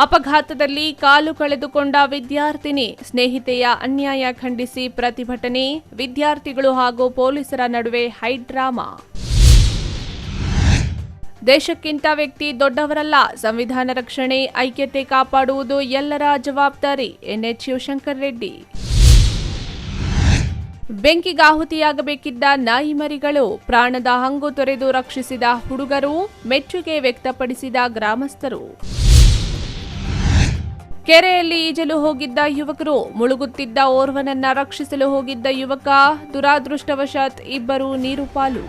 ಅಪಘಾತದಲ್ಲಿ ಕಾಲು ಕಳೆದುಕೊಂಡ ವಿದ್ಯಾರ್ಥಿನಿ, ಸ್ನೇಹಿತೆಯ ಅನ್ಯಾಯ ಖಂಡಿಸಿ ಪ್ರತಿಭಟನೆ, ವಿದ್ಯಾರ್ಥಿಗಳು ಹಾಗೂ ಪೊಲೀಸರ ನಡುವೆ ಹೈಡ್ರಾಮಾ. ದೇಶಕ್ಕಿಂತ ವ್ಯಕ್ತಿ ದೊಡ್ಡವರಲ್ಲ, ಸಂವಿಧಾನ ರಕ್ಷಣೆ, ಐಕ್ಯತೆ ಕಾಪಾಡುವುದು ಎಲ್ಲರ ಜವಾಬ್ದಾರಿ, ಎನ್ಎಚ್ ಶಿವಶಂಕರ್ ರೆಡ್ಡಿ. ಬೆಂಕಿಗಾಹುತಿಯಾಗಬೇಕಿದ್ದ ನಾಯಿ ಮರಿಗಳು, ಪ್ರಾಣದ ಹಂಗು ತೊರೆದು ರಕ್ಷಿಸಿದ ಹುಡುಗರು, ಮೆಚ್ಚುಗೆ ವ್ಯಕ್ತಪಡಿಸಿದ ಗ್ರಾಮಸ್ಥರು. ಕೆರೆಯಲ್ಲಿ ಈಜಲು ಹೋಗಿದ್ದ ಯುವಕರು, ಮುಳುಗುತ್ತಿದ್ದ ಓರ್ವನನ್ನ ರಕ್ಷಿಸಲು ಹೋಗಿದ್ದ ಯುವಕ, ದುರಾದೃಷ್ಟವಶಾತ್ ಇಬ್ಬರು ನೀರು ಪಾಲು.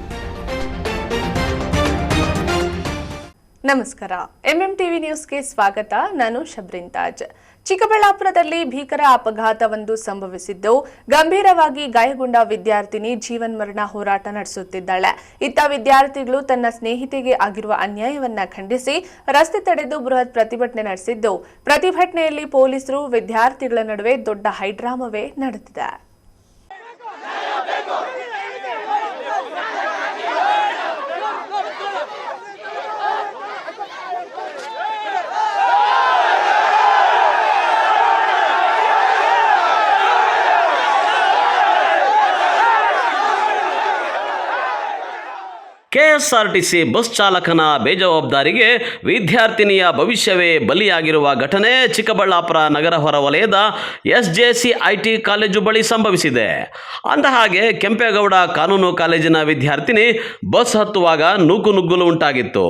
ನಮಸ್ಕಾರ, ಎಂಎಂಟಿವಿ ನ್ಯೂಸ್ಗೆ ಸ್ವಾಗತ. ನಾನು ಶಬ್ರಿನ್ ತಾಜ್. ಚಿಕ್ಕಬಳ್ಳಾಪುರದಲ್ಲಿ ಭೀಕರ ಅಪಘಾತವೊಂದು ಸಂಭವಿಸಿದ್ದು, ಗಂಭೀರವಾಗಿ ಗಾಯಗೊಂಡ ವಿದ್ಯಾರ್ಥಿನಿ ಜೀವನ್ಮರಣ ಹೋರಾಟ ನಡೆಸುತ್ತಿದ್ದಾಳೆ. ಇತ್ತ ವಿದ್ಯಾರ್ಥಿಗಳು ತನ್ನ ಸ್ನೇಹಿತೆಗೆ ಆಗಿರುವ ಅನ್ಯಾಯವನ್ನ ಖಂಡಿಸಿ ರಸ್ತೆ ತಡೆದು ಬೃಹತ್ ಪ್ರತಿಭಟನೆ ನಡೆಸಿದ್ದು, ಪ್ರತಿಭಟನೆಯಲ್ಲಿ ಪೊಲೀಸರು ವಿದ್ಯಾರ್ಥಿಗಳ ನಡುವೆ ದೊಡ್ಡ ಹೈಡ್ರಾಮವೇ ನಡೆದಿದೆ. ಕೆಎಸ್ಆರ್ಟಿಸಿ ಬಸ್ ಚಾಲಕನ ಬೇಜವಾಬ್ದಾರಿಗೆ ವಿದ್ಯಾರ್ಥಿನಿಯ ಭವಿಷ್ಯವೇ ಬಲಿಯಾಗಿರುವ ಘಟನೆ ಚಿಕ್ಕಬಳ್ಳಾಪುರ ನಗರ ಹೊರವಲಯದ ಎಸ್ಜೆಸಿ ಐಟಿ ಕಾಲೇಜು ಬಳಿ ಸಂಭವಿಸಿದೆ. ಅಂದಹಾಗೆ ಕೆಂಪೇಗೌಡ ಕಾನೂನು ಕಾಲೇಜಿನ ವಿದ್ಯಾರ್ಥಿನಿ ಬಸ್ ಹತ್ತುವಾಗ ನೂಕುನುಗ್ಗಲು ಉಂಟಾಗಿತ್ತು.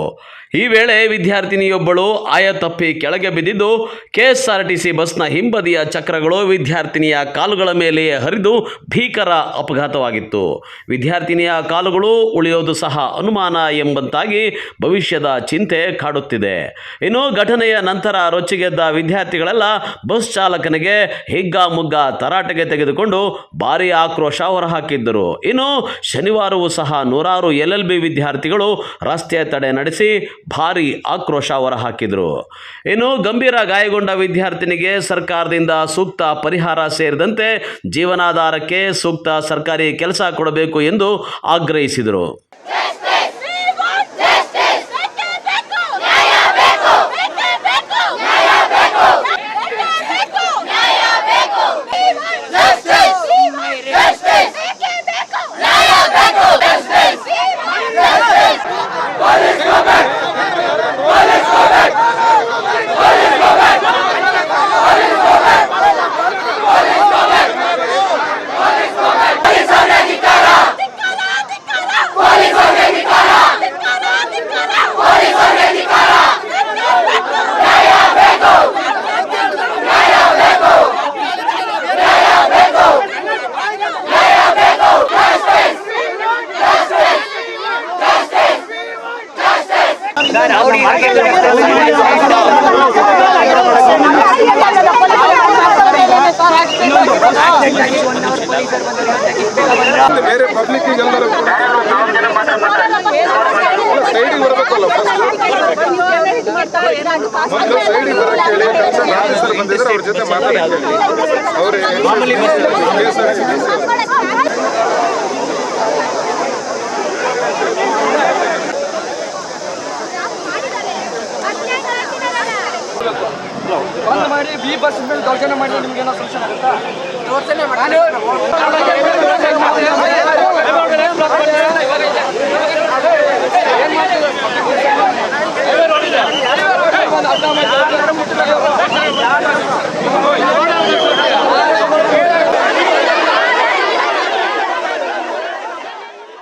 ಈ ವೇಳೆ ವಿದ್ಯಾರ್ಥಿನಿಯೊಬ್ಬಳು ಆಯ ತಪ್ಪಿ ಕೆಳಗೆ ಬಿದ್ದಿದ್ದು, ಕೆಎಸ್ಆರ್ಟಿಸಿ ಬಸ್ನ ಹಿಂಬದಿಯ ಚಕ್ರಗಳು ವಿದ್ಯಾರ್ಥಿನಿಯ ಕಾಲುಗಳ ಮೇಲೆಯೇ ಹರಿದು ಭೀಕರ ಅಪಘಾತವಾಗಿತ್ತು. ವಿದ್ಯಾರ್ಥಿನಿಯ ಕಾಲುಗಳು ಉಳಿಯೋದು ಸಹ ಅನುಮಾನ ಎಂಬಂತಾಗಿ ಭವಿಷ್ಯದ ಚಿಂತೆ ಕಾಡುತ್ತಿದೆ. ಇನ್ನು ಘಟನೆಯ ನಂತರ ರೊಚ್ಚಿಗೆದ್ದ ವಿದ್ಯಾರ್ಥಿಗಳೆಲ್ಲ ಬಸ್ ಚಾಲಕನಿಗೆ ಹಿಗ್ಗಾಮುಗ್ಗ ತರಾಟೆಗೆ ತೆಗೆದುಕೊಂಡು ಭಾರೀ ಆಕ್ರೋಶ ಹೊರಹಾಕಿದ್ದರು. ಇನ್ನು ಶನಿವಾರವೂ ಸಹ ನೂರಾರು LLB ವಿದ್ಯಾರ್ಥಿಗಳು ರಸ್ತೆ ತಡೆ ನಡೆಸಿ ಭಾರೀ ಆಕ್ರೋಶ ಹೊರಹಾಕಿದರು. ಇನ್ನು ಗಂಭೀರ ಗಾಯಗೊಂಡ ವಿದ್ಯಾರ್ಥಿನಿಗೆ ಸರ್ಕಾರದಿಂದ ಸೂಕ್ತ ಪರಿಹಾರ ಸೇರಿದಂತೆ ಜೀವನಾಧಾರಕ್ಕೆ ಸೂಕ್ತ ಸರ್ಕಾರಿ ಕೆಲಸ ಕೊಡಬೇಕು ಎಂದು ಆಗ್ರಹಿಸಿದರು. ಬೇರೆ ಪಬ್ಲಿಕ್ ಎಲ್ಲರೂ ಸೈಡಿಗೆ ಬರಬೇಕಲ್ಲ, ಮೊದಲು ಸೈಡಿಗೆ ಬರೋಕ್ಕೆ ಹೇಳಿ. ಕನ್ಸರ್ನ್ ಆಫೀಸರ್ ಬಂದಿದ್ದಾರೆ, ಅವ್ರ ಜೊತೆ ಮಾತಾಡಕ್ಕೆ ಅವ್ರು ಬಂದ್ ಮಾಡಿ ಬಿ ಬಸ್ ಮೇಲೆ ದೌರ್ಜನ್ಯ ಮಾಡಿ ನಿಮ್ಗೆ ಏನೋ ಸೊಲ್ಯೂಷನ್ ಆಗುತ್ತಾ?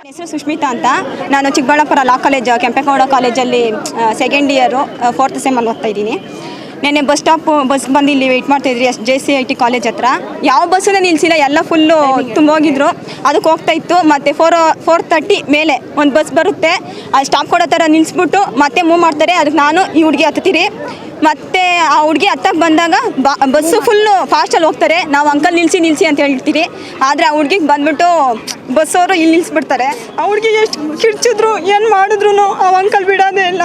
ಹೆಸರು ಸುಷ್ಮಿತಾ ಅಂತ. ನಾನು ಚಿಕ್ಕಬಳ್ಳಾಪುರ ಲಾ ಕಾಲೇಜ್ ಕೆಂಪೇಗೌಡ ಕಾಲೇಜಲ್ಲಿ ಸೆಕೆಂಡ್ ಇಯರು 4th ಸೆಮ್ಮಲ್ಲಿ ಓದ್ತಾ ಇದ್ದೀನಿ. ನೆನ್ನೆ ಬಸ್ ಬಂದು ಇಲ್ಲಿ ವೆಯ್ಟ್ ಮಾಡ್ತಾಯಿದ್ರಿ SJC IT ಕಾಲೇಜ್ ಹತ್ರ. ಯಾವ ಬಸ್ಸನ್ನು ನಿಲ್ಲಿಸಿಲ್ಲ, ಎಲ್ಲ ಫುಲ್ಲು ತುಂಬೋಗಿದ್ರು. ಅದಕ್ಕೆ ಹೋಗ್ತಾ ಇತ್ತು. ಮತ್ತು 4:30 ಮೇಲೆ ಒಂದು ಬಸ್ ಬರುತ್ತೆ, ಅದು ಸ್ಟಾಪ್ ಕೊಡೋ ಥರ ನಿಲ್ಲಿಸ್ಬಿಟ್ಟು ಮತ್ತೆ ಮೂವ್ ಮಾಡ್ತಾರೆ. ಅದಕ್ಕೆ ನಾನು ಈ ಹುಡುಗಿ ಹತ್ತೀರಿ. ಮತ್ತು ಆ ಹುಡುಗಿ ಹತ್ತಕ್ಕೆ ಬಂದಾಗ ಬಸ್ಸು ಫುಲ್ಲು ಫಾಸ್ಟಲ್ಲಿ ಹೋಗ್ತಾರೆ. ನಾವು ಅಂಕಲ್ ನಿಲ್ಲಿಸಿ ಅಂತ ಹೇಳ್ತೀರಿ. ಆದರೆ ಆ ಹುಡುಗಿಗೆ ಬಂದ್ಬಿಟ್ಟು ಬಸ್ಸವರು ಇಲ್ಲಿ ನಿಲ್ಲಿಸ್ಬಿಡ್ತಾರೆ. ಆ ಹುಡುಗಿ ಎಷ್ಟು ಕಿರ್ಚಿದ್ರು, ಏನು ಮಾಡಿದ್ರು ಆ ಅಂಕಲ್ ಬಿಡೋದೇ ಇಲ್ಲ.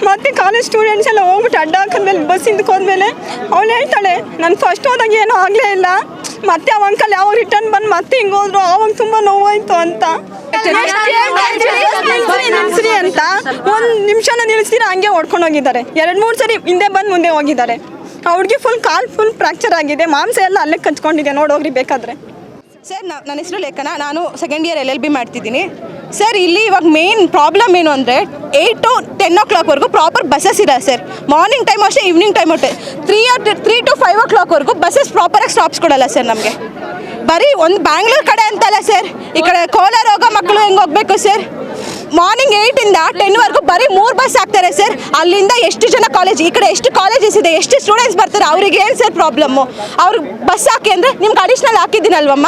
ಮತ್ತು ಕಾಲೇಜ್ ಸ್ಟೂಡೆಂಟ್ಸ್ ಎಲ್ಲ ಹೋಗ್ಬಿಟ್ಟು ಅಡ್ಡ ಹಾಕಿದ್ಮೇಲೆ ಬಸ್ ಹಿಂದಕ್ಕೆ ಹೋದ್ಮೇಲೆ ಅವಳು ಹೇಳ್ತಾಳೆ, ನಾನು ಫಸ್ಟ್ ಹೋದಾಗ ಏನೂ ಆಗಲೇ ಇಲ್ಲ, ಮತ್ತೆ ಆ ಅಂಕಲ್ ಯಾವಾಗ ರಿಟರ್ನ್ ಬಂದು ಮತ್ತೆ ಹಿಂಗೆ ಹೋದ್ರು, ಆವಾಗ ತುಂಬ ನೋವಾಯಿತು ಅಂತ. ನಿಲ್ಸ್ರಿ ಅಂತ 1 ನಿಮಿಷನ ನಿಲ್ಲಿಸ್ತೀರ, ಹಂಗೆ ಹೊಡ್ಕೊಂಡು ಹೋಗಿದ್ದಾರೆ. 2-3 ಸರಿ ಹಿಂದೆ ಬಂದು ಮುಂದೆ ಹೋಗಿದ್ದಾರೆ. ಅವ್ರಿಗೆ ಕಾಲು ಫುಲ್ ಫ್ರ್ಯಾಕ್ಚರ್ ಆಗಿದೆ, ಮಾಂಸ ಎಲ್ಲ ಅಲ್ಲೇ ಕಚ್ಕೊಂಡಿದೆ, ನೋಡೋಗ್ರಿ ಬೇಕಾದರೆ. ಸರ್ ನನ್ನ ಹೆಸರು ಲೇಖನ, ನಾನು ಸೆಕೆಂಡ್ ಇಯರ್ LLB ಮಾಡ್ತಿದ್ದೀನಿ. ಸರ್ ಇಲ್ಲಿ ಇವಾಗ ಮೇನ್ ಪ್ರಾಬ್ಲಮ್ ಏನು ಅಂದರೆ 8 to 10 o'clockವರೆಗೂ ಪ್ರಾಪರ್ ಬಸ್ಸಸ್ ಇದೆ ಸರ್. ಮಾರ್ನಿಂಗ್ ಟೈಮ್ ಅಷ್ಟೇ, ಈವ್ನಿಂಗ್ ಟೈಮ್ ಅಷ್ಟೇ 3 to 5 o'clockವರೆಗೂ ಬಸ್ಸಸ್ ಪ್ರಾಪರಾಗಿ ಸ್ಟಾಪ್ಸ್ ಕೊಡಲ್ಲ ಸರ್ ನಮಗೆ. ಬರೀ ಒಂದು ಬ್ಯಾಂಗ್ಳೂರ್ ಕಡೆ ಅಂತಲ್ಲ ಸರ್, ಈ ಕಡೆ ಕೋಲಾರ ಹೋಗೋ ಮಕ್ಕಳು ಹೆಂಗೆ ಹೋಗ್ಬೇಕು ಸರ್? ಮಾರ್ನಿಂಗ್ 8 ಇಂದ 10ವರೆಗೂ ಬರೀ 3 ಬಸ್ ಹಾಕ್ತಾರೆ ಸರ್. ಅಲ್ಲಿಂದ ಎಷ್ಟು ಜನ ಕಾಲೇಜ್, ಈ ಕಡೆ ಎಷ್ಟು ಕಾಲೇಜಸ್ ಇದೆ, ಎಷ್ಟು ಸ್ಟೂಡೆಂಟ್ಸ್ ಬರ್ತಾರೆ, ಅವ್ರಿಗೆ ಏನು ಸರ್ ಪ್ರಾಬ್ಲಮ್ಮು? ಅವ್ರಿಗೆ ಬಸ್ ಹಾಕಿ ಅಂದರೆ ನಿಮ್ಗೆ ಅಡಿಷ್ನಲ್ ಹಾಕಿದ್ದೀನಲ್ವಮ್ಮ,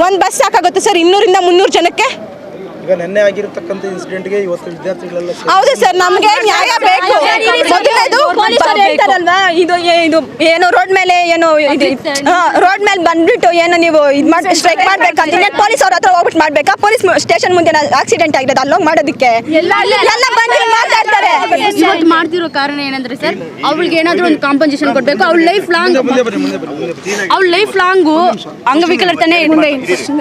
ಒಂದು ಬಸ್ ಸಾಕಾಗುತ್ತೆ ಸರ್ 200 ಇಂದ 300 ಜನಕ್ಕೆ. ಈಗ ನೆನ್ನೆ ಆಗಿರತಕ್ಕಂಥ ಇನ್ಸಿಡೆಂಟ್ಗೆ ಇವತ್ತು ವಿದ್ಯಾರ್ಥಿಗಳೆಲ್ಲ ಹೌದು ಸರ್, ನಮಗೆ ನ್ಯಾಯ ಬೇಕು. ಮೊದಲನೇದು ಹೇಳ್ತಾರಲ್ವಾ, ಇದು ಏನು ರೋಡ್ ಮೇಲೆ ಏನು ರೋಡ್ ಮೇಲೆ ಬಂದ್ಬಿಟ್ಟು ಏನು ನೀವು ಇದು ಮಾಡಿ ಸ್ಟ್ರೈಕ್ ಮಾಡ್ಬೇಕಂತ ಪೊಲೀಸ್ ಅವ್ರ ಹತ್ರ ಹೋಗ್ಬಿಟ್ಟು ಮಾಡ್ಬೇಕಾ? ಪೊಲೀಸ್ ಸ್ಟೇಷನ್ ಮುಂದೆ ಆಕ್ಸಿಡೆಂಟ್ ಆಗಿರೋದು, ಅಲ್ಲೋಗಿ ಮಾಡೋದಕ್ಕೆ ಎಲ್ಲ ಬಂದು ಮಾತಾಡ್ತಾರೆ. ಇವತ್ತು ಮಾಡ್ತಿರೋ ಕಾರಣ ಏನಂದ್ರೆ ಸರ್, ಅವ್ಳಿಗೆ ಏನಾದರೂ ಒಂದು ಕಾಂಪನ್ಸೇಷನ್ ಕೊಡಬೇಕು. ಅವ್ಳ ಲೈಫ್ ಲಾಂಗು ಅಂಗವಿಕಲತನೇ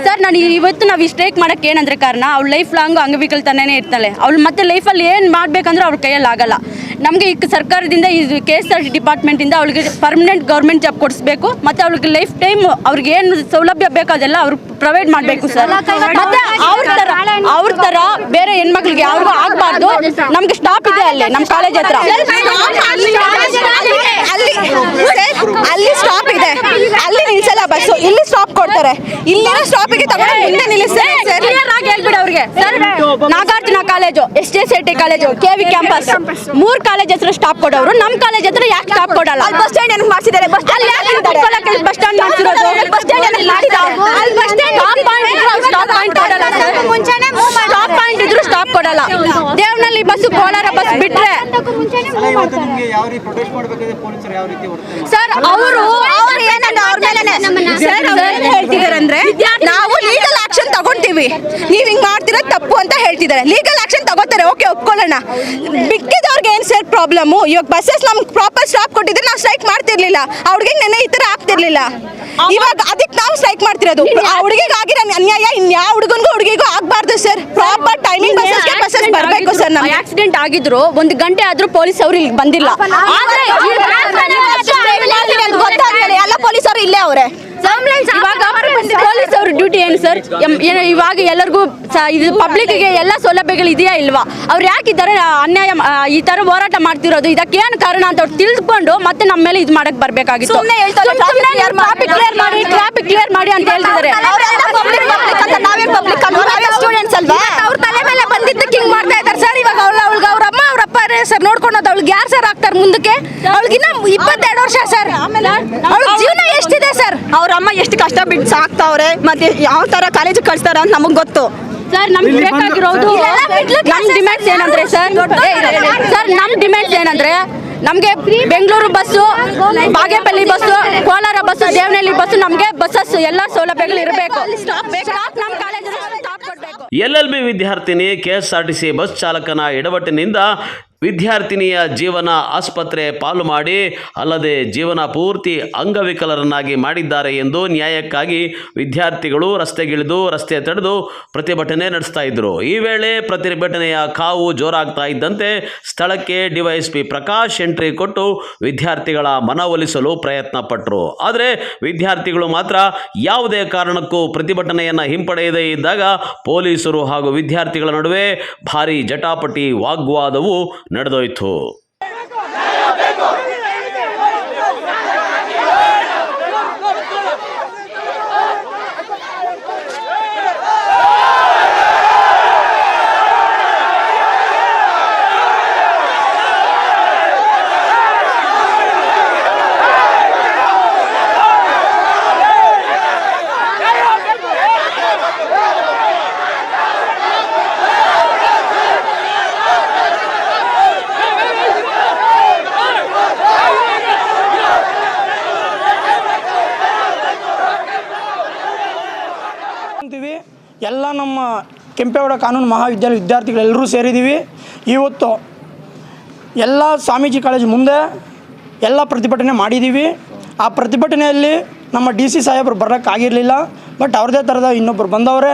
ಸರ್. ನಾನು ಇವತ್ತು ನಾವು ಈ ಸ್ಟ್ರೈಕ್ ಮಾಡಕ್ಕೆ ಏನಂದ್ರೆ ಕಾರಣ, ಅವ್ಳ ಲೈಫ್ ಲಾಂಗು ಅಂಗವಿಕಲತನೇ ಇರ್ತಾಳೆ. ಅವಳು ಮತ್ತೆ ಲೈಫಲ್ಲಿ ಏನು ಮಾಡಬೇಕಂದ್ರೆ ಅವ್ರ ಕೈಯಲ್ಲಿ ಆಗಲ್ಲ. ನಮಗೆ ಈಗ ಸರ್ಕಾರದಿಂದ ಇದು KSRT ಡಿಪಾರ್ಟ್ಮೆಂಟಿಂದ ಅವಳಿಗೆ ಪರ್ಮನೆಂಟ್ ಗೌರ್ಮೆಂಟ್ ಜಾಬ್ ಕೊಡಿಸ್ಬೇಕು, ಮತ್ತು ಅವಳಿಗೆ ಲೈಫ್ ಟೈಮ್ ಅವ್ರಿಗೆ ಏನು ಸೌಲಭ್ಯ ಬೇಕೋ ಅದೆಲ್ಲ ಅವ್ರು ಪ್ರೊವೈಡ್ ಮಾಡಬೇಕು ಸರ್. ಮತ್ತೆ ಅವ್ರ ಥರ ಬೇರೆ ಹೆಣ್ಮಕ್ಳಿಗೆ ಯಾರಿಗೂ ಆಗಬಾರ್ದು. ನಮ್ಗೆ ಸ್ಟಾಪ್ ಇದೆ ಅಲ್ಲಿ ನಮ್ಮ ಕಾಲೇಜ್ ಹತ್ರ, ಅಲ್ಲಿ ಸ್ಟಾಪ್ ಇದೆ, ಅಲ್ಲಿ ನಿಲ್ಸಲ್ಲ ಬಸ್ಸು, ಇಲ್ಲಿ ಸ್ಟಾಪ್ ಕೊಡ್ತಾರೆ. ಇಲ್ಲಿನ ಸ್ಟಾಪಿಗೆ ತಗೊಂಡು ಮುಂದೆ ನಿಲ್ಲಿಸ್ತಾರೆ ಸರ್. ಹೇಳ್ಬಿಡಿ ಅವ್ರಿಗೆ sir, Nagarjuna college, SJCIT college, KV campus 3 college ಹತ್ರ ಸ್ಟಾಪ್ ಕೊಡೋರು, ನಮ್ಮ ಕಾಲೇಜ್ ಹತ್ರ ಯಾಕೆ ಸ್ಟಾಪ್ ಕೊಡಲ್ಲ? ಬಸ್ ಸ್ಟ್ಯಾಂಡ್ ಏನಕ್ಕೆ ಮಾಡಿಸಿದ್ದಾರೆ? ಬಸ್ ಸ್ಟ್ಯಾಂಡ್ ಮಾಡಿಸಿರೋದು, ಬಸ್ ಸ್ಟ್ಯಾಂಡ್ ಸ್ಟಾಪ್ ಪಾಯಿಂಟ್ ಕೊಡಲ್ಲ ಸರ್. ಸ್ಟಾಪ್ ಪಾಯಿಂಟ್ ಇದ್ರು ಸ್ಟಾಪ್ ಕೊಡಲ್ಲ. ದೇವನಹಳ್ಳಿ ಬಸ್, ಕೋಲಾರ ಬಸ್ ಬಿಟ್ರೆ ಸರ್ ಅವರು ಏನಂದ್ರೆ ಅವ್ರ ಮೇಲೆ ಹೇಳ್ತಿದ್ದಾರೆ ಅಂದ್ರೆ, ನಾವು ಲೀಗಲ್ ಆಕ್ಷನ್ ತಗೊಂತೀವಿ, ನೀವ್ ಹಿಂಗ್ ಮಾಡ್ತಿರೋ ತಪ್ಪು ಅಂತ ಹೇಳ್ತಿದ್ದಾರೆ. ಲೀಗಲ್ ಆಕ್ಷನ್ ತಗೋತಾರೆ, ಓಕೆ ಒಪ್ಕೊಳ್ಳೋಣ. ಬಿಟ್ಟಿದವ್ರಿಗೆ ಏನ್ ಸರ್ ಪ್ರಾಬ್ಲಮ್ಮು? ಇವಾಗ ಬಸ್ಸಸ್ ನಮ್ಗೆ ಪ್ರಾಪರ್ ಸ್ಟಾಪ್ ಕೊಟ್ಟಿದ್ರೆ ನಾವು ಸ್ಟ್ರೈಕ್ ಮಾಡ್ತಿರ್ಲಿಲ್ಲ. ಅವ್ರಿಗೆ ನೆನೆ ಈ ತರ ಆಗ್ತಿರ್ಲಿಲ್ಲ. ಇವಾಗ ಅದಕ್ಕೆ ನಾವು ಸ್ಟ್ರೈಕ್ ಮಾಡ್ತಿರೋದು. ಆ ಹುಡುಗಿಗೆ ಆಗಿರೋ ಅನ್ಯಾಯ ಇನ್ಯಾವ ಹುಡುಗನಿಗೂ ಹುಡುಗಿಗೂ ಆಗ್ಬಾರ್ದು ಸರ್. ಪ್ರಾಪರ್ ಟೈಮಿಂಗ್ ಬಸ್ಸಸ್ ಬರಬೇಕು ಸರ್. ನಮ್ಗೆ ಆಕ್ಸಿಡೆಂಟ್ ಆಗಿದ್ರು 1 ಗಂಟೆ ಆದ್ರೂ ಪೊಲೀಸ್ ಅವರು ಇಲ್ಲಿ ಬಂದಿಲ್ಲ. ಗೊತ್ತಾಗ್ತದೆ ಎಲ್ಲ ಪೊಲೀಸ್ ಅವರು ಇಲ್ಲೇ ಅವರೇ. ಪೊಲೀಸ್ ಅವ್ರ ಡ್ಯೂಟಿ ಏನು ಸರ್? ಇವಾಗ ಎಲ್ಲರಿಗೂ ಇದು ಪಬ್ಲಿಕ್ಗೆ ಎಲ್ಲ ಸೌಲಭ್ಯಗಳು ಇದೆಯಾ ಇಲ್ವಾ? ಅವ್ರು ಯಾಕಿದ್ದಾರೆ ಅನ್ಯಾಯ ಈ ತರ ಹೋರಾಟ ಮಾಡ್ತಿರೋದು? ಇದಕ್ಕೇನು ಕಾರಣ ಅಂತ ಅವ್ರು ತಿಳ್ಕೊಂಡು ಮತ್ತೆ ನಮ್ಮ ಮೇಲೆ ಇದು ಮಾಡಕ್ ಬರ್ಬೇಕಾಗಿತ್ತು. ಟ್ರಾಫಿಕ್ ಕ್ಲಿಯರ್ ಮಾಡಿ ಅಂತ ಹೇಳ್ತಿದ್ದಾರೆ. ಅವ್ರ ತಲೆ ಮೇಲೆ ಬಂದಿದ್ದಕ್ಕೆ ಹಿಂಗ್ ಮಾಡ್ತಾ ಇದ್ದಾರೆ ಸರ್. ಇವಾಗ ಅವಳಿಗೆ ಅವ್ರ ಅಮ್ಮ ಅವ್ರ ಅಪ್ಪ ಸರ್ ನೋಡ್ಕೊಂಡು ಅವಳಿಗೆ ಯಾರು ಸರ್ ಆಗ್ತಾರೆ ಮುಂದಕ್ಕೆ? ಅವಳಿಗಿನ್ನ 22 ವರ್ಷ ಸರ್. ಅವಳ ಜೀವನ ಎಷ್ಟಿದೆ ಸರ್? ಅವ್ರ ಅಮ್ಮ ಎಷ್ಟು ಕಷ್ಟ ಬಿಟ್ಟು ಸಾಕ್ತಾವ್ರೆ, ಮತ್ತೆ ಯಾವ ತರ ಕಾಲೇಜಿಗೆ ಕಳಿಸ್ತಾರ ಅಂತ ನಮಗ್ ಗೊತ್ತು ಸರ್. ನಮ್ಗೆ ಬೇಕಾಗಿರೋದು ನಮ್ ಡಿಮ್ಯಾಂಡ್ಸ್ ಏನಂದ್ರೆ ಸರ್, ನಮ್ ಡಿಮ್ಯಾಂಡ್ಸ್ ಏನಂದ್ರೆ ನಮಗೆ Bengaluru bus, Bagepalli bus, Kolar bus, Devanahalli bus, ನಮಗೆ ಬಸ್ಸಸ್ ಎಲ್ಲ ಸೌಲಭ್ಯಗಳು ಇರಬೇಕು. ನಮ್ಮ ಕಾಲೇಜಲ್ಲಿ ಸ್ಟಾಪ್ ಕೊಡಬೇಕು. LLB ವಿದ್ಯಾರ್ಥಿನಿ KSRTC ಬಸ್ ಚಾಲಕನ ಎಡವಟ್ಟಿನಿಂದ ವಿದ್ಯಾರ್ಥಿನಿಯ ಜೀವನ ಆಸ್ಪತ್ರೆ ಪಾಲು ಮಾಡಿ, ಅಲ್ಲದೆ ಜೀವನ ಪೂರ್ತಿ ಅಂಗವಿಕಲರನ್ನಾಗಿ ಮಾಡಿದ್ದಾರೆ ಎಂದು ನ್ಯಾಯಕ್ಕಾಗಿ ವಿದ್ಯಾರ್ಥಿಗಳು ರಸ್ತೆಗಿಳಿದು ರಸ್ತೆ ತಡೆದು ಪ್ರತಿಭಟನೆ ನಡೆಸ್ತಾ ಇದ್ದರು. ಈ ವೇಳೆ ಪ್ರತಿಭಟನೆಯ ಕಾವು ಜೋರಾಗ್ತಾ ಇದ್ದಂತೆ ಸ್ಥಳಕ್ಕೆ DYSP ಪ್ರಕಾಶ್ ಎಂಟ್ರಿ ಕೊಟ್ಟು ವಿದ್ಯಾರ್ಥಿಗಳ ಮನವೊಲಿಸಲು ಪ್ರಯತ್ನ ಪಟ್ಟರು. ಆದರೆ ವಿದ್ಯಾರ್ಥಿಗಳು ಮಾತ್ರ ಯಾವುದೇ ಕಾರಣಕ್ಕೂ ಪ್ರತಿಭಟನೆಯನ್ನು ಹಿಂಪಡೆಯದೇ ಇದ್ದಾಗ ಪೊಲೀಸರು ಹಾಗೂ ವಿದ್ಯಾರ್ಥಿಗಳ ನಡುವೆ ಭಾರೀ ಜಟಾಪಟಿ ವಾಗ್ವಾದವು ನಡೆದೋಯ್ತು. ಎಲ್ಲ ನಮ್ಮ ಕೆಂಪೇಗೌಡ ಕಾನೂನು ಮಹಾವಿದ್ಯಾಲಯ ವಿದ್ಯಾರ್ಥಿಗಳೆಲ್ಲರೂ ಸೇರಿದ್ದೀವಿ. ಇವತ್ತು ಎಲ್ಲ ಸ್ವಾಮೀಜಿ ಕಾಲೇಜ್ ಮುಂದೆ ಎಲ್ಲ ಪ್ರತಿಭಟನೆ ಮಾಡಿದ್ದೀವಿ. ಆ ಪ್ರತಿಭಟನೆಯಲ್ಲಿ ನಮ್ಮ DC ಸಾಹೇಬರು ಬರೋಕ್ಕಾಗಿರಲಿಲ್ಲ. ಬಟ್ ಅವ್ರದ್ದೇ ಥರದ ಇನ್ನೊಬ್ಬರು ಬಂದವರೆ.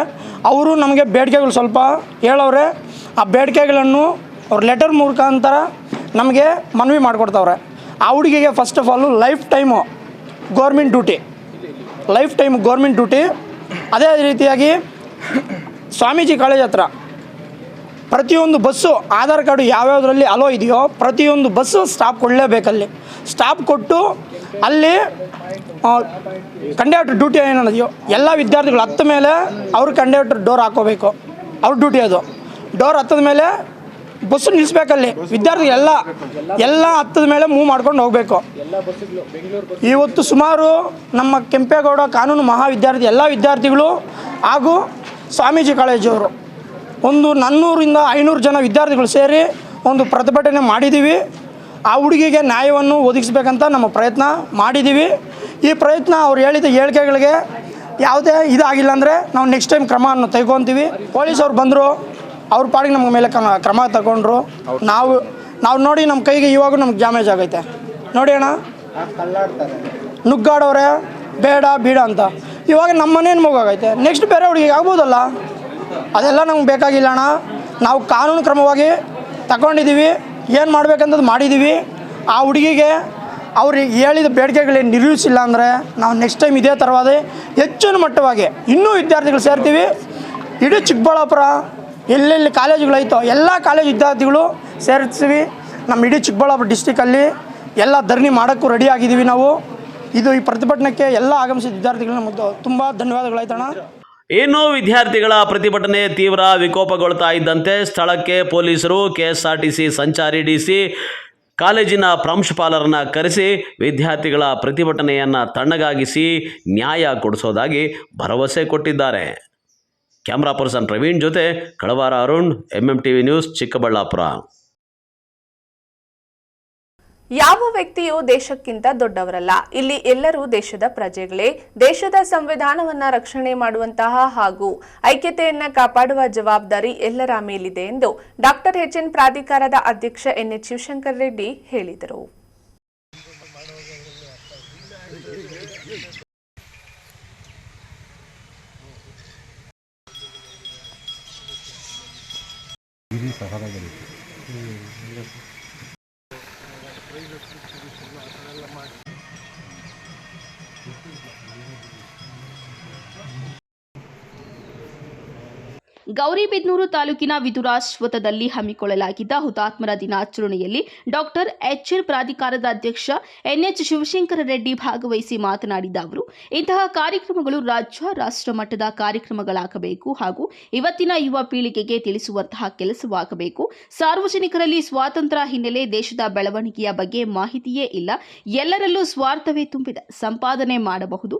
ಅವರು ನಮಗೆ ಬೇಡಿಕೆಗಳು ಸ್ವಲ್ಪ ಹೇಳವ್ರೆ. ಆ ಬೇಡಿಕೆಗಳನ್ನು ಅವ್ರ ಲೆಟರ್ ಮುಖಾಂತರ ನಮಗೆ ಮನವಿ ಮಾಡಿಕೊಡ್ತವ್ರೆ. ಆ ಹುಡುಗಿಗೆ first of all life time government duty. ಅದೇ ರೀತಿಯಾಗಿ ಸ್ವಾಮೀಜಿ ಕಾಲೇಜ್ ಹತ್ರ ಪ್ರತಿಯೊಂದು ಬಸ್ಸು ಆಧಾರ್ ಕಾರ್ಡು ಯಾವ್ಯಾವುದರಲ್ಲಿ ಅಲೋ ಇದೆಯೋ ಪ್ರತಿಯೊಂದು ಬಸ್ಸು ಸ್ಟಾಪ್ ಕೊಡಲೇಬೇಕಲ್ಲಿ. ಸ್ಟಾಪ್ ಕೊಟ್ಟು ಅಲ್ಲಿ ಕಂಡಕ್ಟರ್ ಡ್ಯೂಟಿ ಏನಿದೆಯೋ ಎಲ್ಲ ವಿದ್ಯಾರ್ಥಿಗಳು ಹತ್ತ ಮೇಲೆ ಅವ್ರ ಕಂಡಕ್ಟರ್ ಡೋರ್ ಹಾಕೋಬೇಕು. ಅವ್ರ ಡ್ಯೂಟಿ ಅದು. ಡೋರ್ ಹತ್ತದ ಮೇಲೆ ಬಸ್ಸು ನಿಲ್ಲಿಸ್ಬೇಕಲ್ಲಿ. ವಿದ್ಯಾರ್ಥಿ ಎಲ್ಲ ಹತ್ತದ ಮೇಲೆ ಮೂವ್ ಮಾಡ್ಕೊಂಡು ಹೋಗಬೇಕು. ಇವತ್ತು ಸುಮಾರು ನಮ್ಮ ಕೆಂಪೇಗೌಡ ಕಾನೂನು ಮಹಾವಿದ್ಯಾರ್ಥಿ ಎಲ್ಲ ವಿದ್ಯಾರ್ಥಿಗಳು ಹಾಗೂ ಸ್ವಾಮೀಜಿ ಕಾಲೇಜವರು ಒಂದು 400ರಿಂದ 500 ಜನ ವಿದ್ಯಾರ್ಥಿಗಳು ಸೇರಿ ಒಂದು ಪ್ರತಿಭಟನೆ ಮಾಡಿದ್ದೀವಿ. ಆ ಹುಡುಗಿಗೆ ನ್ಯಾಯವನ್ನು ಒದಗಿಸ್ಬೇಕಂತ ನಮ್ಮ ಪ್ರಯತ್ನ ಮಾಡಿದ್ದೀವಿ. ಈ ಪ್ರಯತ್ನ ಅವ್ರು ಹೇಳಿದ ಹೇಳಿಕೆಗಳಿಗೆ ಯಾವುದೇ ಇದಾಗಿಲ್ಲ ಅಂದರೆ ನಾವು ನೆಕ್ಸ್ಟ್ ಟೈಮ್ ಕ್ರಮವನ್ನು ತೆಗೆದುಕೊತೀವಿ. ಪೊಲೀಸವ್ರು ಬಂದರು, ಅವ್ರ ಪಾಡಿಗೆ ನಮ್ಮ ಮೇಲೆ ಕ್ರಮ ತಗೊಂಡ್ರು. ನಾವು ನೋಡಿ ನಮ್ಮ ಕೈಗೆ ಇವಾಗ ನಮ್ಗೆ ಡ್ಯಾಮೇಜ್ ಆಗೈತೆ ನೋಡಿ ಅಣ್ಣ. ನುಗ್ಗಾಡೋರೆ ಬೇಡ ಅಂತ ಇವಾಗ ನಮ್ಮ ಮನೇನು ಮಗುವಾಗೈತೆ. ನೆಕ್ಸ್ಟ್ ಬೇರೆ ಹುಡುಗಿಗೆ ಆಗ್ಬೋದಲ್ಲ, ಅದೆಲ್ಲ ನಮ್ಗೆ ಬೇಕಾಗಿಲ್ಲ ಅಣ್ಣ. ನಾವು ಕಾನೂನು ಕ್ರಮವಾಗಿ ತಗೊಂಡಿದ್ದೀವಿ, ಏನು ಮಾಡ್ಬೇಕಂತದ್ದು ಮಾಡಿದ್ದೀವಿ. ಆ ಹುಡುಗಿಗೆ ಅವ್ರಿಗೆ ಹೇಳಿದ ಬೇಡಿಕೆಗಳೇನು ನಿರ್ವಹಿಸಿಲ್ಲ ಅಂದರೆ ನಾವು ನೆಕ್ಸ್ಟ್ ಟೈಮ್ ಇದೇ ಥರವಾದ ಹೆಚ್ಚಿನ ಮಟ್ಟವಾಗಿ ಇನ್ನೂ ವಿದ್ಯಾರ್ಥಿಗಳು ಸೇರ್ತೀವಿ. ಇಡೀ ಚಿಕ್ಕಬಳ್ಳಾಪುರ ಎಲ್ಲೆಲ್ಲಿ ಕಾಲೇಜುಗಳೈತೋ ಎಲ್ಲ ಕಾಲೇಜ್ ವಿದ್ಯಾರ್ಥಿಗಳು ಸೇರಿಸ್ತೀವಿ. ನಮ್ಮ ಇಡೀ ಚಿಕ್ಕಬಳ್ಳಾಪುರ ಡಿಸ್ಟಿಕಲ್ಲಿ ಎಲ್ಲ ಧರಣಿ ಮಾಡೋಕ್ಕೂ ರೆಡಿ ಆಗಿದ್ದೀವಿ ನಾವು. ಈ ಪ್ರತಿಭಟನೆಗೆ ಎಲ್ಲ ಆಗಮಿಸಿದ ವಿದ್ಯಾರ್ಥಿಗಳು ನಮಗೆ ತುಂಬ ಧನ್ಯವಾದಗಳಾಯ್ತಣ್ಣ. ಇನ್ನು ವಿದ್ಯಾರ್ಥಿಗಳ ಪ್ರತಿಭಟನೆ ತೀವ್ರ ವಿಕೋಪಗೊಳ್ತಾ ಇದ್ದಂತೆ ಸ್ಥಳಕ್ಕೆ ಪೊಲೀಸರು, KSRTC ಸಂಚಾರಿ DC, ಕಾಲೇಜಿನ ಪ್ರಾಂಶುಪಾಲರನ್ನು ಕರೆಸಿ ವಿದ್ಯಾರ್ಥಿಗಳ ಪ್ರತಿಭಟನೆಯನ್ನು ತಣ್ಣಗಾಗಿಸಿ ನ್ಯಾಯ ಕೊಡಿಸೋದಾಗಿ ಭರವಸೆ ಕೊಟ್ಟಿದ್ದಾರೆ. ಕ್ಯಾಮ್ರಾ ಪರ್ಸನ್ ಪ್ರವೀಣ್ ಜೊತೆ ಕಳವಾರ ಅರುಣ್, MMTV ನ್ಯೂಸ್, ಚಿಕ್ಕಬಳ್ಳಾಪುರ. ಯಾವ ವ್ಯಕ್ತಿಯೂ ದೇಶಕ್ಕಿಂತ ದೊಡ್ಡವರಲ್ಲ. ಇಲ್ಲಿ ಎಲ್ಲರೂ ದೇಶದ ಪ್ರಜೆಗಳೇ. ದೇಶದ ಸಂವಿಧಾನವನ್ನ ರಕ್ಷಣೆ ಮಾಡುವಂತಹ ಹಾಗೂ ಐಕ್ಯತೆಯನ್ನ ಕಾಪಾಡುವ ಜವಾಬ್ದಾರಿ ಎಲ್ಲರ ಮೇಲಿದೆ ಎಂದು ಡಾಕ್ಟರ್ HN ಪ್ರಾಧಿಕಾರದ ಅಧ್ಯಕ್ಷ NH ಶಿವಶಂಕರ್ ರೆಡ್ಡಿ ಹೇಳಿದರು. ಗೌರಿಬಿದನೂರು ತಾಲೂಕಿನ ವಿದುರಾಶ್ವತ್ಥದಲ್ಲಿ ಹಮ್ಮಿಕೊಳ್ಳಲಾಗಿದ್ದ ಹುತಾತ್ಮರ ದಿನಾಚರಣೆಯಲ್ಲಿ ಡಾಕ್ಟರ್ HN ಪ್ರಾಧಿಕಾರದ ಅಧ್ಯಕ್ಷ NH ಶಿವಶಂಕರ ರೆಡ್ಡಿ ಭಾಗವಹಿಸಿ ಮಾತನಾಡಿದ ಅವರು, ಇಂತಹ ಕಾರ್ಯಕ್ರಮಗಳು ರಾಜ್ಯ ರಾಷ್ಟ್ರ ಮಟ್ಟದ ಕಾರ್ಯಕ್ರಮಗಳಾಗಬೇಕು ಹಾಗೂ ಇವತ್ತಿನ ಯುವ ಪೀಳಿಗೆಗೆ ತಿಳಿಸುವಂತಹ ಕೆಲಸವಾಗಬೇಕು. ಸಾರ್ವಜನಿಕರಲ್ಲಿ ಸ್ವಾತಂತ್ರ್ಯ ಹಿನ್ನೆಲೆ ದೇಶದ ಬೆಳವಣಿಗೆಯ ಬಗ್ಗೆ ಮಾಹಿತಿಯೇ ಇಲ್ಲ. ಎಲ್ಲರಲ್ಲೂ ಸ್ವಾರ್ಥವೇ ತುಂಬಿದೆ. ಸಂಪಾದನೆ ಮಾಡಬಹುದು,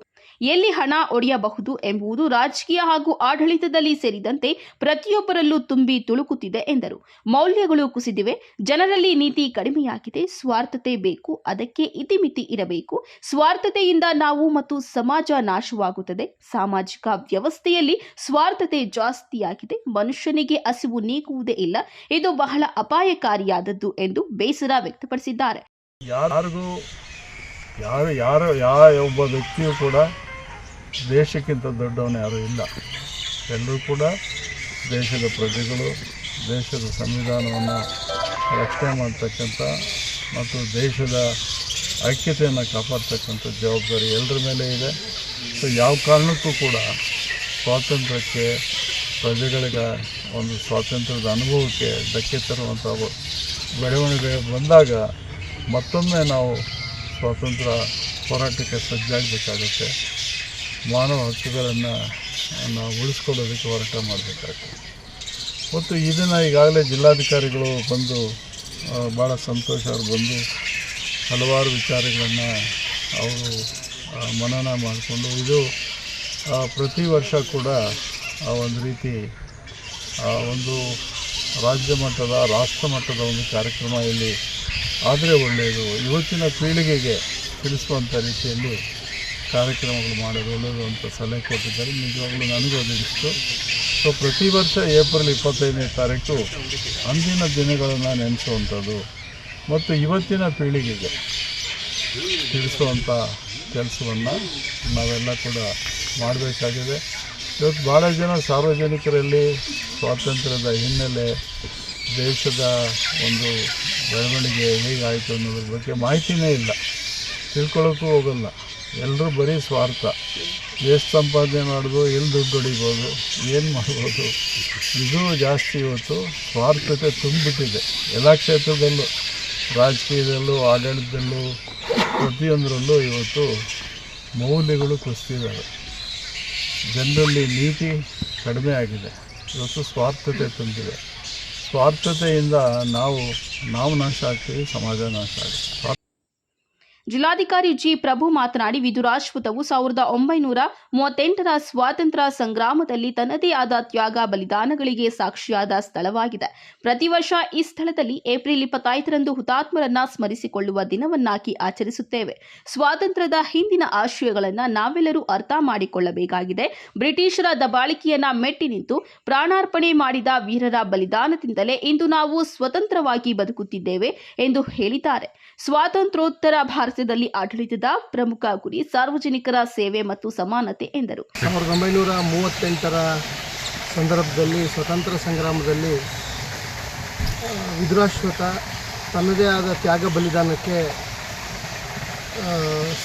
ಎಲ್ಲಿ ಹಣ ಒಡೆಯಬಹುದು ಎಂಬುದು ರಾಜಕೀಯ ಹಾಗೂ ಆಡಳಿತದಲ್ಲಿ ಸೇರಿದಂತೆ ಪ್ರತಿಯೊಬ್ಬರಲ್ಲೂ ತುಂಬಿ ತುಳುಕುತ್ತಿದೆ ಎಂದರು. ಮೌಲ್ಯಗಳು ಕುಸಿದಿವೆ, ಜನರಲ್ಲಿ ನೀತಿ ಕಡಿಮೆಯಾಗಿದೆ, ಸ್ವಾರ್ಥತೆ ಬೇಕು, ಅದಕ್ಕೆ ಇತಿಮಿತಿ ಇರಬೇಕು. ಸ್ವಾರ್ಥತೆಯಿಂದ ನಾವು ಮತ್ತು ಸಮಾಜ ನಾಶವಾಗುತ್ತದೆ. ಸಾಮಾಜಿಕ ವ್ಯವಸ್ಥೆಯಲ್ಲಿ ಸ್ವಾರ್ಥತೆ ಜಾಸ್ತಿಯಾಗಿದೆ. ಮನುಷ್ಯನಿಗೆ ಹಸಿವು ನೀಗುವುದೇ ಇಲ್ಲ. ಇದು ಬಹಳ ಅಪಾಯಕಾರಿಯಾದದ್ದು ಎಂದು ಬೇಸರ ವ್ಯಕ್ತಪಡಿಸಿದ್ದಾರೆ. ಯಾವ ಒಬ್ಬ ವ್ಯಕ್ತಿಯೂ ಕೂಡ ದೇಶಕ್ಕಿಂತ ದೊಡ್ಡವನು ಯಾರೂ ಇಲ್ಲ. ಎಲ್ಲರೂ ಕೂಡ ದೇಶದ ಪ್ರಜೆಗಳು, ದೇಶದ ಸಂವಿಧಾನವನ್ನು ರಕ್ಷಣೆ ಮಾಡ್ತಕ್ಕಂಥ ಮತ್ತು ದೇಶದ ಐಕ್ಯತೆಯನ್ನು ಕಾಪಾಡ್ತಕ್ಕಂಥ ಜವಾಬ್ದಾರಿ ಎಲ್ಲರ ಮೇಲೆ ಇದೆ. ಸೊ ಯಾವ ಕಾರಣಕ್ಕೂ ಕೂಡ ಸ್ವಾತಂತ್ರ್ಯಕ್ಕೆ, ಪ್ರಜೆಗಳಿಗೆ ಒಂದು ಸ್ವಾತಂತ್ರ್ಯದ ಅನುಭವಕ್ಕೆ ಧಕ್ಕೆ ತರುವಂಥ ಬೆಳವಣಿಗೆ ಬಂದಾಗ ಮತ್ತೊಮ್ಮೆ ನಾವು ಸ್ವಾತಂತ್ರ್ಯ ಹೋರಾಟಕ್ಕೆ ಸಜ್ಜಾಗಬೇಕಾಗುತ್ತೆ. ಮಾನವ ಹಕ್ಕುಗಳನ್ನು ನಾವು ಉಳಿಸ್ಕೊಳ್ಳೋದಕ್ಕೆ ಹೋರಾಟ ಮಾಡಬೇಕಾಗ್ತದೆ. ಮತ್ತು ಇದನ್ನು ಈಗಾಗಲೇ ಜಿಲ್ಲಾಧಿಕಾರಿಗಳು ಬಂದು ಭಾಳ ಸಂತೋಷ, ಅವರು ಬಂದು ಹಲವಾರು ವಿಚಾರಗಳನ್ನು ಅವರು ಮನನ ಮಾಡಿಕೊಂಡು ಇದು ಪ್ರತಿ ವರ್ಷ ಕೂಡ ಒಂದು ರೀತಿ ಒಂದು ರಾಜ್ಯ ಮಟ್ಟದ, ರಾಷ್ಟ್ರ ಮಟ್ಟದ ಒಂದು ಕಾರ್ಯಕ್ರಮ ಇಲ್ಲಿ ಆದರೆ ಒಳ್ಳೆಯದು. ಇವತ್ತಿನ ಪೀಳಿಗೆಗೆ ತಿಳಿಸುವಂಥ ರೀತಿಯಲ್ಲಿ ಕಾರ್ಯಕ್ರಮಗಳು ಮಾಡೋದು ಒಳ್ಳೆಯದು ಅಂತ ಸಲಹೆ ಕೊಟ್ಟಿದ್ದಾರೆ. ನಿಜವಾಗಲೂ ನನಗೂ ಅನಿಸ್ತು. ಸೊ ಪ್ರತಿ ವರ್ಷ ಏಪ್ರಿಲ್ 25ನೇ ತಾರೀಕು ಅಂದಿನ ದಿನಗಳನ್ನು ನೆನೆಸುವಂಥದ್ದು ಮತ್ತು ಇವತ್ತಿನ ಪೀಳಿಗೆಗೆ ತಿಳಿಸುವಂಥ ಕೆಲಸವನ್ನು ನಾವೆಲ್ಲ ಕೂಡ ಮಾಡಬೇಕಾಗಿದೆ. ಇವತ್ತು ಭಾಳ ಜನ ಸಾರ್ವಜನಿಕರಲ್ಲಿ ಸ್ವಾತಂತ್ರ್ಯದ ಹಿನ್ನೆಲೆ, ದೇಶದ ಒಂದು ಬೆಳವಣಿಗೆ ಹೇಗಾಯಿತು ಅನ್ನೋದ್ರ ಬಗ್ಗೆ ಮಾಹಿತಿನೇ ಇಲ್ಲ, ತಿಳ್ಕೊಳ್ಳೋಕ್ಕೂ ಹೋಗಲ್ಲ. ಎಲ್ಲರೂ ಬರೀ ಸ್ವಾರ್ಥ. ಎಷ್ಟು ಸಂಪಾದನೆ ಮಾಡೋದು, ಎಲ್ಲಿ ದುಡ್ಡು ಹೊಡಿಬೋದು, ಏನು ಮಾಡ್ಬೋದು, ಇದು ಜಾಸ್ತಿ ಇವತ್ತು ಸ್ವಾರ್ಥತೆ ತುಂಬಿಬಿಟ್ಟಿದೆ. ಎಲ್ಲ ಕ್ಷೇತ್ರದಲ್ಲೂ, ರಾಜಕೀಯದಲ್ಲೂ, ಆಡಳಿತದಲ್ಲೂ, ಪ್ರತಿಯೊಂದರಲ್ಲೂ ಇವತ್ತು ಮೌಲ್ಯಗಳು ಕುಸಿದಿದ್ದಾವೆ. ಜನರಲ್ಲಿ ನೀತಿ ಕಡಿಮೆ ಆಗಿದೆ. ಇವತ್ತು ಸ್ವಾರ್ಥತೆ ತುಂಬಿದೆ. ಸ್ವಾರ್ಥತೆಯಿಂದ ನಾವು ನಾಶ ಆಗ್ತೀವಿ, ಸಮಾಜ ನಾಶ ಆಗುತ್ತೆ. ಜಿಲ್ಲಾಧಿಕಾರಿ ಜಿ ಪ್ರಭು ಮಾತನಾಡಿ, ವಿಧುರಾಶ್ವತವು 1938ರ ಸ್ವಾತಂತ್ರ್ಯ ಸಂಗ್ರಾಮದಲ್ಲಿ ತನ್ನದೇ ಆದ ತ್ಯಾಗ ಬಲಿದಾನಗಳಿಗೆ ಸಾಕ್ಷಿಯಾದ ಸ್ಥಳವಾಗಿದೆ. ಪ್ರತಿ ವರ್ಷ ಈ ಸ್ಥಳದಲ್ಲಿ ಏಪ್ರಿಲ್ 25ರಂದು ಹುತಾತ್ಮರನ್ನ ಸ್ಮರಿಸಿಕೊಳ್ಳುವ ದಿನವನ್ನಾಗಿ ಆಚರಿಸುತ್ತೇವೆ. ಸ್ವಾತಂತ್ರ್ಯದ ಹಿಂದಿನ ಆಶಯಗಳನ್ನು ನಾವೆಲ್ಲರೂ ಅರ್ಥ ಮಾಡಿಕೊಳ್ಳಬೇಕಾಗಿದೆ. ಬ್ರಿಟಿಷರ ದಬ್ಬಾಳಿಕೆಯನ್ನ ಮೆಟ್ಟಿ ನಿಂತು ಪ್ರಾಣಾರ್ಪಣೆ ಮಾಡಿದ ವೀರರ ಬಲಿದಾನದಿಂದಲೇ ಇಂದು ನಾವು ಸ್ವತಂತ್ರವಾಗಿ ಬದುಕುತ್ತಿದ್ದೇವೆ ಎಂದು ಹೇಳಿದ್ದಾರೆ. ಸ್ವಾತಂತ್ರ್ಯೋತ್ತರ ಭಾರತದಲ್ಲಿ ಆಡಳಿತದ ಪ್ರಮುಖ ಗುರಿ ಸಾರ್ವಜನಿಕರ ಸೇವೆ ಮತ್ತು ಸಮಾನತೆ ಎಂದರು. 1938ರ ಸಂದರ್ಭದಲ್ಲಿ ಸ್ವತಂತ್ರ ಸಂಗ್ರಾಮದಲ್ಲಿ ವಿಧುರಾಶ್ವತ ತನ್ನದೇ ಆದ ತ್ಯಾಗ ಬಲಿದಾನಕ್ಕೆ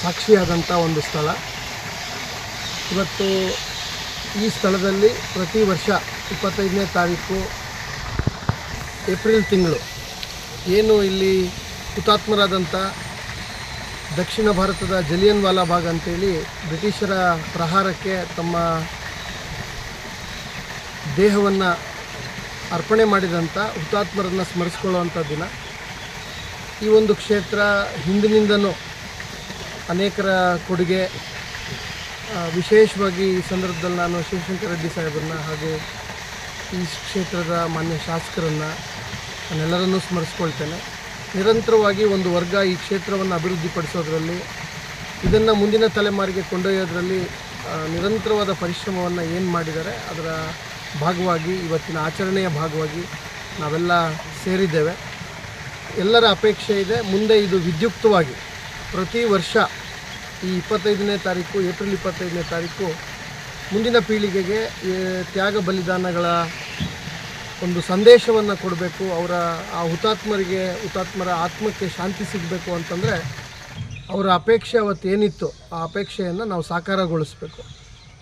ಸಾಕ್ಷಿಯಾದಂಥ ಒಂದು ಸ್ಥಳ. ಇವತ್ತು ಈ ಸ್ಥಳದಲ್ಲಿ ಪ್ರತಿ ವರ್ಷ 25ನೇ ತಾರೀಕು ಏಪ್ರಿಲ್ ತಿಂಗಳು ಏನು ಇಲ್ಲಿ ಹುತಾತ್ಮರಾದಂಥ ದಕ್ಷಿಣ ಭಾರತದ ಜಲಿಯನ್ ವಾಲಾ ಬಾಗ್ ಅಂತೇಳಿ ಬ್ರಿಟಿಷರ ಪ್ರಹಾರಕ್ಕೆ ತಮ್ಮ ದೇಹವನ್ನು ಅರ್ಪಣೆ ಮಾಡಿದಂಥ ಹುತಾತ್ಮರನ್ನು ಸ್ಮರಿಸ್ಕೊಳ್ಳುವಂಥ ದಿನ. ಈ ಒಂದು ಕ್ಷೇತ್ರ ಹಿಂದಿನಿಂದನೂ ಅನೇಕರ ಕೊಡುಗೆ, ವಿಶೇಷವಾಗಿ ಈ ಸಂದರ್ಭದಲ್ಲಿ ನಾನು ಶಿವಶಂಕರ ರೆಡ್ಡಿ ಸಾಹೇಬರನ್ನ ಹಾಗೂ ಈ ಕ್ಷೇತ್ರದ ಮಾನ್ಯ ಶಾಸಕರನ್ನು ನಾನೆಲ್ಲರನ್ನೂ ಸ್ಮರಿಸ್ಕೊಳ್ತೇನೆ. ನಿರಂತರವಾಗಿ ಒಂದು ವರ್ಗ ಈ ಕ್ಷೇತ್ರವನ್ನು ಅಭಿವೃದ್ಧಿಪಡಿಸೋದ್ರಲ್ಲಿ, ಇದನ್ನು ಮುಂದಿನ ತಲೆಮಾರಿಗೆ ಕೊಂಡೊಯ್ಯೋದ್ರಲ್ಲಿ ನಿರಂತರವಾದ ಪರಿಶ್ರಮವನ್ನು ಏನು ಮಾಡಿದ್ದಾರೆ ಅದರ ಭಾಗವಾಗಿ ಇವತ್ತಿನ ಆಚರಣೆಯ ಭಾಗವಾಗಿ ನಾವೆಲ್ಲ ಸೇರಿದ್ದೇವೆ. ಎಲ್ಲರ ಅಪೇಕ್ಷೆ ಇದೆ, ಮುಂದೆ ಇದು ವಿದ್ಯುಕ್ತವಾಗಿ ಪ್ರತಿ ವರ್ಷ ಈ 25ನೇ ತಾರೀಕು ಏಪ್ರಿಲ್ 25ನೇ ತಾರೀಕು ಮುಂದಿನ ಪೀಳಿಗೆಗೆ ತ್ಯಾಗ ಬಲಿದಾನಗಳ ಒಂದು ಸಂದೇಶವನ್ನು ಕೊಡಬೇಕು. ಆ ಹುತಾತ್ಮರ ಆತ್ಮಕ್ಕೆ ಶಾಂತಿ ಸಿಗಬೇಕು ಅಂತಂದರೆ ಅವರ ಅಪೇಕ್ಷೆ ಅವತ್ತೇನಿತ್ತು ಆ ಅಪೇಕ್ಷೆಯನ್ನು ನಾವು ಸಾಕಾರಗೊಳಿಸಬೇಕು.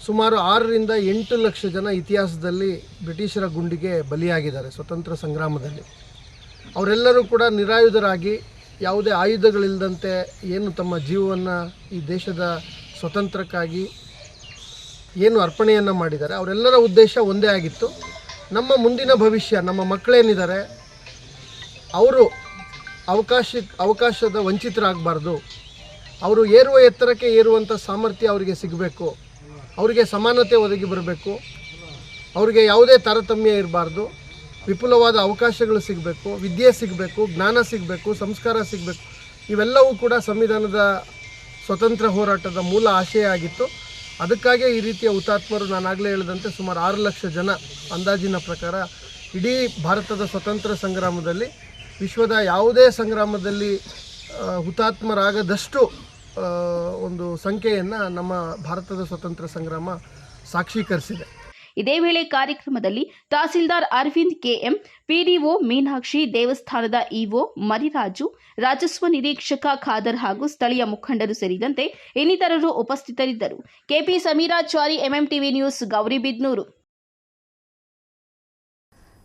ಸುಮಾರು 6ರಿಂದ 8 ಲಕ್ಷ ಜನ ಇತಿಹಾಸದಲ್ಲಿ ಬ್ರಿಟಿಷರ ಗುಂಡಿಗೆ ಬಲಿಯಾಗಿದ್ದಾರೆ ಸ್ವತಂತ್ರ ಸಂಗ್ರಾಮದಲ್ಲಿ. ಅವರೆಲ್ಲರೂ ಕೂಡ ನಿರಾಯುಧರಾಗಿ ಯಾವುದೇ ಆಯುಧಗಳಿಲ್ಲದಂತೆ ಏನು ತಮ್ಮ ಜೀವವನ್ನು ಈ ದೇಶದ ಸ್ವತಂತ್ರಕ್ಕಾಗಿ ಏನು ಅರ್ಪಣೆಯನ್ನು ಮಾಡಿದ್ದಾರೆ, ಅವರೆಲ್ಲರ ಉದ್ದೇಶ ಒಂದೇ ಆಗಿತ್ತು. ನಮ್ಮ ಮುಂದಿನ ಭವಿಷ್ಯ, ನಮ್ಮ ಮಕ್ಕಳೇನಿದ್ದಾರೆ ಅವರು ಅವಕಾಶದ ವಂಚಿತರಾಗಬಾರ್ದು. ಅವರು ಏರುವ ಎತ್ತರಕ್ಕೆ ಏರುವಂಥ ಸಾಮರ್ಥ್ಯ ಅವರಿಗೆ ಸಿಗಬೇಕು, ಅವರಿಗೆ ಸಮಾನತೆ ಒದಗಿ ಬರಬೇಕು, ಅವರಿಗೆ ಯಾವುದೇ ತಾರತಮ್ಯ ಇರಬಾರ್ದು, ವಿಪುಲವಾದ ಅವಕಾಶಗಳು ಸಿಗಬೇಕು, ವಿದ್ಯೆ ಸಿಗಬೇಕು, ಜ್ಞಾನ ಸಿಗಬೇಕು, ಸಂಸ್ಕಾರ ಸಿಗಬೇಕು. ಇವೆಲ್ಲವೂ ಕೂಡ ಸಂವಿಧಾನದ ಸ್ವತಂತ್ರ ಹೋರಾಟದ ಮೂಲ ಆಶಯ ಆಗಿತ್ತು. ಅದಕ್ಕಾಗೇ ಈ ರೀತಿಯ ಹುತಾತ್ಮರು, ನಾನಾಗಲೇ ಹೇಳಿದಂತೆ ಸುಮಾರು 6 ಲಕ್ಷ ಜನ ಅಂದಾಜಿನ ಪ್ರಕಾರ ಇಡೀ ಭಾರತದ ಸ್ವತಂತ್ರ ಸಂಗ್ರಾಮದಲ್ಲಿ, ವಿಶ್ವದ ಯಾವುದೇ ಸಂಗ್ರಾಮದಲ್ಲಿ ಹುತಾತ್ಮರಾಗದಷ್ಟು ಒಂದು ಸಂಖ್ಯೆಯನ್ನು ನಮ್ಮ ಭಾರತದ ಸ್ವತಂತ್ರ ಸಂಗ್ರಾಮ ಸಾಕ್ಷೀಕರಿಸಿದೆ. ಇದೇ ವೇಳೆ ಕಾರ್ಯಕ್ರಮದಲ್ಲಿ ತಹಸೀಲ್ದಾರ್ ಅರವಿಂದ್ ಕೆಎಂ, ಪಿಡಿಒ ಮೀನಾಕ್ಷಿ, ದೇವಸ್ಥಾನದ ಇಒ ಮರಿರಾಜು, ರಾಜಸ್ವ ನಿರೀಕ್ಷಕ ಖಾದರ್ ಹಾಗೂ ಸ್ಥಳೀಯ ಮುಖಂಡರು ಸೇರಿದಂತೆ ಇನ್ನಿತರರು ಉಪಸ್ಥಿತರಿದ್ದರು. KP Sameerachari, MMTV news, Gauribidanur.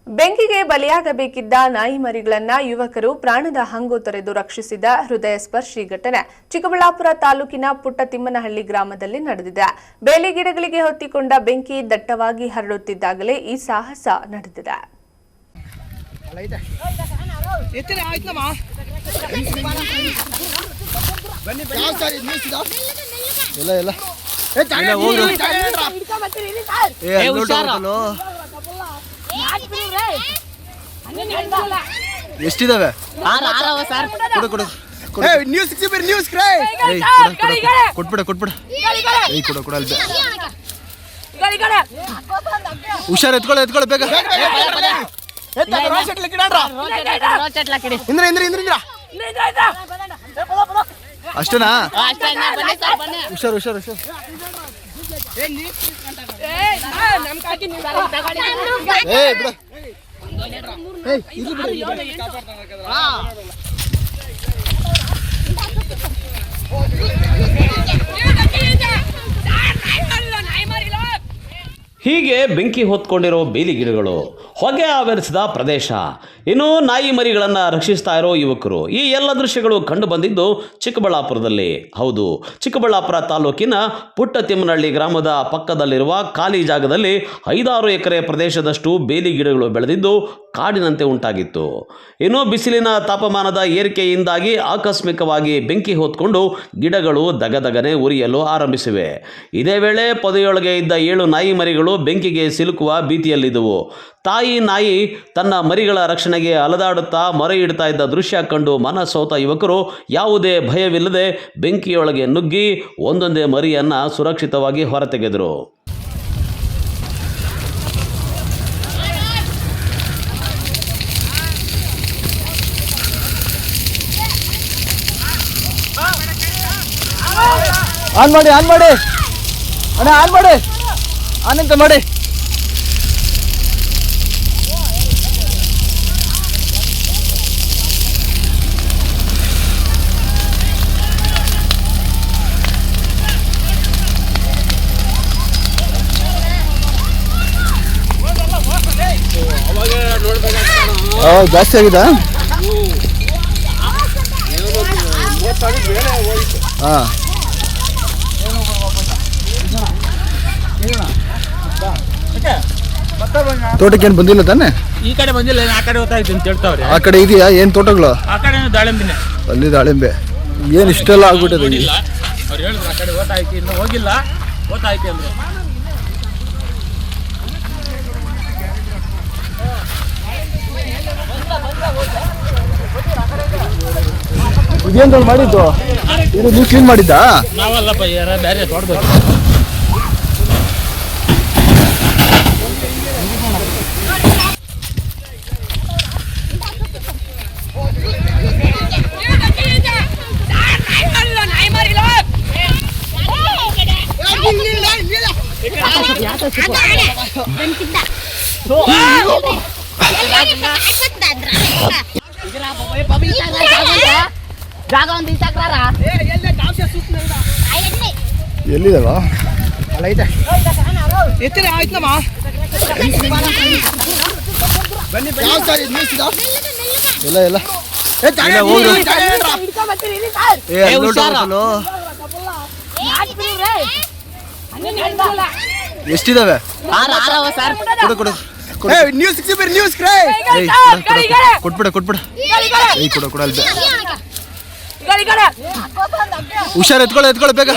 ಬೆಂಕಿಗೆ ಬಲಿಯಾಗಬೇಕಿದ್ದ ನಾಯಿ ಮರಿಗಳನ್ನ ಯುವಕರು ಪ್ರಾಣದ ಹಂಗು ತೊರೆದು ರಕ್ಷಿಸಿದ ಹೃದಯ ಸ್ಪರ್ಶಿ ಘಟನೆ ಚಿಕ್ಕಬಳ್ಳಾಪುರ ತಾಲೂಕಿನ ಪುಟ್ಟತಿಮ್ಮನಹಳ್ಳಿ ಗ್ರಾಮದಲ್ಲಿ ನಡೆದಿದೆ. ಬೇಲಿ ಗಿಡಗಳಿಗೆ ಹೊತ್ತಿಕೊಂಡ ಬೆಂಕಿ ದಟ್ಟವಾಗಿ ಹರಡುತ್ತಿದ್ದಾಗಲೇ ಈ ಸಾಹಸ ನಡೆದಿದೆ. ಎಷ್ಟಿದಾವೆ? ಹುಷಾರ್, ಎತ್ಕೊಳ್ಳ ಬೇಗ. ಅಷ್ಟೇನಾ? ಹುಷಾರ್. ಹೀಗೆ ಬೆಂಕಿ ಹೊತ್ಕೊಂಡಿರೋ ಬೇಲಿ ಗಿಡಗಳು, ಹೊಗೆ ಆವರಿಸಿದ ಪ್ರದೇಶ, ಇನ್ನು ನಾಯಿ ಮರಿಗಳನ್ನು ರಕ್ಷಿಸ್ತಾ ಇರೋ ಯುವಕರು, ಈ ಎಲ್ಲ ದೃಶ್ಯಗಳು ಕಂಡು ಬಂದಿದ್ದು ಚಿಕ್ಕಬಳ್ಳಾಪುರದಲ್ಲಿ. ಹೌದು, ಚಿಕ್ಕಬಳ್ಳಾಪುರ ತಾಲೂಕಿನ ಪುಟ್ಟತಿಮ್ಮನಹಳ್ಳಿ ಗ್ರಾಮದ ಪಕ್ಕದಲ್ಲಿರುವ ಖಾಲಿ ಜಾಗದಲ್ಲಿ 5-6 ಎಕರೆ ಪ್ರದೇಶದಷ್ಟು ಬೇಲಿ ಗಿಡಗಳು ಬೆಳೆದಿದ್ದು ಕಾಡಿನಂತೆ ಉಂಟಾಗಿತ್ತು. ಇನ್ನು ಬಿಸಿಲಿನ ತಾಪಮಾನದ ಏರಿಕೆಯಿಂದಾಗಿ ಆಕಸ್ಮಿಕವಾಗಿ ಬೆಂಕಿ ಹೊತ್ಕೊಂಡು ಗಿಡಗಳು ದಗದಗನೆ ಉರಿಯಲು ಆರಂಭಿಸಿವೆ. ಇದೇ ವೇಳೆ ಪೊದೆಯೊಳಗೆ ಇದ್ದ 7 ನಾಯಿ ಮರಿಗಳು ಬೆಂಕಿಗೆ ಸಿಲುಕುವ ಭೀತಿಯಲ್ಲಿದ್ದವು. ತಾಯಿ ನಾಯಿ ತನ್ನ ಮರಿಗಳ ರಕ್ಷಣೆಗೆ ಅಲದಾಡುತ್ತಾ ಮೊರೆ ಇಡ್ತಾ ಇದ್ದ ದೃಶ್ಯ ಕಂಡು ಮನಸೋತ ಯುವಕರು ಯಾವುದೇ ಭಯವಿಲ್ಲದೆ ಬೆಂಕಿಯೊಳಗೆ ನುಗ್ಗಿ ಒಂದೊಂದೇ ಮರಿಯನ್ನು ಸುರಕ್ಷಿತವಾಗಿ ಹೊರತೆಗೆದರು. ಆನ್ ಮಾಡಿ ಅಣ್ಣ, ಆನ್ ಮಾಡಿ, ಆನಂತ ಮಾಡಿ. ಜಾಸ್ತಿ ಆಗಿದೆ. ಹಾಂ, ತೋಟಕ್ಕೆ ಏನು ಬಂದಿಲ್ಲ ತಾನೆ? ಈ ಕಡೆ ಬಂದಿಲ್ಲ, ಆ ಕಡೆ ಹೋಗ್ತಾಯ್ತು ಅಂತ ಹೇಳ್ತಾವ್ರೆ. ಆ ಕಡೆ ಇದೆಯಾ ಏನು ತೋಟಗಳು? ಆ ಕಡೆ ದಾಳಿಂಬೆನೆ. ಅಲ್ಲಿ ದಾಳಿಂಬೆ ಏನು ಇಷ್ಟೆಲ್ಲ ಆಗ್ಬಿಟ್ಟದೆ? ಅವ್ರು ಹೇಳಿದ್ರು ಆ ಕಡೆ ಓತಾಯ್ತು, ಇನ್ನು ಹೋಗಿಲ್ಲ, ಓತಾಯ್ತು ಅಂದ್ರೆ. ಇದೇನು ಮಾಡಿದ್ದು? ಇದು ನೀವು ಕ್ಲೀನ್ ಮಾಡಿದ್ದಾ? ನಾವಲ್ಲಪ್ಪ, ಯಾರ ಬೇರೆ ತೋಟದವ್ರು. ಎಲ್ಲಿದವ? ಅಲ್ಲ ಐತೆ, ಎತ್ತಿರ ಆಯ್ತಮ್ಮ. ಎಲ್ಲ ಎಲ್ಲ ಎಷ್ಟಿದಾವೆ? ಕೊಟ್ಬಿಡ ಕೊಟ್ಬಿಡ. ಕೊಡ ಅಲ್ಲಿ ಹುಷಾರು. ಎತ್ಕೊಳ್ಳ ಬೇಗ.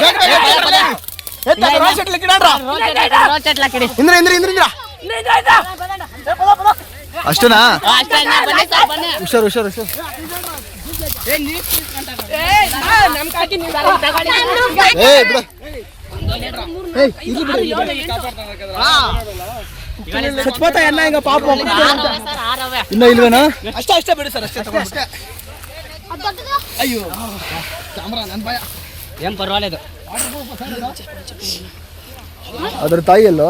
ಅಷ್ಟೇನಾ? ಹುಷಾರು. ಚಚ್ಪೋತ ಎನ್ನ ಹಿಂಗ ಪಾಪ ಇನ್ನ ಇಲ್ವೇನಾ? ಅಷ್ಟೇ ಬಿಡಿ ಸರ್, ಅಷ್ಟೇ. ಅಯ್ಯೋ ಕ್ಯಾಮ್ರಾ ನನ್ನ ಭಯ. ಏನ್ ಪರವಾಗಿಲ್ಲ. ಅದ್ರ ತಾಯಿ ಎಲ್ಲೋ?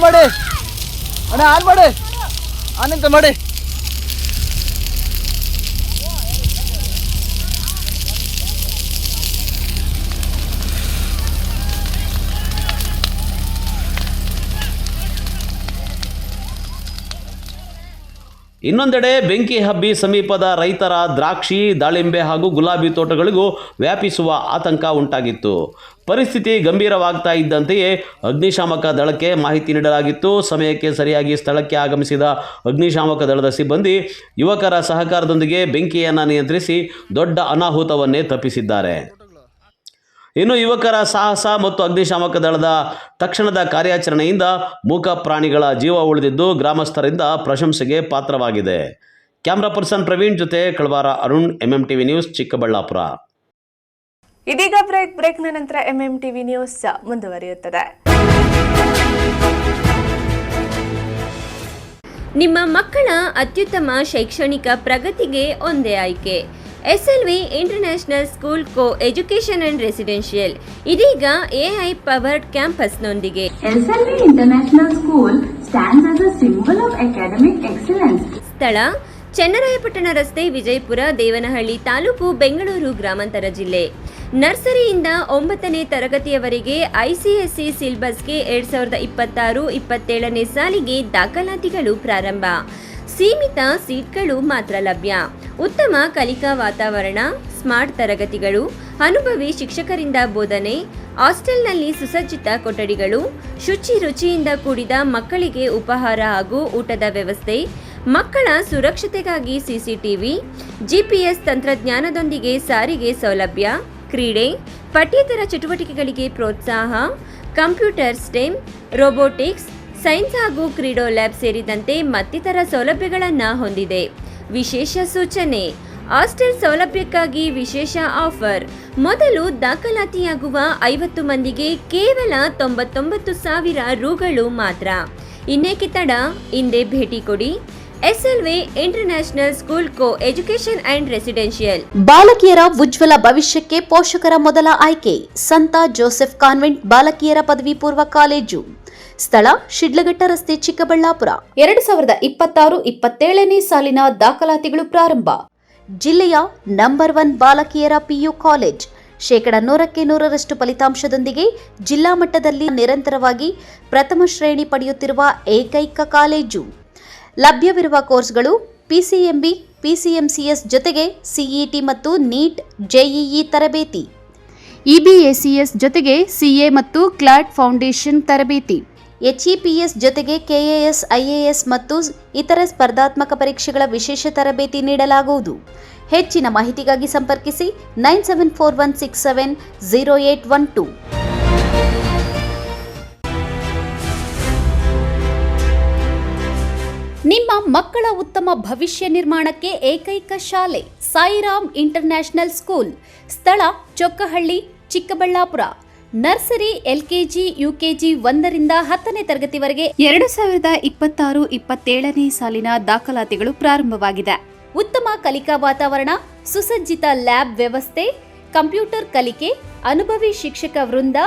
ಮಾಡಿ ಅಣ್ಣ, ಆನ್ ಮಾಡಿ, ಆನಂತ ಮಾಡಿ. ಇನ್ನೊಂದೆಡೆ ಬೆಂಕಿ ಹಬ್ಬಿ ಸಮೀಪದ ರೈತರ ದ್ರಾಕ್ಷಿ, ದಾಳಿಂಬೆ ಹಾಗೂ ಗುಲಾಬಿ ತೋಟಗಳಿಗೂ ವ್ಯಾಪಿಸುವ ಆತಂಕ ಉಂಟಾಗಿತ್ತು. ಪರಿಸ್ಥಿತಿ ಗಂಭೀರವಾಗ್ತಾ ಇದ್ದಂತೆಯೇ ಅಗ್ನಿಶಾಮಕ ದಳಕ್ಕೆ ಮಾಹಿತಿ ನೀಡಲಾಗಿತ್ತು. ಸಮಯಕ್ಕೆ ಸರಿಯಾಗಿ ಸ್ಥಳಕ್ಕೆ ಆಗಮಿಸಿದ ಅಗ್ನಿಶಾಮಕ ದಳದ ಸಿಬ್ಬಂದಿ ಯುವಕರ ಸಹಕಾರದೊಂದಿಗೆ ಬೆಂಕಿಯನ್ನು ನಿಯಂತ್ರಿಸಿ ದೊಡ್ಡ ಅನಾಹುತವನ್ನೇ ತಪ್ಪಿಸಿದ್ದಾರೆ. ಇನ್ನು ಯುವಕರ ಸಾಹಸ ಮತ್ತು ಅಗ್ನಿಶಾಮಕ ದಳದ ತಕ್ಷಣದ ಕಾರ್ಯಾಚರಣೆಯಿಂದ ಮೂಕ ಪ್ರಾಣಿಗಳ ಜೀವ ಉಳಿದಿದ್ದು ಗ್ರಾಮಸ್ಥರಿಂದ ಪ್ರಶಂಸೆಗೆ ಪಾತ್ರವಾಗಿದೆ. ಕ್ಯಾಮ್ರಾ ಪರ್ಸನ್ ಪ್ರವೀಣ್ ಜೊತೆ ಕಳವಾರ ಅರುಣ್, MMTV ನ್ಯೂಸ್, ಚಿಕ್ಕಬಳ್ಳಾಪುರ. ಇದೀಗ ಬ್ರೇಕ್ನ ನಂತರ MMTV ನ್ಯೂಸ್ ಮುಂದುವರಿಯುತ್ತದೆ. ನಿಮ್ಮ ಮಕ್ಕಳ ಅತ್ಯುತ್ತಮ ಶೈಕ್ಷಣಿಕ ಪ್ರಗತಿಗೆ ಒಂದೇ ಆಯ್ಕೆ. SLV international school co education and residential ಇದೀಗ AI ಪವರ್ಡ್ ಕ್ಯಾಂಪಸ್ನೊಂದಿಗೆ. SLV international school stands as a symbol of academic excellence. ಸ್ಥಳ ಚನ್ನರಾಯಪಟ್ಟಣ ರಸ್ತೆ, ವಿಜಯಪುರ, ದೇವನಹಳ್ಳಿ ತಾಲೂಕು, ಬೆಂಗಳೂರು ಗ್ರಾಮಾಂತರ ಜಿಲ್ಲೆ. ನರ್ಸರಿಯಿಂದ 9ನೇ ತರಗತಿಯವರೆಗೆ ICSE ಸಿಲೆಬಸ್ಗೆ 2026-27ನೇ ಸಾಲಿಗೆ ದಾಖಲಾತಿಗಳು ಪ್ರಾರಂಭ. ಸೀಮಿತ ಸೀಟ್ಗಳು ಮಾತ್ರ ಲಭ್ಯ. ಉತ್ತಮ ಕಲಿಕಾ ವಾತಾವರಣ, ಸ್ಮಾರ್ಟ್ ತರಗತಿಗಳು, ಅನುಭವಿ ಶಿಕ್ಷಕರಿಂದ ಬೋಧನೆ, ಹಾಸ್ಟೆಲ್ನಲ್ಲಿ ಸುಸಜ್ಜಿತ ಕೊಠಡಿಗಳು, ಶುಚಿ ರುಚಿಯಿಂದ ಕೂಡಿದ ಮಕ್ಕಳಿಗೆ ಉಪಹಾರ ಹಾಗೂ ಊಟದ ವ್ಯವಸ್ಥೆ, ಮಕ್ಕಳ ಸುರಕ್ಷತೆಗಾಗಿ CCTV, GPS ತಂತ್ರಜ್ಞಾನದೊಂದಿಗೆ ಸಾರಿಗೆ ಸೌಲಭ್ಯ, ಕ್ರೀಡೆ, ಪಠ್ಯೇತರ ಚಟುವಟಿಕೆಗಳಿಗೆ ಪ್ರೋತ್ಸಾಹ, ಕಂಪ್ಯೂಟರ್, ಸ್ಟೆಮ್, ರೋಬೋಟಿಕ್ಸ್, ಸೈನ್ಸ್ ಹಾಗೂ ಕ್ರೀಡೋ ಲ್ಯಾಬ್ ಸೇರಿದಂತೆ ಮತ್ತಿತರ ಸೌಲಭ್ಯಗಳನ್ನು ಹೊಂದಿದೆ. ವಿಶೇಷ ಸೂಚನೆ: ಹಾಸ್ಟೆಲ್ ಸೌಲಭ್ಯಕ್ಕಾಗಿ ವಿಶೇಷ ಆಫರ್. ಮೊದಲು ದಾಖಲಾತಿಯಾಗುವ 50 ಮಂದಿಗೆ ಕೇವಲ 99,000 ರೂಗಳು ಮಾತ್ರ. ಇನ್ನೇಕೆ ತಡ? ಹಿಂದೆ ಭೇಟಿ ಕೊಡಿ. SLV international school co education and residential. ಬಾಲಕಿಯರ ಉಜ್ವಲ ಭವಿಷ್ಯಕ್ಕೆ ಪೋಷಕರ ಮೊದಲ ಆಯ್ಕೆ ಸಂತ ಜೋಸೆಫ್ ಕಾನ್ವೆಂಟ್ ಬಾಲಕಿಯರ ಪದವಿ ಪೂರ್ವ ಕಾಲೇಜು. ಸ್ಥಳ ಶಿಡ್ಲಘಟ್ಟ ರಸ್ತೆ, ಚಿಕ್ಕಬಳ್ಳಾಪುರ. 2026-27ನೇ ಸಾಲಿನ ದಾಖಲಾತಿಗಳು ಪ್ರಾರಂಭ. ಜಿಲ್ಲೆಯ ನಂಬರ್ 1 ಬಾಲಕಿಯರ PU ಕಾಲೇಜ್. 100% ಫಲಿತಾಂಶದೊಂದಿಗೆ ಜಿಲ್ಲಾ ಮಟ್ಟದಲ್ಲಿ ನಿರಂತರವಾಗಿ ಪ್ರಥಮ ಶ್ರೇಣಿ ಪಡೆಯುತ್ತಿರುವ ಏಕೈಕ ಕಾಲೇಜು. ಲಭ್ಯವಿರುವ ಕೋರ್ಸ್ಗಳು PCMB, PCMCS ಜೊತೆಗೆ CET ಮತ್ತು NEET, JEE ತರಬೇತಿ. EBACS ಜೊತೆಗೆ CA ಮತ್ತು ಕ್ಲಾಟ್ ಫೌಂಡೇಶನ್ ತರಬೇತಿ. HEPS ಜೊತೆಗೆ KAS, IAS ಮತ್ತು ಇತರ ಸ್ಪರ್ಧಾತ್ಮಕ ಪರೀಕ್ಷೆಗಳ ವಿಶೇಷ ತರಬೇತಿ ನೀಡಲಾಗುವುದು. ಹೆಚ್ಚಿನ ಮಾಹಿತಿಗಾಗಿ ಸಂಪರ್ಕಿಸಿ 9741670812. ನಿಮ್ಮ ಮಕ್ಕಳ ಉತ್ತಮ ಭವಿಷ್ಯ ನಿರ್ಮಾಣಕ್ಕೆ ಏಕೈಕ ಶಾಲೆ ಸಾಯಿರಾಮ್ ಇಂಟರ್ನ್ಯಾಷನಲ್ ಸ್ಕೂಲ್. ಸ್ಥಳ Chokkahalli, Chikkaballapur. Nursery, LKG, UKG 1ರಿಂದ 10ನೇ ತರಗತಿವರೆಗೆ 2026-27ನೇ ಸಾಲಿನ ದಾಖಲಾತಿಗಳು ಪ್ರಾರಂಭವಾಗಿದೆ. ಉತ್ತಮ ಕಲಿಕಾ ವಾತಾವರಣ, ಸುಸಜ್ಜಿತ ಲ್ಯಾಬ್ ವ್ಯವಸ್ಥೆ, ಕಂಪ್ಯೂಟರ್ ಕಲಿಕೆ, ಅನುಭವಿ ಶಿಕ್ಷಕ ವೃಂದ,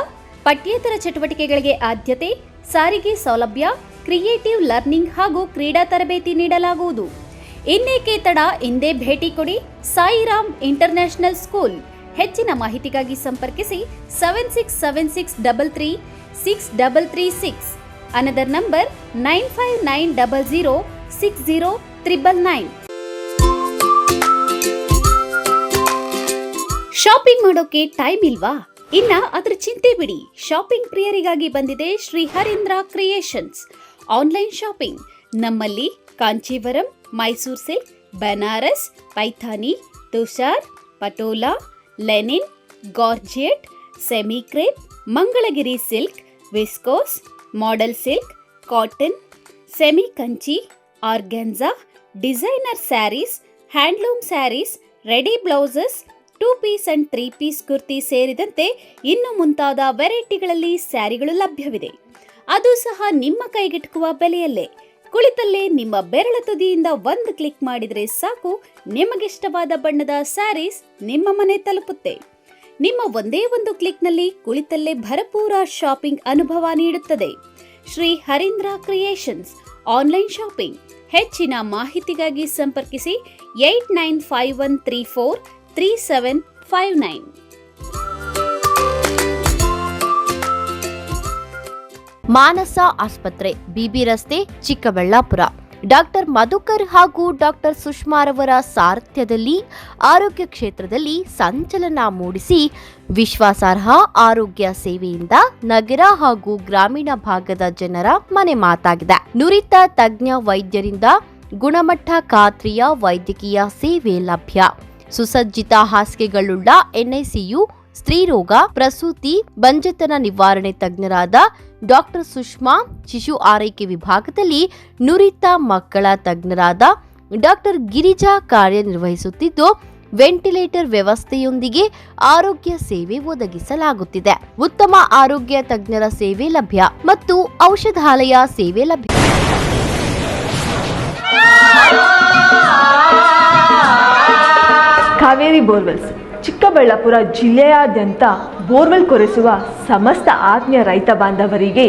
ಪಠ್ಯೇತರ ಚಟುವಟಿಕೆಗಳಿಗೆ ಆದ್ಯತೆ, ಸಾರಿಗೆ ಸೌಲಭ್ಯ, ಕ್ರಿಯೇಟಿವ್ ಲರ್ನಿಂಗ್ ಹಾಗೂ ಕ್ರೀಡಾ ತರಬೇತಿ ನೀಡಲಾಗುವುದು. ಇನ್ನೇಕೆ ತಡ? ಹಿಂದೆ ಭೇಟಿ ಕೊಡಿ. Sairam international school. ಹೆಚ್ಚಿನ ಮಾಹಿತಿಗಾಗಿ ಸಂಪರ್ಕಿಸಿ 7676336336. Another number 9590060999. ಶಾಪಿಂಗ್ ಮಾಡೋಕೆ ಟೈಮ್ ಇಲ್ವಾ? ಇನ್ನ ಅದರ ಚಿಂತೆ ಬಿಡಿ. ಶಾಪಿಂಗ್ ಪ್ರಿಯರಿಗಾಗಿ ಬಂದಿದೆ Shri Harindra creations. Online shopping. ನಮ್ಮಲ್ಲಿ Kanjivaram, Mysore silk, Banaras, Paithani, Tussar, Patola, linen, georgette, semi crepe, Mangalagiri silk, viscose, modal silk, cotton, semi Kanchi, organza, designer sarees, handloom sarees, ready blouses, 2 piece and 3 piece kurti ಸೇರಿದಂತೆ ಇನ್ನು ಮುಂತಾದ ವೆರೈಟಿಗಳಲ್ಲಿ ಸ್ಯಾರಿಗಳು ಲಭ್ಯವಿದೆ. ಅದು ಸಹ ನಿಮ್ಮ ಕೈಗೆಟುಕುವ ಬೆಲೆಯಲ್ಲೇ. ಕುಳಿತಲ್ಲೇ ನಿಮ್ಮ ಬೆರಳ ತುದಿಯಿಂದ ಒಂದು ಕ್ಲಿಕ್ ಮಾಡಿದರೆ ಸಾಕು, ನಿಮಗಿಷ್ಟವಾದ ಬಣ್ಣದ ಸ್ಯಾರೀಸ್ ನಿಮ್ಮ ಮನೆ ತಲುಪುತ್ತೆ. ನಿಮ್ಮ ಒಂದೇ ಒಂದು ಕ್ಲಿಕ್ನಲ್ಲಿ ಕುಳಿತಲ್ಲೇ ಭರಪೂರ ಶಾಪಿಂಗ್ ಅನುಭವ ನೀಡುತ್ತದೆ. Shri Harindra creations online shopping. ಹೆಚ್ಚಿನ ಮಾಹಿತಿಗಾಗಿ ಸಂಪರ್ಕಿಸಿ 8951343759. ಮಾನಸ ಆಸ್ಪತ್ರೆ, BB ರಸ್ತೆ, ಚಿಕ್ಕಬಳ್ಳಾಪುರ. ಡಾಕ್ಟರ್ ಮಧುಕರ್ ಹಾಗೂ ಡಾಕ್ಟರ್ ಸುಷ್ಮಾರವರ ಸಾರಥ್ಯದಲ್ಲಿ ಆರೋಗ್ಯ ಕ್ಷೇತ್ರದಲ್ಲಿ ಸಂಚಲನ ಮೂಡಿಸಿ ವಿಶ್ವಾಸಾರ್ಹ ಆರೋಗ್ಯ ಸೇವೆಯಿಂದ ನಗರ ಹಾಗೂ ಗ್ರಾಮೀಣ ಭಾಗದ ಜನರ ಮನೆ ಮಾತಾಗಿದೆ. ನುರಿತ ತಜ್ಞ ವೈದ್ಯರಿಂದ ಗುಣಮಟ್ಟ ಖಾತ್ರಿಯ ವೈದ್ಯಕೀಯ ಸೇವೆ ಲಭ್ಯ. ಸುಸಜ್ಜಿತ ಹಾಸಿಗೆಗಳುಳ್ಳ ಎನ್ಐಸಿಯು, ಸ್ತ್ರೀರೋಗ, ಪ್ರಸೂತಿ, ಬಂಜೆತನ ನಿವಾರಣೆ ತಜ್ಞರಾದ ಡಾಕ್ಟರ್ ಸುಷ್ಮಾ, ಶಿಶು ಆರೈಕೆ ವಿಭಾಗದಲ್ಲಿ ನುರಿತ ಮಕ್ಕಳ ತಜ್ಞರಾದ ಡಾಕ್ಟರ್ ಗಿರಿಜಾ ಕಾರ್ಯನಿರ್ವಹಿಸುತ್ತಿದ್ದು, ವೆಂಟಿಲೇಟರ್ ವ್ಯವಸ್ಥೆಯೊಂದಿಗೆ ಆರೋಗ್ಯ ಸೇವೆ ಒದಗಿಸಲಾಗುತ್ತಿದೆ. ಉತ್ತಮ ಆರೋಗ್ಯ ತಜ್ಞರ ಸೇವೆ ಲಭ್ಯ ಮತ್ತು ಔಷಧಾಲಯ ಸೇವೆ ಲಭ್ಯ. ಕಾವೇರಿ ಬೋರ್ವೆಲ್ಸ್ ಚಿಕ್ಕಬಳ್ಳಾಪುರ ಜಿಲ್ಲೆಯಾದ್ಯಂತ ಬೋರ್ವೆಲ್ ಕೊರೆಸುವ ಸಮಸ್ತ ಆತ್ಮೀಯ ರೈತ ಬಾಂಧವರಿಗೆ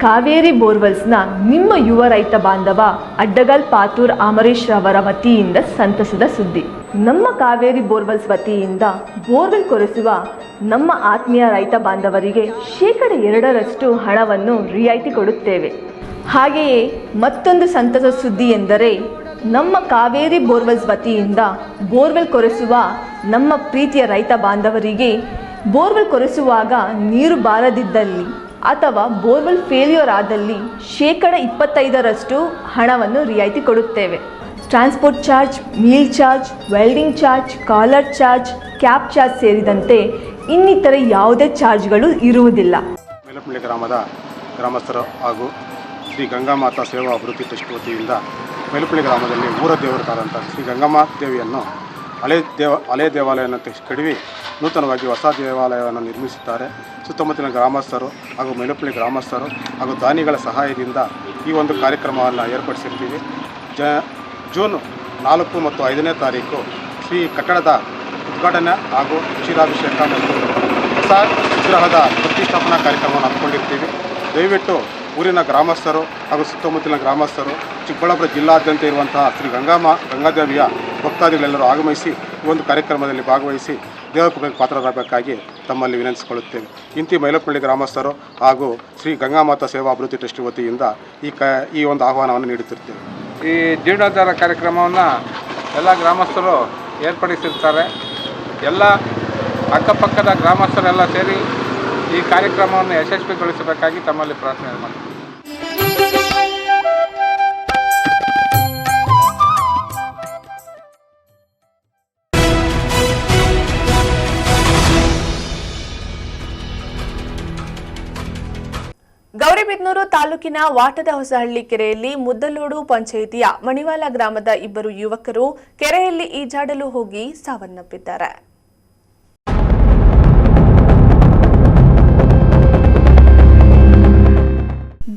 ಕಾವೇರಿ ಬೋರ್ವೆಲ್ಸ್ನ ನಿಮ್ಮ ಯುವ ರೈತ ಬಾಂಧವ ಅಡ್ಡಗಲ್ ಪಾತೂರ್ ಅಮರೀಶ್ ರವರ ವತಿಯಿಂದ ಸಂತಸದ ಸುದ್ದಿ. ನಮ್ಮ ಕಾವೇರಿ ಬೋರ್ವೆಲ್ಸ್ ವತಿಯಿಂದ ಬೋರ್ವೆಲ್ ಕೊರೆಸುವ ನಮ್ಮ ಆತ್ಮೀಯ ರೈತ ಬಾಂಧವರಿಗೆ 2% ಹಣವನ್ನು ರಿಯಾಯಿತಿ ಕೊಡುತ್ತೇವೆ. ಹಾಗೆಯೇ ಮತ್ತೊಂದು ಸಂತಸ ಸುದ್ದಿ ಎಂದರೆ ನಮ್ಮ ಕಾವೇರಿ ಬೋರ್ವೆಲ್ಸ್ ವತಿಯಿಂದ ಬೋರ್ವೆಲ್ ಕೊರೆಸುವ ನಮ್ಮ ಪ್ರೀತಿಯ ರೈತ ಬಾಂಧವರಿಗೆ ಬೋರ್ವೆಲ್ ಕೊರೆಸುವಾಗ ನೀರು ಬಾರದಿದ್ದಲ್ಲಿ ಅಥವಾ ಬೋರ್ವೆಲ್ ಫೇಲ್ಯೂರ್ ಆದಲ್ಲಿ 25% ಹಣವನ್ನು ರಿಯಾಯಿತಿ ಕೊಡುತ್ತೇವೆ. Transport charge, meal charge, welding charge, collar charge, cab charge ಸೇರಿದಂತೆ ಇನ್ನಿತರೆ ಯಾವುದೇ ಚಾರ್ಜ್ಗಳು ಇರುವುದಿಲ್ಲ. ಮೇಲಪಳ್ಳಿ ಗ್ರಾಮದ ಗ್ರಾಮಸ್ಥರು ಹಾಗೂ ಶ್ರೀ ಗಂಗಾಮಾತಾ ಸೇವಾ ಅಭಿವೃದ್ಧಿ ಟ್ರಸ್ಟ್ ವತಿಯಿಂದ ಮೇಲಪಳ್ಳಿ ಗ್ರಾಮದಲ್ಲಿ ಊರ ದೇವರಾದಂಥ ಶ್ರೀ ಗಂಗಮ್ಮ ದೇವಿಯನ್ನು ಹಳೆ ದೇವಾಲಯವನ್ನು ಕೆಡವಿ ನೂತನವಾಗಿ ಹೊಸ ದೇವಾಲಯವನ್ನು ನಿರ್ಮಿಸಿದ್ದಾರೆ. ಸುತ್ತಮುತ್ತಲಿನ ಗ್ರಾಮಸ್ಥರು ಹಾಗೂ ಮೇಲಪಳ್ಳಿ ಗ್ರಾಮಸ್ಥರು ಹಾಗೂ ದಾನಿಗಳ ಸಹಾಯದಿಂದ ಈ ಒಂದು ಕಾರ್ಯಕ್ರಮವನ್ನು ಏರ್ಪಡಿಸಿರ್ತೀವಿ. ಜೂನ್ 4 ಮತ್ತು 5ನೇ ತಾರೀಕು ಶ್ರೀ ಕಟ್ಟಡದ ಉದ್ಘಾಟನೆ ಹಾಗೂ ಕ್ಷೀರಾಭಿಷೇಕ ಮತ್ತು ಹೊಸ ವಿಗ್ರಹದ ಪ್ರತಿಷ್ಠಾಪನಾ ಕಾರ್ಯಕ್ರಮವನ್ನು ಹಮ್ಮಿಕೊಂಡಿರ್ತೀವಿ. ದಯವಿಟ್ಟು ಊರಿನ ಗ್ರಾಮಸ್ಥರು ಹಾಗೂ ಸುತ್ತಮುತ್ತಲಿನ ಗ್ರಾಮಸ್ಥರು, ಚಿಕ್ಕಬಳ್ಳಾಪುರ ಜಿಲ್ಲಾದ್ಯಂತ ಇರುವಂತಹ ಶ್ರೀ ಗಂಗಾದೇವಿಯ ಭಕ್ತಾದಿಗಳೆಲ್ಲರೂ ಆಗಮಿಸಿ ಈ ಒಂದು ಕಾರ್ಯಕ್ರಮದಲ್ಲಿ ಭಾಗವಹಿಸಿ ದೇವಕೃಪೆಗೆ ಪಾತ್ರರಾಗಬೇಕಾಗಿ ತಮ್ಮಲ್ಲಿ ವಿನಂತಿಸಿಕೊಳ್ಳುತ್ತೇವೆ. ಇಂತಿ ಮೈಲಪಳ್ಳಿ ಗ್ರಾಮಸ್ಥರು ಹಾಗೂ ಶ್ರೀ ಗಂಗಾಮಾತಾ ಸೇವಾ ಅಭಿವೃದ್ಧಿ ಟ್ರಸ್ಟ್ ವತಿಯಿಂದ ಈ ಒಂದು ಆಹ್ವಾನವನ್ನು ನೀಡುತ್ತಿರ್ತೇವೆ. ಈ ಜೀರ್ಣೋದ್ಧಾರ ಕಾರ್ಯಕ್ರಮವನ್ನು ಎಲ್ಲ ಗ್ರಾಮಸ್ಥರು ಏರ್ಪಡಿಸಿರ್ತಾರೆ. ಎಲ್ಲ ಅಕ್ಕಪಕ್ಕದ ಗ್ರಾಮಸ್ಥರೆಲ್ಲ ಸೇರಿ ಈ ಕಾರ್ಯಕ್ರಮವನ್ನು ಯಶಸ್ವಿಗೊಳಿಸಬೇಕಾಗಿ ತಮ್ಮಲ್ಲಿ ಪ್ರಾರ್ಥನೆ ಮಾಡ್ತೀವಿ. ಗೌರಿಬಿದನೂರು ತಾಲೂಕಿನ ವಾಟದ ಹೊಸಹಳ್ಳಿ ಕೆರೆಯಲ್ಲಿ ಮುದ್ದಲೋಡು ಪಂಚಾಯಿತಿಯ ಮಣಿವಾಲ ಗ್ರಾಮದ 2 ಯುವಕರು ಕೆರೆಯಲ್ಲಿ ಈಜಾಡಲು ಹೋಗಿ ಸಾವನ್ನಪ್ಪಿದ್ದಾರೆ.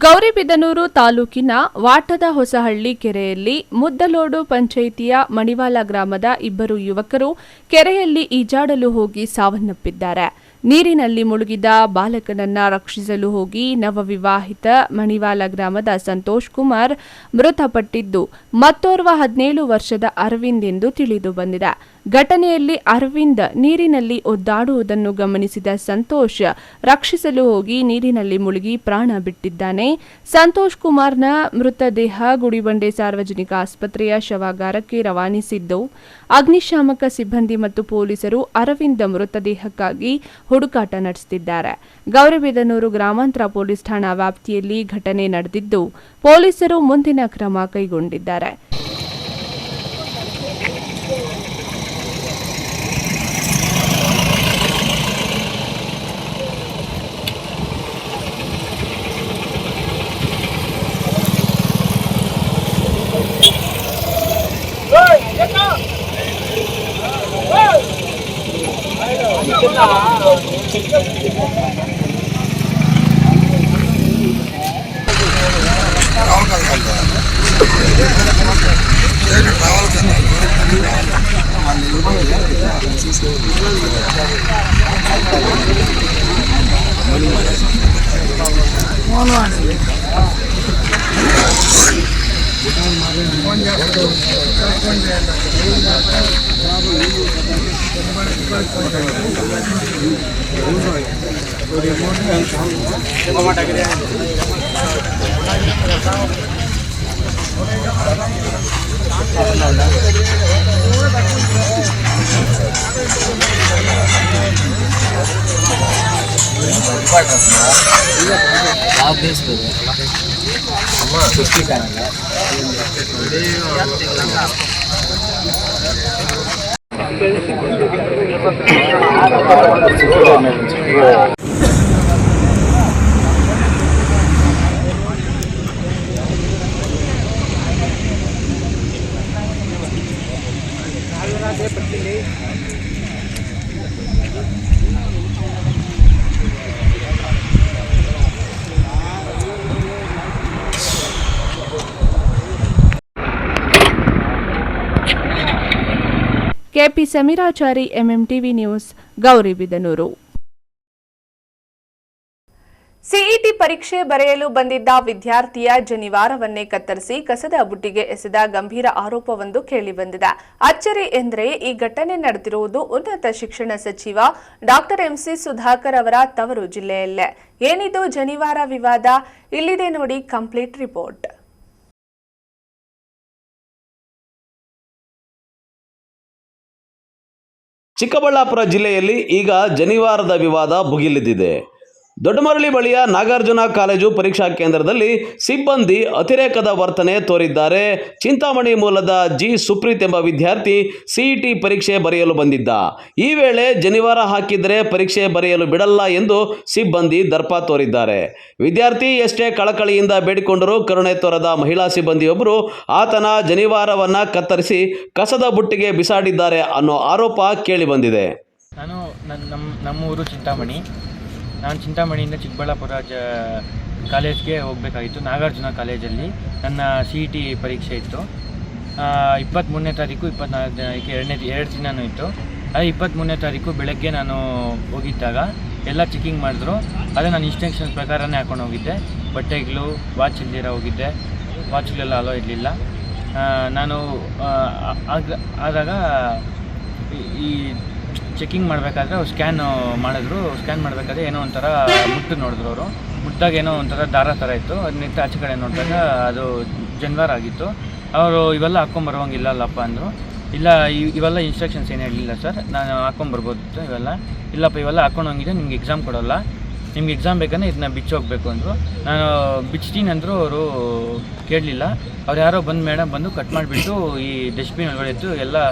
ಗೌರಿಬಿದನೂರು ತಾಲೂಕಿನ ವಾಟದ ಹೊಸಹಳ್ಳಿ ಕೆರೆಯಲ್ಲಿ ಮುದ್ದಲೋಡು ಪಂಚಾಯಿತಿಯ ಮಣಿವಾಲ ಗ್ರಾಮದ 2 ಯುವಕರು ಕೆರೆಯಲ್ಲಿ ಈಜಾಡಲು ಹೋಗಿ ಸಾವನ್ನಪ್ಪಿದ್ದಾರೆ. ನೀರಿನಲ್ಲಿ ಮುಳುಗಿದ ಬಾಲಕನನ್ನ ರಕ್ಷಿಸಲು ಹೋಗಿ ನವವಿವಾಹಿತ ಮಣಿವಾಲ ಗ್ರಾಮದ ಸಂತೋಷ್ ಕುಮಾರ್ ಮೃತಪಟ್ಟಿದ್ದು, ಮತ್ತೋರ್ವ 17 ವರ್ಷದ ಅರವಿಂದ್ ಎಂದು ತಿಳಿದು ಬಂದಿದೆ. ಘಟನೆಯಲ್ಲಿ ಅರವಿಂದ್ ನೀರಿನಲ್ಲಿ ಒದ್ದಾಡುವುದನ್ನು ಗಮನಿಸಿದ ಸಂತೋಷ್ ರಕ್ಷಿಸಲು ಹೋಗಿ ನೀರಿನಲ್ಲಿ ಮುಳುಗಿ ಪ್ರಾಣ ಬಿಟ್ಟಿದ್ದಾನೆ. ಸಂತೋಷ್ ಕುಮಾರ್ನ ಮೃತದೇಹ ಗುಡಿಬಂಡೆ ಸಾರ್ವಜನಿಕ ಆಸ್ಪತ್ರೆಯ ಶವಾಗಾರಕ್ಕೆ ರವಾನಿಸಿದ್ದು, ಅಗ್ನಿಶಾಮಕ ಸಿಬ್ಬಂದಿ ಮತ್ತು ಪೊಲೀಸರು ಅರವಿಂದ್ ಮೃತದೇಹಕ್ಕಾಗಿ ಹುಡುಕಾಟ ನಡೆಸುತ್ತಿದ್ದಾರೆ. ಗೌರಿಬಿದನೂರು ಗ್ರಾಮಾಂತರ ಪೊಲೀಸ್ ಠಾಣಾ ವ್ಯಾಪ್ತಿಯಲ್ಲಿ ಘಟನೆ ನಡೆದಿದ್ದು, ಪೊಲೀಸರು ಮುಂದಿನ ಕ್ರಮ ಕೈಗೊಂಡಿದ್ದಾರೆ. KP Sameerachari, MMTV news, Gauribidanur. CET ಪರೀಕ್ಷೆ ಬರೆಯಲು ಬಂದಿದ್ದ ವಿದ್ಯಾರ್ಥಿಯ ಜನಿವಾರವನ್ನೇ ಕತ್ತರಿಸಿ ಕಸದ ಬುಟ್ಟಿಗೆ ಎಸೆದ ಗಂಭೀರ ಆರೋಪವೊಂದು ಕೇಳಿಬಂದಿದೆ. ಅಚ್ಚರಿ ಎಂದರೆ ಈ ಘಟನೆ ನಡೆದಿರುವುದು ಉನ್ನತ ಶಿಕ್ಷಣ ಸಚಿವ ಡಾಕ್ಟರ್ ಎಂಸಿ ಸುಧಾಕರ್ ಅವರ ತವರು ಜಿಲ್ಲೆಯಲ್ಲೇ. ಏನಿದು ಜನಿವಾರ ವಿವಾದ? ಇಲ್ಲಿದೆ ನೋಡಿ ಕಂಪ್ಲೀಟ್ ರಿಪೋರ್ಟ್. ಚಿಕ್ಕಬಳ್ಳಾಪುರ ಜಿಲ್ಲೆಯಲ್ಲಿ ಈಗ ಜನಿವಾರದ ವಿವಾದ ಭುಗಿಲೆದ್ದಿದೆ. ದೊಡ್ಡಮರಳಿ ಬಳಿಯ ನಾಗಾರ್ಜುನ ಕಾಲೇಜು ಪರೀಕ್ಷಾ ಕೇಂದ್ರದಲ್ಲಿ ಸಿಬ್ಬಂದಿ ಅತಿರೇಕದ ವರ್ತನೆ ತೋರಿದ್ದಾರೆ. ಚಿಂತಾಮಣಿ ಮೂಲದ ಜಿ ಸುಪ್ರೀತ್ ಎಂಬ ವಿದ್ಯಾರ್ಥಿ ಸಿಇಟಿ ಪರೀಕ್ಷೆ ಬರೆಯಲು ಬಂದಿದ್ದ. ಈ ವೇಳೆ ಜನಿವಾರ ಹಾಕಿದರೆ ಪರೀಕ್ಷೆ ಬರೆಯಲು ಬಿಡಲ್ಲ ಎಂದು ಸಿಬ್ಬಂದಿ ದರ್ಪ ತೋರಿದ್ದಾರೆ. ವಿದ್ಯಾರ್ಥಿ ಎಷ್ಟೇ ಕಳಕಳಿಯಿಂದ ಬೇಡಿಕೊಂಡರೂ ಕರುಣೆ ತೋರದ ಮಹಿಳಾ ಸಿಬ್ಬಂದಿಯೊಬ್ಬರು ಆತನ ಜನಿವಾರವನ್ನು ಕತ್ತರಿಸಿ ಕಸದ ಬುಟ್ಟಿಗೆ ಬಿಸಾಡಿದ್ದಾರೆ ಅನ್ನೋ ಆರೋಪ ಕೇಳಿಬಂದಿದೆ. ನಮ್ಮೂರು ಚಿಂತಾಮಣಿ. ನಾನು ಚಿಂತಾಮಣಿಯಿಂದ ಚಿಕ್ಕಬಳ್ಳಾಪುರ ಕಾಲೇಜ್ಗೆ ಹೋಗಬೇಕಾಗಿತ್ತು. ನಾಗಾರ್ಜುನ ಕಾಲೇಜಲ್ಲಿ ನನ್ನ CET ಪರೀಕ್ಷೆ ಇತ್ತು. 23ನೇ ತಾರೀಕು 24ನೇ ತಾರೀಕು ಎರಡು ದಿನವೂ ಇತ್ತು. ಅದು 23ನೇ ತಾರೀಕು ಬೆಳಗ್ಗೆ ನಾನು ಹೋಗಿದ್ದಾಗ ಎಲ್ಲ ಚೆಕಿಂಗ್ ಮಾಡಿದ್ರು. ಅದೇ ನಾನು ಇನ್ಸ್ಟ್ರಕ್ಷನ್ ಪ್ರಕಾರನೇ ಹಾಕೊಂಡು ಹೋಗಿದ್ದೆ. ಬಟ್ಟೆಗಳು, ವಾಚ್ ಇಲ್ದಿರ ಹೋಗಿದ್ದೆ. ವಾಚ್ಗಳೆಲ್ಲ ಅಲೋ ಇರಲಿಲ್ಲ. ನಾನು ಆದಾಗ ಈ ಚೆಕಿಂಗ್ ಮಾಡಬೇಕಾದ್ರೆ ಅವ್ರು ಸ್ಕ್ಯಾನ್ ಮಾಡಿದ್ರು. ಸ್ಕ್ಯಾನ್ ಮಾಡಬೇಕಾದ್ರೆ ಏನೋ ಒಂಥರ ಮುಟ್ಟು ನೋಡಿದ್ರು. ಅವರು ಮುಟ್ಟಾಗ ಏನೋ ಒಂಥರ ದಾರ ಥರ ಇತ್ತು. ಅದನ್ನಿಟ್ಟು ಆಚೆ ಕಡೆ ನೋಡಿದಾಗ ಅದು ಜನಿವಾರ ಆಗಿತ್ತು. ಅವರು ಇವೆಲ್ಲ ಹಾಕ್ಕೊಂಬರುವಂಗಿಲ್ಲಲ್ಲಪ್ಪ ಅಂದರು. ಇಲ್ಲ, ಇವೆಲ್ಲ ಇನ್ಸ್ಟ್ರಕ್ಷನ್ಸ್ ಏನು ಹೇಳಲಿಲ್ಲ ಸರ್, ನಾನು ಹಾಕ್ಕೊಂಬರ್ಬೋದಿತ್ತು. ಇವೆಲ್ಲ ಇಲ್ಲಪ್ಪ, ಇವೆಲ್ಲ ಹಾಕ್ಕೊಂಡು ಹೋಗಿದ್ದೆ, ನಿಮ್ಗೆ ಎಕ್ಸಾಮ್ ಕೊಡೋಲ್ಲ, ನಿಮ್ಗೆ ಎಕ್ಸಾಮ್ ಬೇಕಂದ್ರೆ ಇದನ್ನ ಬಿಚ್ಚಿ ಹೋಗಬೇಕು ಅಂದರು. ನಾನು ಬಿಚ್ತೀನಿ ಅಂದರು. ಅವರು ಕೇಳಲಿಲ್ಲ. ಅವ್ರು ಯಾರೋ ಮೇಡಮ್ ಬಂದು ಕಟ್ ಮಾಡಿಬಿಟ್ಟು ಈ ಡಸ್ಟ್ಬಿನ್ ಒಳಗಡೆ ಇತ್ತು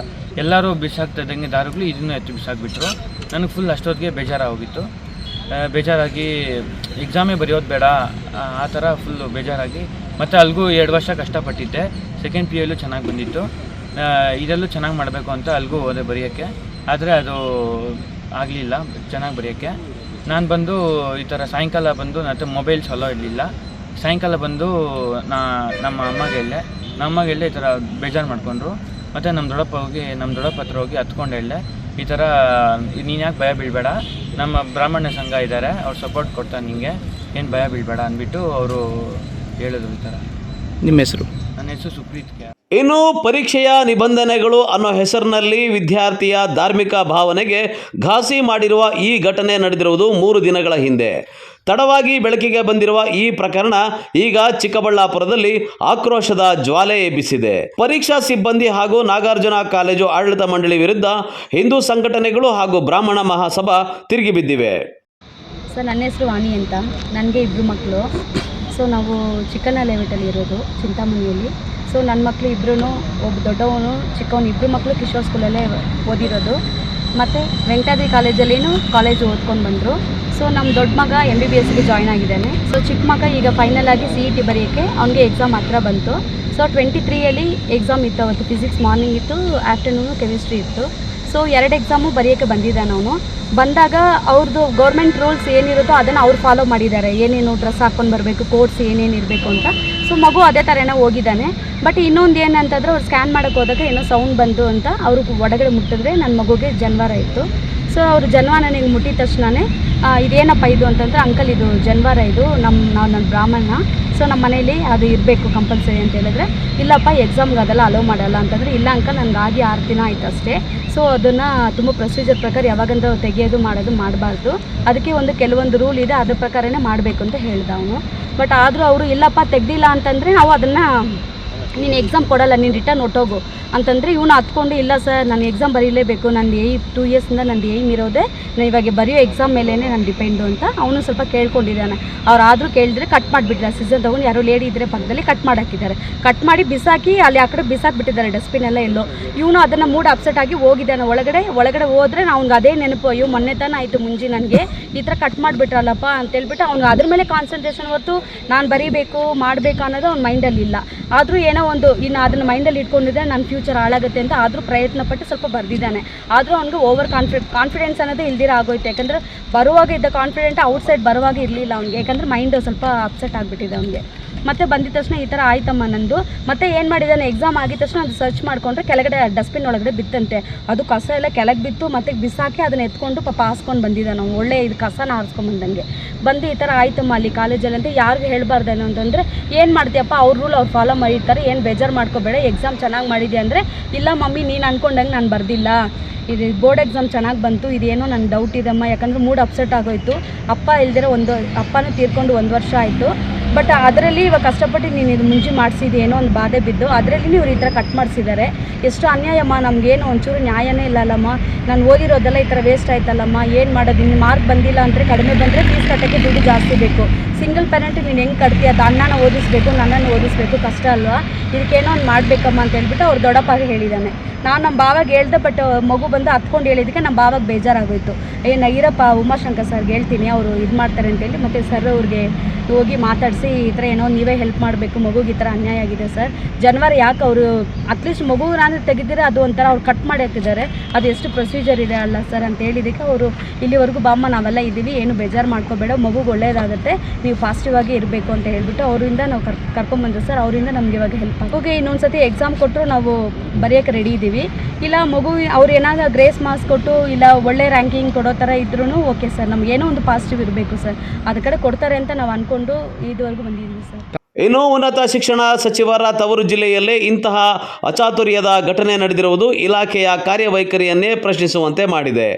ಎಲ್ಲರೂ ಬಿಸಾಕ್ತಿದ್ದಂಗೆ ದಾರುಗಳು ಇದನ್ನು ಎತ್ತು ಬಿಸಾಕ್ಬಿಟ್ರು. ನನಗೆ ಫುಲ್ ಅಷ್ಟೊತ್ತಿಗೆ ಬೇಜಾರಾಗೋಗಿತ್ತು. ಬೇಜಾರಾಗಿ ಎಕ್ಸಾಮೇ ಬರೆಯೋದು ಬೇಡ ಆ ಥರ ಫುಲ್ಲು ಬೇಜಾರಾಗಿ, ಮತ್ತು ಅಲ್ಲಿಗೂ 2 ವರ್ಷ ಕಷ್ಟಪಟ್ಟಿದ್ದೆ. ಸೆಕೆಂಡ್ PU ಚೆನ್ನಾಗಿ ಬಂದಿತ್ತು. ಇದರಲ್ಲೂ ಚೆನ್ನಾಗಿ ಮಾಡಬೇಕು ಅಂತ ಅಲ್ಲಿಗೂ ಹೋದೆ ಬರೆಯೋಕ್ಕೆ. ಆದರೆ ಅದು ಆಗಲಿಲ್ಲ ಚೆನ್ನಾಗಿ ಬರೆಯೋಕ್ಕೆ. ನಾನು ಬಂದು ಈ ಥರ ಸಾಯಂಕಾಲ ಬಂದು ನನ್ನ ಮೊಬೈಲ್ಸ್ ಅಲೋ ಇರಲಿಲ್ಲ. ಸಾಯಂಕಾಲ ಬಂದು ನಮ್ಮ ಅಮ್ಮಗೆ ಹೇಳಿದೆ ಈ ಥರ ಬೇಜಾರು ಮಾಡಿಕೊಂಡ್ರು. ಮತ್ತು ನಮ್ಮ ದೊಡ್ಡಪ್ಪ ಹತ್ರ ಹೋಗಿ ಹತ್ಕೊಂಡು ಹೇಳಿದೆ, ಈ ಥರ ನೀನು ಯಾಕೆ ಭಯ ಬೀಳಬೇಡ, ನಮ್ಮ ಬ್ರಾಹ್ಮಣ ಸಂಘ ಇದ್ದಾರೆ, ಅವ್ರು ಸಪೋರ್ಟ್ ಕೊಡ್ತಾರೆ ನಿಮಗೆ, ಏನು ಭಯ ಬೀಳಬೇಡ ಅಂದ್ಬಿಟ್ಟು ಅವರು ಹೇಳಿದ್ರು. ಈ ಥರ. ನಿಮ್ಮ ಹೆಸರು? ನನ್ನ ಹೆಸರು ಸುಪ್ರೀತ್. ಇನ್ನು ಪರೀಕ್ಷೆಯ ನಿಬಂಧನೆಗಳು ಅನ್ನೋ ಹೆಸರಿನಲ್ಲಿ ವಿದ್ಯಾರ್ಥಿಯ ಧಾರ್ಮಿಕ ಭಾವನೆಗೆ ಘಾಸಿ ಮಾಡಿರುವ ಈ ಘಟನೆ ನಡೆದಿರುವುದು 3 ದಿನಗಳ ಹಿಂದೆ. ತಡವಾಗಿ ಬೆಳಕಿಗೆ ಬಂದಿರುವ ಈ ಪ್ರಕರಣ ಈಗ ಚಿಕ್ಕಬಳ್ಳಾಪುರದಲ್ಲಿ ಆಕ್ರೋಶದ ಜ್ವಾಲೆ ಎಬ್ಬಿಸಿದೆ. ಪರೀಕ್ಷಾ ಸಿಬ್ಬಂದಿ ಹಾಗೂ ನಾಗಾರ್ಜುನ ಕಾಲೇಜು ಆಡಳಿತ ಮಂಡಳಿ ವಿರುದ್ಧ ಹಿಂದೂ ಸಂಘಟನೆಗಳು ಹಾಗೂ ಬ್ರಾಹ್ಮಣ ಮಹಾಸಭಾ ತಿರುಗಿ ಬಿದ್ದಿವೆ. ಸರ್, ನನ್ನ ಹೆಸರು ವಾಣಿ ಅಂತ. ನನಗೆ 2 ಮಕ್ಕಳು. ಸೊ ನಾವು ಚಿಕ್ಕಣ್ಣ ಲೇಔಟಲ್ಲಿ ಇರೋದು, ಚಿಂತಾಮಣಿಯಲ್ಲಿ. ಸೊ ನನ್ನ ಮಕ್ಕಳು ಇಬ್ಬರೂ, ಒಬ್ಬ ದೊಡ್ಡವನು ಚಿಕ್ಕವನು, 2 ಮಕ್ಕಳು ಕಿಶೋರ್ ಸ್ಕೂಲಲ್ಲೇ ಓದಿರೋದು. ಮತ್ತು ವೆಂಕಟಾದ್ರಿ ಕಾಲೇಜಲ್ಲಿನೂ ಕಾಲೇಜು ಓದ್ಕೊಂಡು ಬಂದರು. ಸೊ ನಮ್ಮ ದೊಡ್ಡ ಮಗ MBBSಗೆ ಜಾಯ್ನ್ ಆಗಿದ್ದಾನೆ. ಸೊ ಚಿಕ್ಕ ಮಗ ಈಗ ಫೈನಲ್ ಆಗಿ CET ಬರೆಯೋಕ್ಕೆ ಅವನಿಗೆ ಎಕ್ಸಾಮ್ ಹತ್ರ ಬಂತು. ಸೊ 23ಯಲ್ಲಿ ಎಕ್ಸಾಮ್ ಇತ್ತು. ಅವತ್ತು ಫಿಸಿಕ್ಸ್ ಮಾರ್ನಿಂಗ್ ಇತ್ತು, ಆಫ್ಟರ್ನೂನು ಕೆಮಿಸ್ಟ್ರಿ ಇತ್ತು. ಸೊ 2 ಎಕ್ಸಾಮು ಬರೆಯೋಕ್ಕೆ ಬಂದಿದ್ದಾನೆ ಅವನು. ಬಂದಾಗ ಅವ್ರದ್ದು ಗೌರ್ಮೆಂಟ್ ರೂಲ್ಸ್ ಏನಿರುತ್ತೋ ಅದನ್ನು ಅವ್ರು ಫಾಲೋ ಮಾಡಿದ್ದಾರೆ. ಏನೇನು ಡ್ರೆಸ್ ಹಾಕ್ಕೊಂಡು ಬರಬೇಕು, ಕೋರ್ಸ್ ಏನೇನು ಇರಬೇಕು ಅಂತ. ಸೊ ಮಗು ಅದೇ ಥರನೇ ಹೋಗಿದ್ದಾನೆ. ಬಟ್ ಇನ್ನೊಂದು ಏನಂತಂದರೆ ಅವ್ರು ಸ್ಕ್ಯಾನ್ ಮಾಡೋಕ್ಕೆ ಹೋದಾಗ ಏನೋ ಸೌಂಡ್ ಬಂತು ಅಂತ ಅವರು ಒಳಗಡೆ ಮುಟ್ಟಿದ್ರೆ ನನ್ನ ಮಗುಗೆ ಜನಿವಾರ ಇತ್ತು. ಸೊ ಅವರು ಜನಿವಾರ ನನಗೆ ಮುಟ್ಟಿದ ತಕ್ಷಣವೇ ಇದೇನಪ್ಪ ಇದು ಅಂತಂದರೆ, ಅಂಕಲ್ ಇದು ಜನಿವಾರ, ಇದು ನನ್ನ ಬ್ರಾಹ್ಮಣ, ಸೊ ನಮ್ಮ ಮನೇಲಿ ಅದು ಇರಬೇಕು ಕಂಪಲ್ಸರಿ ಅಂತ ಹೇಳಿದ್ರೆ, ಇಲ್ಲಪ್ಪ ಎಕ್ಸಾಮ್ಗೆ ಅದೆಲ್ಲ ಅಲೋ ಮಾಡಲ್ಲ ಅಂತಂದರೆ, ಇಲ್ಲ ಅಂಕಲ್ ನನಗೆ ಆಗಿ 6 ದಿನ ಆಯ್ತು ಅಷ್ಟೇ. ಸೊ ಅದನ್ನು ತುಂಬ ಪ್ರೊಸೀಜರ್ ಪ್ರಕಾರ ಯಾವಾಗಂದ್ರೆ ತೆಗೆಯೋದು ಮಾಡೋದು ಮಾಡಬಾರ್ದು, ಅದಕ್ಕೆ ಕೆಲವೊಂದು ರೂಲ್ ಇದೆ, ಅದ್ರ ಪ್ರಕಾರನೇ ಮಾಡಬೇಕು ಅಂತ ಹೇಳ್ದ ಅವನು. ಬಟ್ ಆದರೂ ಅವರು ಇಲ್ಲಪ್ಪ ತೆಗ್ದಿಲ್ಲ ಅಂತಂದರೆ ನಾವು ಅದನ್ನು ನೀನು ಎಕ್ಸಾಮ್ ಕೊಡಲ್ಲ, ನೀನು ರಿಟರ್ನ್ ಹೊಟ್ಟೋಗು ಅಂತಂದರೆ ಇವನು ಹತ್ಕೊಂಡು ಇಲ್ಲ ಸರ್ ನಾನು ಎಕ್ಸಾಮ್ ಬರೀಲೇಬೇಕು, ನಂದು 2 ಇಯರ್ಸಿಂದ ನಂದು ಏಮ್ ಇರೋದೆ ನಾನು ಇವಾಗ ಬರೆಯೋ ಎಕ್ಸಾಮ್ ಮೇಲೇ ನಾನು ಡಿಪೆಂಡು ಅಂತ ಅವನು ಸ್ವಲ್ಪ ಕೇಳ್ಕೊಂಡಿದ್ದಾನೆ. ಅವ್ರು ಆದರೂ ಕೇಳಿದ್ರೆ ಕಟ್ ಮಾಡಿಬಿಟ್ಟಿದ್ದಾರೆ, ಸೀಸನ್ ತೊಗೊಂಡು ಯಾರೋ ಲೇಡಿ ಇದ್ದರೆ ಪಕ್ಕದಲ್ಲಿ ಕಟ್ ಮಾಡಾಕಿದ್ದಾರೆ, ಕಟ್ ಮಾಡಿ ಬಿಸಾಕಿ ಅಲ್ಲಿ ಆ ಕಡೆ ಬಿಸಾಕ್ಬಿಟ್ಟಿದ್ದಾರೆ ಡಸ್ಟ್ಬಿನ್ ಎಲ್ಲ ಎಲ್ಲೋ. ಇವನು ಅದನ್ನು ಮೂಡ್ ಅಪ್ಸೆಟ್ ಆಗಿ ಹೋಗಿದ್ದಾನೆ ಒಳಗಡೆ ಹೋದರೆ ಅವ್ನಿಗೆ ಅದೇ ನೆನಪು, ಅಯ್ಯೋ ಮೊನ್ನೆ ತಾನೇ ಆಯಿತು ಮುಂಜಿ ನನಗೆ ಈ ಥರ ಕಟ್ ಮಾಡಿಬಿಟ್ರಲ್ಲಪ್ಪ ಅಂತೇಳ್ಬಿಟ್ಟು ಅವ್ನಿಗೆ ಅದ್ರ ಮೇಲೆ ಕಾನ್ಸಂಟ್ರೇಷನ್ ಹೊರತು ನಾನು ಬರೀಬೇಕು ಮಾಡಬೇಕು ಅನ್ನೋದು ಅವ್ನ ಮೈಂಡಲ್ಲಿ ಇಲ್ಲ. ಆದರೂ ಏನೋ ಒಂದು ಇನ್ನು ಅದನ್ನು ಮೈಂಡಲ್ಲಿ ಇಟ್ಕೊಂಡಿದ್ರೆ ನನ್ನ ಫ್ಯೂಚರ್ ಹಾಳಾಗುತ್ತೆ ಅಂತ ಆದರೂ ಪ್ರಯತ್ನ ಪಟ್ಟು ಸ್ವಲ್ಪ ಬರೆದಿದ್ದಾನೆ. ಆದರೂ ಅವ್ನಿಗೆ ಓವರ್ ಕಾನ್ಫಿಡೆನ್ಸ್ ಅನ್ನೋದೇ ಇಲ್ದಿರ ಆಗೋಯ್ತು. ಯಾಕಂದರೆ ಬರುವಾಗ ಇದ್ದ ಕಾನ್ಫಿಡೆಂಟ್ ಔಟ್ಸೈಡ್ ಬರುವಾಗ ಇರಲಿಲ್ಲ ಅವ್ನಿಗೆ, ಯಾಕಂದರೆ ಮೈಂಡು ಸ್ವಲ್ಪ ಅಪ್ಸೆಟ್ ಆಗಿಬಿಟ್ಟಿದೆ ಅವನಿಗೆ. ಮತ್ತು ಬಂದಿದ ತಕ್ಷಣ ಈ ಥರ ಆಯ್ತಮ್ಮ ನಂದು. ಮತ್ತು ಏನು ಮಾಡಿದ್ದಾನೆ, ಎಕ್ಸಾಮ್ ಆಗಿದ ತಕ್ಷಣ ಅದು ಸರ್ಚ್ ಮಾಡಿಕೊಂಡ್ರೆ ಕೆಳಗಡೆ ಡಸ್ಟ್ಬಿನ್ ಒಳಗಡೆ ಬಿತ್ತಂತೆ, ಅದು ಕಸ ಎಲ್ಲ ಕೆಳಗೆ ಬಿತ್ತು, ಮತ್ತು ಬಿಸಾಕಿ ಅದನ್ನು ಎತ್ಕೊಂಡು ಪಾಪ ಹಾಸ್ಕೊಂಡು ಬಂದಿದ್ದಾನೆ ನಾವು, ಒಳ್ಳೆ ಇದು ಕಸನ ಹಾರಿಸ್ಕೊಂಬಂದಂಗೆ ಬಂದು ಈ ಥರ ಆಯ್ತಮ್ಮ ಅಲ್ಲಿ ಕಾಲೇಜಲ್ಲಿ ಅಂತ ಯಾರಿಗೂ ಹೇಳಬಾರ್ದೇನೋ ಅಂತಂದರೆ ಏನು ಮಾಡ್ತೀಯಪ್ಪ, ಅವ್ರ ರೂಲ್ ಅವ್ರು ಫಾಲೋ ಮಾಡಿರ್ತಾರೆ, ಏನು ಬೇಜಾರು ಮಾಡ್ಕೋಬೇಡ, ಎಕ್ಸಾಮ್ ಚೆನ್ನಾಗಿ ಮಾಡಿದೆ ಅಂದರೆ ಇಲ್ಲ ಮಮ್ಮಿ ನೀನು ಅಂದ್ಕೊಂಡಂಗೆ ನಾನು ಬರ್ದಿಲ್ಲ, ಇದು ಬೋರ್ಡ್ ಎಕ್ಸಾಮ್ ಚೆನ್ನಾಗಿ ಬಂತು, ಇದೇನೋ ನನ್ನ ಡೌಟ್ ಇದಮ್ಮ, ಯಾಕಂದರೆ ಮೂಡ್ ಅಪ್ಸೆಟ್ ಆಗೋಯ್ತು, ಅಪ್ಪ ಇಲ್ದಿರೋ ಅಪ್ಪನೂ ತೀರ್ಕೊಂಡು 1 ವರ್ಷ ಆಯಿತು, ಬಟ್ ಅದರಲ್ಲಿ ಇವಾಗ ಕಷ್ಟಪಟ್ಟು ನೀನು ಇದು ಮುಂಚೆ ಮಾಡಿಸಿದ್ದು ಏನೋ ಒಂದು ಬಾಧೆ ಬಿದ್ದು ಅದರಲ್ಲಿ ಇವ್ರು ಈ ಥರ ಕಟ್ ಮಾಡಿಸಿದ್ದಾರೆ. ಎಷ್ಟು ಅನ್ಯಾಯಮ್ಮ, ನಮಗೇನು ಒಂಚೂರು ನ್ಯಾಯನೇ ಇಲ್ಲಲ್ಲಮ್ಮ, ನಾನು ಓದಿರೋದೆಲ್ಲ ಈ ಥರ ವೇಸ್ಟ್ ಆಯ್ತಲ್ಲಮ್ಮ, ಏನು ಮಾಡೋದು, ಇನ್ನು ಮಾರ್ಕ್ ಬಂದಿಲ್ಲ ಅಂದರೆ ಕಡಿಮೆ ಬಂದರೆ ಫೀಸ್ ಕಟ್ಟೋಕ್ಕೆ ದುಡ್ಡು ಜಾಸ್ತಿ ಬೇಕು, ಸಿಂಗಲ್ ಪೇರೆಂಟ್ ನೀನು ಹೆಂಗೆ ಕಟ್ತೀಯ, ಅದು ಅಣ್ಣನ ಓದಿಸ್ಬೇಕು ನನ್ನನ್ನು ಓದಿಸ್ಬೇಕು, ಕಷ್ಟ ಅಲ್ವಾ, ಇದಕ್ಕೇನೋ ಒಂದು ಮಾಡಬೇಕಮ್ಮ ಅಂತ ಹೇಳ್ಬಿಟ್ಟು ಅವ್ರು ದೊಡ್ಡಪ್ಪಾಗೆ ಹೇಳಿದ್ದಾನೆ. ನಾನು ನಮ್ಮ ಬಾವಾಗ ಹೇಳ್ದೆ, ಬಟ್ ಮಗು ಬಂದು ಹತ್ಕೊಂಡು ಹೇಳಿದ್ದಕ್ಕೆ ನಮ್ಮ ಬಾವಾಗ ಬೇಜಾರಾಗೋಯ್ತು. ಇರಪ್ಪ ಉಮಾಶಂಕರ್ ಸರ್ಗೆ ಹೇಳ್ತೀನಿ, ಅವರು ಇದು ಮಾಡ್ತಾರೆ ಅಂತೇಳಿ ಮತ್ತು ಸರ್ ಅವ್ರಿಗೆ ಹೋಗಿ ಮಾತಾಡಿಸಿ ಈ ಥರ ಏನೋ ನೀವೇ ಹೆಲ್ಪ್ ಮಾಡಬೇಕು, ಮಗುಗೆ ಈ ಥರ ಅನ್ಯಾಯ ಆಗಿದೆ ಸರ್, ಜನವರಿ ಯಾಕೆ ಅವರು ಅಟ್ಲೀಸ್ಟ್ ಮಗು ನಾನು ತೆಗೆದಿದ್ರೆ ಅದು ಒಂಥರ ಅವ್ರು ಕಟ್ ಮಾಡಿ ಹಾಕಿದ್ದಾರೆ, ಅದು ಎಷ್ಟು ಪ್ರೊಸೀಜರ್ ಇದೆ ಅಲ್ಲ ಸರ್ ಅಂತ ಹೇಳಿದ್ದಕ್ಕೆ ಅವರು ಇಲ್ಲಿವರೆಗೂ ಬಾಮ್ಮ ನಾವೆಲ್ಲ ಇದ್ದೀವಿ, ಏನು ಬೇಜಾರು ಮಾಡ್ಕೋಬೇಡ, ಮಗುಗೆ ಒಳ್ಳೇದಾಗುತ್ತೆ, ನೀವು ಪಾಸಿಟಿವ್ ಆಗಿ ಇರಬೇಕು ಅಂತ ಹೇಳ್ಬಿಟ್ಟು ಅವರಿಂದ ನಾವು ಕರ್ಕೊಂಬಂದು ಸರ್, ಅವರಿಂದ ನಮಗೆ ಇವಾಗ ಹೆಲ್ಪ್ ಆಗೋಗೆ ಇನ್ನೊಂದು ಸತಿ ಎಕ್ಸಾಮ್ ಕೊಟ್ಟರು ನಾವು ಬರೆಯೋಕ್ಕೆ ರೆಡಿ ಇದ್ದೀವಿ, ಇಲ್ಲ ಮಗು ಅವ್ರು ಏನಾದರೂ ಗ್ರೇಸ್ ಮಾರ್ಕ್ಸ್ ಕೊಟ್ಟು ಇಲ್ಲ ಒಳ್ಳೆ ರ್ಯಾಂಕಿಂಗ್ ಕೊಡೋ ಥರ ಇದ್ರೂ ಓಕೆ ಸರ್, ನಮಗೇನೋ ಒಂದು ಪಾಸಿಟಿವ್ ಇರಬೇಕು ಸರ್, ಅದ ಕಡೆ ಕೊಡ್ತಾರೆ ಅಂತ ನಾವು ಅಂದ್ಕೊಂಡು ಇದುವರೆಗೂ ಬಂದಿದ್ದೀವಿ ಸರ್. ಇನ್ನು ಉನ್ನತ ಶಿಕ್ಷಣ ಸಚಿವರ ತವರು ಜಿಲ್ಲೆಯಲ್ಲೇ ಇಂತಹ ಅಚಾತುರ್ಯದ ಘಟನೆ ನಡೆದಿರುವುದು ಇಲಾಖೆಯ ಕಾರ್ಯವೈಖರಿಯನ್ನೇ ಪ್ರಶ್ನಿಸುವಂತೆ ಮಾಡಿದೆ.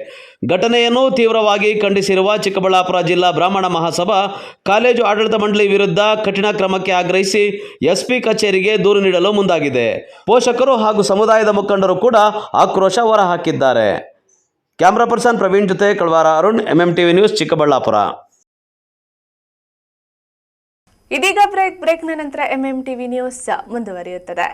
ಘಟನೆಯನ್ನು ತೀವ್ರವಾಗಿ ಖಂಡಿಸಿರುವ ಚಿಕ್ಕಬಳ್ಳಾಪುರ ಜಿಲ್ಲಾ ಬ್ರಾಹ್ಮಣ ಮಹಾಸಭಾ ಕಾಲೇಜು ಆಡಳಿತ ಮಂಡಳಿ ವಿರುದ್ಧ ಕಠಿಣ ಕ್ರಮಕ್ಕೆ ಆಗ್ರಹಿಸಿ ಎಸ್ಪಿ ಕಚೇರಿಗೆ ದೂರು ನೀಡಲು ಮುಂದಾಗಿದೆ. ಪೋಷಕರು ಹಾಗೂ ಸಮುದಾಯದ ಮುಖಂಡರು ಕೂಡ ಆಕ್ರೋಶ ಹೊರಹಾಕಿದ್ದಾರೆ. ಕ್ಯಾಮ್ರಾ ಪರ್ಸನ್ ಪ್ರವೀಣ್ ಜೊತೆ ಕಳ್ವಾರ ಅರುಣ್, MMTV ನ್ಯೂಸ್, ಚಿಕ್ಕಬಳ್ಳಾಪುರ. ಇದೀಗ ಬ್ರೇಕ್ನ ನಂತರ MMTV ನ್ಯೂಸ್ ಮುಂದುವರಿಯುತ್ತದೆ.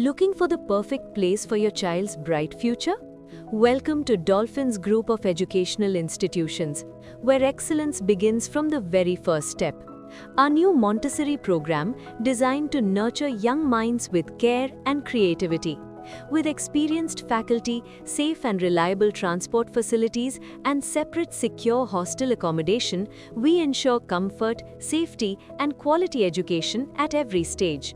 Looking for the perfect place for your child's bright future? Welcome to Dolphins Group of Educational Institutions, where excellence begins from the very first step. Our new Montessori program designed to nurture young minds with care and creativity. With experienced faculty, safe and reliable transport facilities, and separate secure hostel accommodation, we ensure comfort, safety, and quality education at every stage.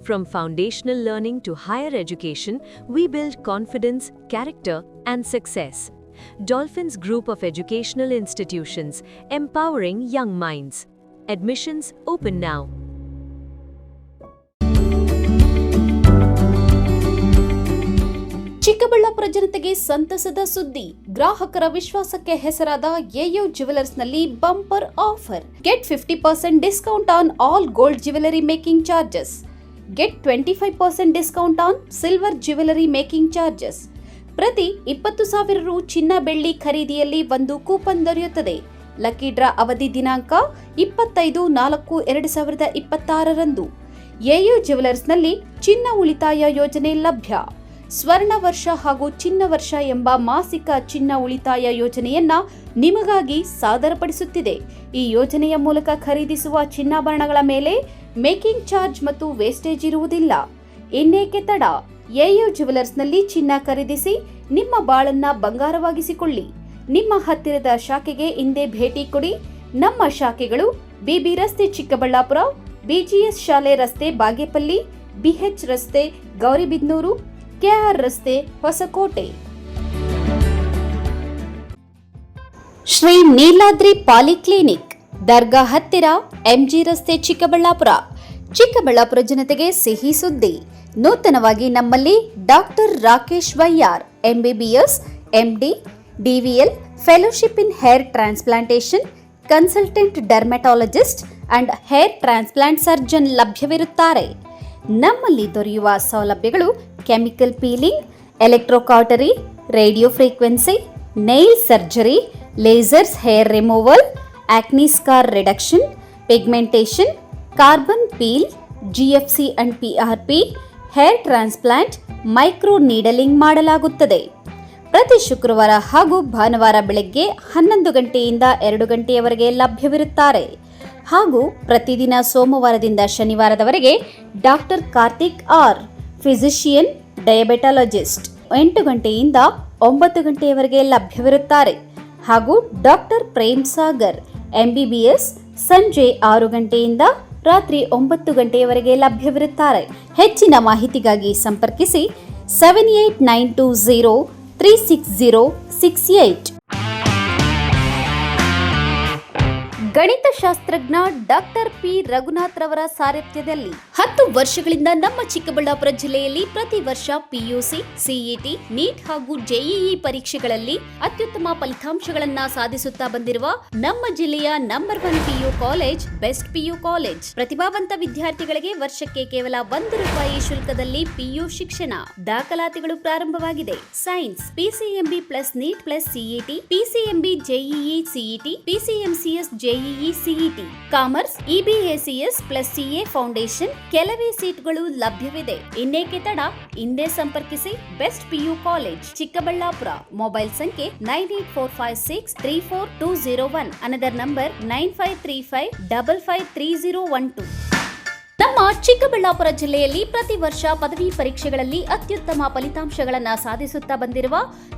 From foundational learning to higher education, we build confidence, character, and success. Dolphins Group of Educational Institutions, empowering young minds. Admissions open now. Chikkaballapur ಜನತೆಗೆ ಸಂತಸದ ಸುದ್ದಿ. ಗ್ರಾಹಕರ ವಿಶ್ವಾಸಕ್ಕೆ ಹೆಸರಾದ AU ಜ್ಯುವೆಲರ್ಸ್ನಲ್ಲಿ bumper offer. Get 50% discount on all gold jewellery making charges. Get 25% discount on silver jewellery making charges. ಪ್ರತಿ 20,000 ರು ಚಿನ್ನ ಬೆಳ್ಳಿ ಖರೀದಿಯಲ್ಲಿ ಒಂದು ಕೂಪನ್ ದೊರೆಯುತ್ತದೆ. ಲಕ್ಕಿ ಡ್ರಾ ಅವಧಿ ದಿನಾಂಕ 25/4/2026 ಎಯು ಜ್ಯುವೆಲರ್ಸ್ನಲ್ಲಿ ಚಿನ್ನ ಉಳಿತಾಯ ಯೋಜನೆ ಲಭ್ಯ. ಸ್ವರ್ಣ ವರ್ಷ ಹಾಗೂ ಚಿನ್ನ ವರ್ಷ ಎಂಬ ಮಾಸಿಕ ಚಿನ್ನ ಉಳಿತಾಯ ಯೋಜನೆಯನ್ನ ನಿಮಗಾಗಿ ಸಾದರಪಡಿಸುತ್ತಿದೆ. ಈ ಯೋಜನೆಯ ಮೂಲಕ ಖರೀದಿಸುವ ಚಿನ್ನಾಭರಣಗಳ ಮೇಲೆ ಮೇಕಿಂಗ್ ಚಾರ್ಜ್ ಮತ್ತು ವೇಸ್ಟೇಜ್ ಇರುವುದಿಲ್ಲ. ಇನ್ನೇಕೆ ತಡ? ಎಯು ಜ್ಯುವೆಲರ್ಸ್ನಲ್ಲಿ ಚಿನ್ನ ಖರೀದಿಸಿ ನಿಮ್ಮ ಬಾಳನ್ನ ಬಂಗಾರವಾಗಿಸಿಕೊಳ್ಳಿ. ನಿಮ್ಮ ಹತ್ತಿರದ ಶಾಖೆಗೆ ಇಂದೇ ಭೇಟಿ ಕೊಡಿ. ನಮ್ಮ ಶಾಖೆಗಳು BB ರಸ್ತೆ ಚಿಕ್ಕಬಳ್ಳಾಪುರ, BGS ಶಾಲೆ ರಸ್ತೆ ಬಾಗೇಪಲ್ಲಿ, BH ರಸ್ತೆ ಗೌರಿಬಿದನೂರು, KR ರಸ್ತೆ ಹೊಸಕೋಟೆ. ಶ್ರೀ ನೀಲಾದ್ರಿ ಪಾಲಿಕ್ಲಿನಿಕ್, ದರ್ಗಾ ಹತ್ತಿರ, MG ರಸ್ತೆ ಚಿಕ್ಕಬಳ್ಳಾಪುರ. ಚಿಕ್ಕಬಳ್ಳಾಪುರ ಜನತೆಗೆ ಸಿಹಿ ಸುದ್ದಿ. ನೂತನವಾಗಿ ನಮ್ಮಲ್ಲಿ ಡಾಕ್ಟರ್ ರಾಕೇಶ್ ವೈಯಾರ್ MBBS, MD, DVL, fellowship in hair transplantation, consultant dermatologist, and hair transplant surgeon ಲಭ್ಯವಿರುತ್ತಾರೆ. ನಮ್ಮಲ್ಲಿ ದೊರೆಯುವ ಸೌಲಭ್ಯಗಳು chemical peeling, electrocautery, radio frequency, nail surgery, lasers hair removal, acne scar reduction, pigmentation, carbon peel, GFC and PRP, hair transplant, micro needling ಮಾಡಲಾಗುತ್ತದೆ. ಪ್ರತಿ ಶುಕ್ರವಾರ ಹಾಗೂ ಭಾನುವಾರ ಬೆಳಗ್ಗೆ 11 ಗಂಟೆಯಿಂದ 2 ಗಂಟೆಯವರೆಗೆ ಲಭ್ಯವಿರುತ್ತಾರೆ. ಹಾಗೂ ಪ್ರತಿದಿನ ಸೋಮವಾರದಿಂದ ಶನಿವಾರದವರೆಗೆ ಡಾಕ್ಟರ್ ಕಾರ್ತಿಕ್ ಆರ್, ಫಿಸಿಷಿಯನ್, ಡಯಾಬೆಟಾಲಜಿಸ್ಟ್ 8 ಗಂಟೆಯಿಂದ 9 ಗಂಟೆಯವರೆಗೆ ಲಭ್ಯವಿರುತ್ತಾರೆ. ಹಾಗೂ ಡಾಕ್ಟರ್ ಪ್ರೇಮ್ ಸಾಗರ್, MBBS, ಸಂಜೆ 6 ಗಂಟೆಯಿಂದ ರಾತ್ರಿ 9 ಗಂಟೆಯವರೆಗೆ ಲಭ್ಯವಿರುತ್ತಾರೆ. ಹೆಚ್ಚಿನ ಮಾಹಿತಿಗಾಗಿ ಸಂಪರ್ಕಿಸಿ 7892036068. ಗಣಿತಶಾಸ್ತ್ರಜ್ಞ ಡಾಕ್ಟರ್ P. ರಘುನಾಥ್ ರವರ ಸಾರಥ್ಯದಲ್ಲಿ 10 ವರ್ಷಗಳಿಂದ ನಮ್ಮ ಚಿಕ್ಕಬಳ್ಳಾಪುರ ಜಿಲ್ಲೆಯಲ್ಲಿ ಪ್ರತಿ ವರ್ಷ PUC, CET, NEET ಹಾಗೂ JEE ಪರೀಕ್ಷೆಗಳಲ್ಲಿ ಅತ್ಯುತ್ತಮ ಫಲಿತಾಂಶಗಳನ್ನ ಸಾಧಿಸುತ್ತಾ ಬಂದಿರುವ ನಮ್ಮ ಜಿಲ್ಲೆಯ number 1 PU college best PU college. ಪ್ರತಿಭಾವಂತ ವಿದ್ಯಾರ್ಥಿಗಳಿಗೆ ವರ್ಷಕ್ಕೆ ಕೇವಲ ₹1 ಶುಲ್ಕದಲ್ಲಿ PU ಶಿಕ್ಷಣ. ದಾಖಲಾತಿಗಳು ಪ್ರಾರಂಭವಾಗಿದೆ. Science PCMB plus NEET plus CET, PCMB JEE CET, PCMCS JEE CET, commerce EBACS plus CA foundation. ಕೆಲವೇ ಸೀಟ್ಗಳು ಲಭ್ಯವಿದೆ. ಇನ್ನೇಕೆ ತಡ, ಹಿಂದೆ ಸಂಪರ್ಕಿಸಿ best PU college, Chikkaballapur. Mobile ಸಂಖ್ಯೆ 9845634201. Another number 9535553012. ನಮ್ಮ ಚಿಕ್ಕಬಳ್ಳಾಪುರ ಜಿಲ್ಲೆಯಲ್ಲಿ ಪ್ರತಿ ವರ್ಷ ಪದವಿ ಪರೀಕ್ಷೆಗಳಲ್ಲಿ ಅತ್ಯುತ್ತಮ ಫಲಿತಾಂಶಗಳನ್ನು ಸಾಧಿಸುತ್ತಾ ಬಂದಿರುವ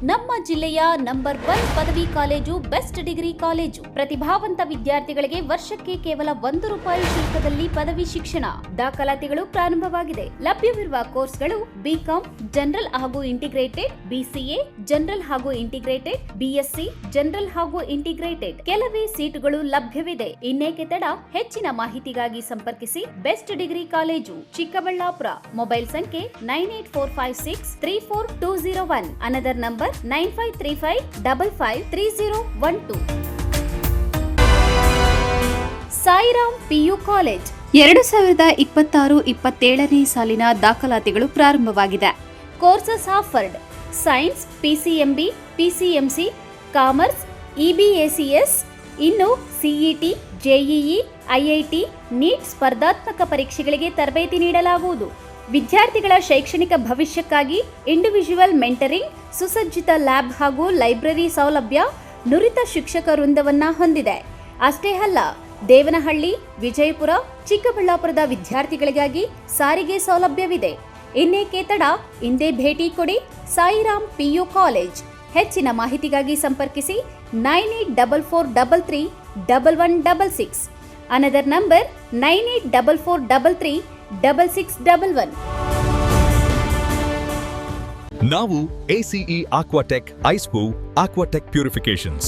ನಮ್ಮ ಜಿಲ್ಲೆಯ ನಂಬರ್ 1 ಪದವಿ ಕಾಲೇಜು ಬೆಸ್ಟ್ ಡಿಗ್ರಿ ಕಾಲೇಜು. ಪ್ರತಿಭಾವಂತ ವಿದ್ಯಾರ್ಥಿಗಳಿಗೆ ವರ್ಷಕ್ಕೆ ಕೇವಲ ₹1 ಶುಲ್ಕದಲ್ಲಿ ಪದವಿ ಶಿಕ್ಷಣ. ದಾಖಲಾತಿಗಳು ಪ್ರಾರಂಭವಾಗಿದೆ. ಲಭ್ಯವಿರುವ ಕೋರ್ಸ್ಗಳು BCom ಜನರಲ್ ಹಾಗೂ ಇಂಟಿಗ್ರೇಟೆಡ್, BCA ಜನರಲ್ ಹಾಗೂ ಇಂಟಿಗ್ರೇಟೆಡ್, BSc ಜನರಲ್ ಹಾಗೂ ಇಂಟಿಗ್ರೇಟೆಡ್. ಕೆಲವೇ ಸೀಟುಗಳು ಲಭ್ಯವಿದೆ. ಇನ್ನೇಕೆ ತಡ, ಹೆಚ್ಚಿನ ಮಾಹಿತಿಗಾಗಿ ಸಂಪರ್ಕಿಸಿ best degree college, Chikkaballapur. Mobile ಸಂಖ್ಯೆ 9845634201. Another number 9535553012. Sairam PU college 2026-27ನೇ ಸಾಲಿನ ದಾಖಲಾತಿಗಳು ಪ್ರಾರಂಭವಾಗಿದೆ. Courses offered: science PCMB, PCMC, commerce EBACS, ಇನ್ನು CET, JEE, IIT, NEET ಸ್ಪರ್ಧಾತ್ಮಕ ಪರೀಕ್ಷೆಗಳಿಗೆ ತರಬೇತಿ ನೀಡಲಾಗುವುದು. ವಿದ್ಯಾರ್ಥಿಗಳ ಶೈಕ್ಷಣಿಕ ಭವಿಷ್ಯಕ್ಕಾಗಿ ಇಂಡಿವಿಜುವಲ್ ಮೆಂಟರಿಂಗ್, ಸುಸಜ್ಜಿತ ಲ್ಯಾಬ್ ಹಾಗೂ ಲೈಬ್ರರಿ ಸೌಲಭ್ಯ, ನುರಿತ ಶಿಕ್ಷಕ ವೃಂದವನ್ನ ಹೊಂದಿದೆ. ಅಷ್ಟೇ ಅಲ್ಲ, ದೇವನಹಳ್ಳಿ, ವಿಜಯಪುರ, ಚಿಕ್ಕಬಳ್ಳಾಪುರದ ವಿದ್ಯಾರ್ಥಿಗಳಿಗಾಗಿ ಸಾರಿಗೆ ಸೌಲಭ್ಯವಿದೆ. ಇನ್ನೇಕೆ ತಡ, ಹಿಂದೆ ಭೇಟಿ ಕೊಡಿ ಸಾಯಿರಾಮ್ PU ಕಾಲೇಜ್. ಹೆಚ್ಚಿನ ಮಾಹಿತಿಗಾಗಿ ಸಂಪರ್ಕಿಸಿ 9844331166. Another number 9844336611. ನಾವು ACE ಆಕ್ವಾಟೆಕ್ ಐಸ್ಪೂ ಆಕ್ವಾಟೆಕ್ ಪ್ಯೂರಿಫಿಕೇಶನ್ಸ್,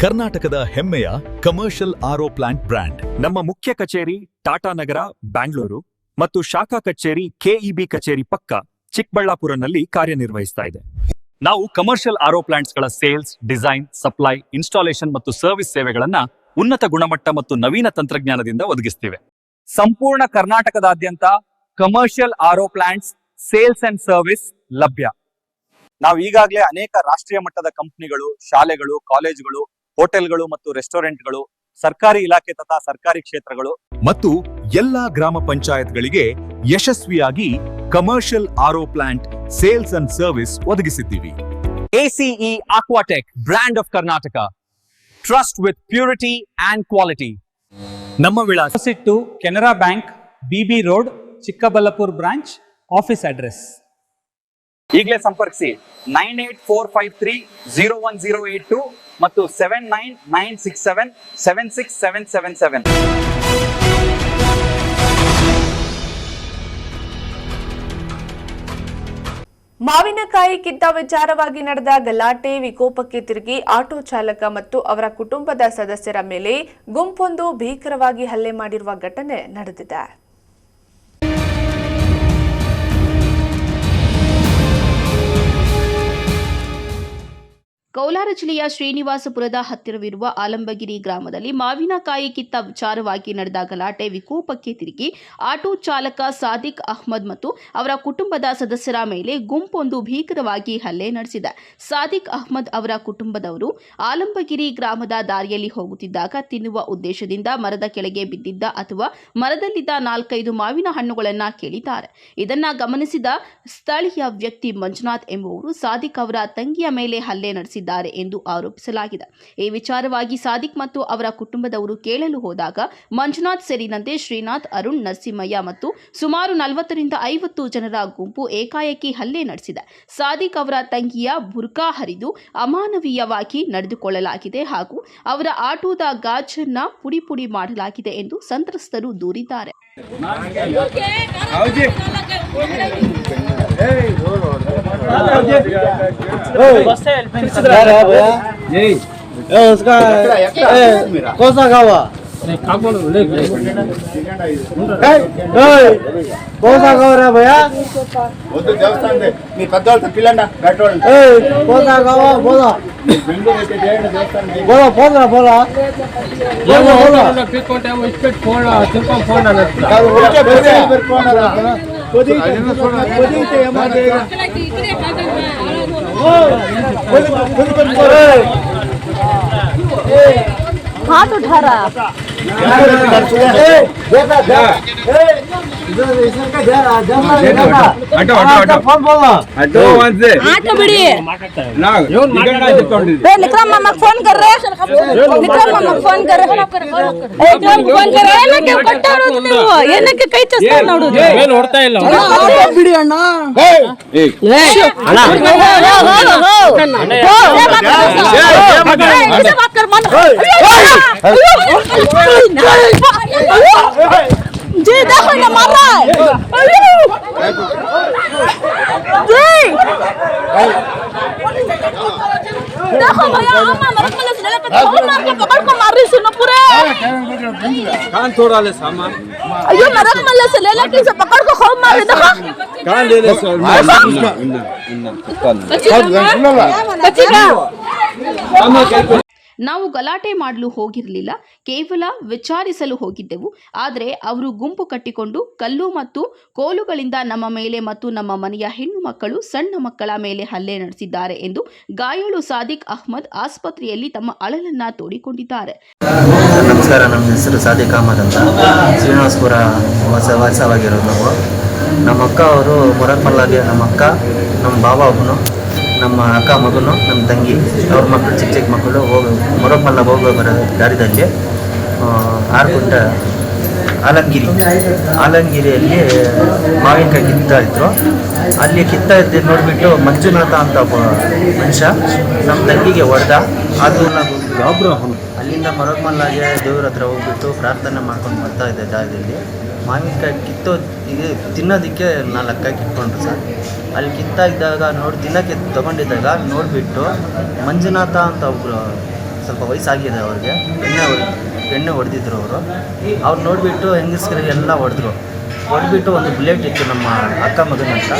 ಕರ್ನಾಟಕದ ಹೆಮ್ಮೆಯ ಕಮರ್ಷಿಯಲ್ RO ಪ್ಲಾಂಟ್ ಬ್ರ್ಯಾಂಡ್. ನಮ್ಮ ಮುಖ್ಯ ಕಚೇರಿ ಟಾಟಾ ನಗರ, ಬ್ಯಾಂಗ್ಳೂರು ಮತ್ತು ಶಾಖಾ ಕಚೇರಿ KEB ಕಚೇರಿ ಪಕ್ಕ ಚಿಕ್ಕಬಳ್ಳಾಪುರನಲ್ಲಿ ಕಾರ್ಯನಿರ್ವಹಿಸ್ತಾ ಇದೆ. ನಾವು ಕಮರ್ಷಿಯಲ್ RO ಪ್ಲಾಂಟ್ಸ್ಗಳ ಸೇಲ್ಸ್, ಡಿಸೈನ್, ಸಪ್ಲೈ, ಇನ್ಸ್ಟಾಲೇಷನ್ ಮತ್ತು ಸರ್ವಿಸ್ ಸೇವೆಗಳನ್ನ ಉನ್ನತ ಗುಣಮಟ್ಟ ಮತ್ತು ನವೀನ ತಂತ್ರಜ್ಞಾನದಿಂದ ಒದಗಿಸ್ತಿವೆ. ಸಂಪೂರ್ಣ ಕರ್ನಾಟಕದಾದ್ಯಂತ commercial RO plants sales and service ಲಭ್ಯ. ನಾವು ಈಗಾಗಲೇ ಅನೇಕ ರಾಷ್ಟ್ರೀಯ ಮಟ್ಟದ ಕಂಪನಿಗಳು, ಶಾಲೆಗಳು, ಕಾಲೇಜುಗಳು, ಹೋಟೆಲ್ಗಳು ಮತ್ತು ರೆಸ್ಟೋರೆಂಟ್ಗಳು, ಸರ್ಕಾರಿ ಇಲಾಖೆ ತಥಾ ಸರ್ಕಾರಿ ಕ್ಷೇತ್ರಗಳು ಮತ್ತು ಎಲ್ಲಾ ಗ್ರಾಮ ಪಂಚಾಯತ್ಗಳಿಗೆ ಯಶಸ್ವಿಯಾಗಿ commercial RO plant sales and service ಒದಗಿಸಿದ್ದೀವಿ. ACE Aquatech, brand of Karnataka, trust with purity and quality. ನಮ್ಮ ವಿಳಾಸ to Canara bank, BB road, Chikkaballapur branch, office address. ಈಗಲೇ ಸಂಪರ್ಕಿಸಿ 9845301082 ಮತ್ತು 7996776777. ಮಾವಿನಕಾಯಿ ಕಿತ್ತ ವಿಚಾರವಾಗಿ ನಡೆದ ಗಲಾಟೆ ವಿಕೋಪಕ್ಕೆ ತಿರುಗಿ ಆಟೋ ಚಾಲಕ ಮತ್ತು ಅವರ ಕುಟುಂಬದ ಸದಸ್ಯರ ಮೇಲೆ ಗುಂಪೊಂದು ಭೀಕರವಾಗಿ ಹಲ್ಲೆ ಮಾಡಿರುವ ಘಟನೆ ನಡೆದಿದೆ. ಕೋಲಾರ ಜಿಲ್ಲೆಯ ಶ್ರೀನಿವಾಸಪುರದ ಹತ್ತಿರವಿರುವ ಆಲಂಬಗಿರಿ ಗ್ರಾಮದಲ್ಲಿ ಮಾವಿನಕಾಯಿ ಕಿತ್ತ ವಿಚಾರವಾಗಿ ನಡೆದ ಗಲಾಟೆ ವಿಕೋಪಕ್ಕೆ ತಿರುಗಿ ಆಟೋ ಚಾಲಕ ಸಾದಿಕ್ ಅಹ್ಮದ್ ಮತ್ತು ಅವರ ಕುಟುಂಬದ ಸದಸ್ಯರ ಮೇಲೆ ಗುಂಪೊಂದು ಭೀಕರವಾಗಿ ಹಲ್ಲೆ ನಡೆಸಿದೆ. ಸಾದಿಕ್ ಅಹ್ಮದ್ ಅವರ ಕುಟುಂಬದವರು ಆಲಂಬಗಿರಿ ಗ್ರಾಮದ ದಾರಿಯಲ್ಲಿ ಹೋಗುತ್ತಿದ್ದಾಗ ತಿನ್ನುವ ಉದ್ದೇಶದಿಂದ ಮರದ ಕೆಳಗೆ ಬಿದ್ದಿದ್ದ ಅಥವಾ ಮರದಲ್ಲಿದ್ದ 4-5 ಮಾವಿನ ಹಣ್ಣುಗಳನ್ನು ಕೇಳಿದ್ದಾರೆ. ಇದನ್ನ ಗಮನಿಸಿದ ಸ್ಥಳೀಯ ವ್ಯಕ್ತಿ ಮಂಜುನಾಥ್ ಎಂಬುವರು ಸಾದಿಕ್ ಅವರ ತಂಗಿಯ ಮೇಲೆ ಹಲ್ಲೆ ನಡೆಸಿದ್ದಾರೆ ಎಂದು ಆರೋಪಿಸಲಾಗಿದೆ. ಈ ವಿಚಾರವಾಗಿ ಸಾದಿಕ್ ಮತ್ತು ಅವರ ಕುಟುಂಬದವರು ಕೇಳಲು ಹೋದಾಗ ಮಂಜುನಾಥ್ ಸೇರಿದಂತೆ ಶ್ರೀನಾಥ್, ಅರುಣ್, ನರಸಿಂಹಯ್ಯ ಮತ್ತು ಸುಮಾರು 40-50 ಜನರ ಗುಂಪು ಏಕಾಏಕಿ ಹಲ್ಲೆ ನಡೆಸಿದೆ. ಸಾದಿಕ್ ಅವರ ತಂಗಿಯ ಬುರ್ಕಾ ಹರಿದು ಅಮಾನವೀಯವಾಗಿ ನಡೆದುಕೊಳ್ಳಲಾಗಿದೆ ಹಾಗೂ ಅವರ ಆಟೋದ ಗಾಜನ್ನ ಪುಡಿ ಮಾಡಲಾಗಿದೆ ಎಂದು ಸಂತ್ರಸ್ತರು ದೂರಿದ್ದಾರೆ. कौन सा गाँव कौन सा गाँव रे भैया कौन सा गाँव बोला बोला बोला हाथ उठा रहा आटो बिड़ी विक्रम मामा फोन कर रहे फोन कर ಏನಕ್ಕೆ ಕೈ ಚಸ್ತಾ ನೋಡುದು ನೋಡ್ತಾ ಇಲ್ಲ ಬಿಡಿ ಅಣ್ಣ जी देखो ना मार रहा है देखो भैया मरद में से लेकर के कमर को मार रही सुनो पूरे कान थोड़ा ले सामान अयो मरद में से लेकर से पकड़ को खूब मार देखो कान ले ले बच्ची का ನಾವು ಗಲಾಟೆ ಮಾಡಲು ಹೋಗಿರಲಿಲ್ಲ, ಕೇವಲ ವಿಚಾರಿಸಲು ಹೋಗಿದ್ದೆವು. ಆದರೆ ಅವರು ಗುಂಪು ಕಟ್ಟಿಕೊಂಡು ಕಲ್ಲು ಮತ್ತು ಕೋಲುಗಳಿಂದ ನಮ್ಮ ಮೇಲೆ ಮತ್ತು ನಮ್ಮ ಮನೆಯ ಹೆಣ್ಣು ಮಕ್ಕಳು, ಸಣ್ಣ ಮಕ್ಕಳ ಮೇಲೆ ಹಲ್ಲೆ ನಡೆಸಿದ್ದಾರೆ ಎಂದು ಗಾಯಾಳು ಸಾದಿಕ್ ಅಹ್ಮದ್ ಆಸ್ಪತ್ರೆಯಲ್ಲಿ ತಮ್ಮ ಅಳಲನ್ನ ತೋಡಿಕೊಂಡಿದ್ದಾರೆ. ನಮಸ್ಕಾರ, ನಮ್ಮ ಹೆಸರು ಸಾದಿಕ್ ಅಹ್ಮದ್ ಅಂತ. ಶ್ರೀನಿವಾಸಪುರ ವಾಸವಾಗಿರೋದು ನಾವು. ನಮ್ಮ ಅಕ್ಕ ಅವರು ಮುರಪ್ಪಲ್ಲಾಗೆ, ನಮ್ಮ ಅಕ್ಕ, ನಮ್ಮ ಬಾವ ಒಬ್ಬನು, ನಮ್ಮ ಅಕ್ಕ ಮಗನು, ನಮ್ಮ ತಂಗಿ, ಅವ್ರ ಮಕ್ಕಳು ಚಿಕ್ಕ ಮಕ್ಕಳು ಮೊರಪ್ಪಲ್ಲ ಹೋಗೋ ಬರೋ ದಾರಿದಲ್ಲಿ ಆರ್ಗುಂಟ ಆಲಂಗಿರಿಯಲ್ಲಿ ಮಾವಿನಕಾಯಿ ಕಿತ್ತಾ ಇದ್ರು. ಅಲ್ಲಿ ಕಿತ್ತಾ ಇದ್ದೆ ನೋಡಿಬಿಟ್ಟು ಮಂಜುನಾಥ ಅಂತ ಒಬ್ಬ ಮನುಷ್ಯ ನಮ್ಮ ತಂಗಿಗೆ ಹೊಡೆದ. ಅದು ಅಲ್ಲಿಂದ ಮೊರಪ್ಪಲ್ಲಾಗೆ ದೇವ್ರ ಹತ್ರ ಹೋಗ್ಬಿಟ್ಟು ಪ್ರಾರ್ಥನೆ ಮಾಡ್ಕೊಂಡು ಬರ್ತಾ ಇದ್ದೆ ದಾರಿಯಲ್ಲಿ. ಮಾವಿನಕಾಯಿ ಇದು ತಿನ್ನೋದಕ್ಕೆ 4 ಕಾಯಿ ಕಿತ್ಕೊಂಡ್ರು ಸರ್. ಅಲ್ಲಿ ಕಿತ್ತಾ ಇದ್ದಾಗ ದಿನಕ್ಕೆ ತೊಗೊಂಡಿದ್ದಾಗ ನೋಡಿಬಿಟ್ಟು ಮಂಜುನಾಥ ಅಂತ ಒಬ್ಬರು ಸ್ವಲ್ಪ ವಯಸ್ಸಾಗಿದೆ ಅವ್ರಿಗೆ, ಎಣ್ಣೆ ಹೊಡೆದಿದ್ರು ಅವ್ರು ನೋಡಿಬಿಟ್ಟು ಹೆಂಗಸ್ಕರಿಗೆಲ್ಲ ಹೊಡೆದ್ಬಿಟ್ಟು ಒಂದು ಬುಲೆಟ್ ಇತ್ತು ನಮ್ಮ ಅಕ್ಕ ಮಗನ ಹತ್ರ,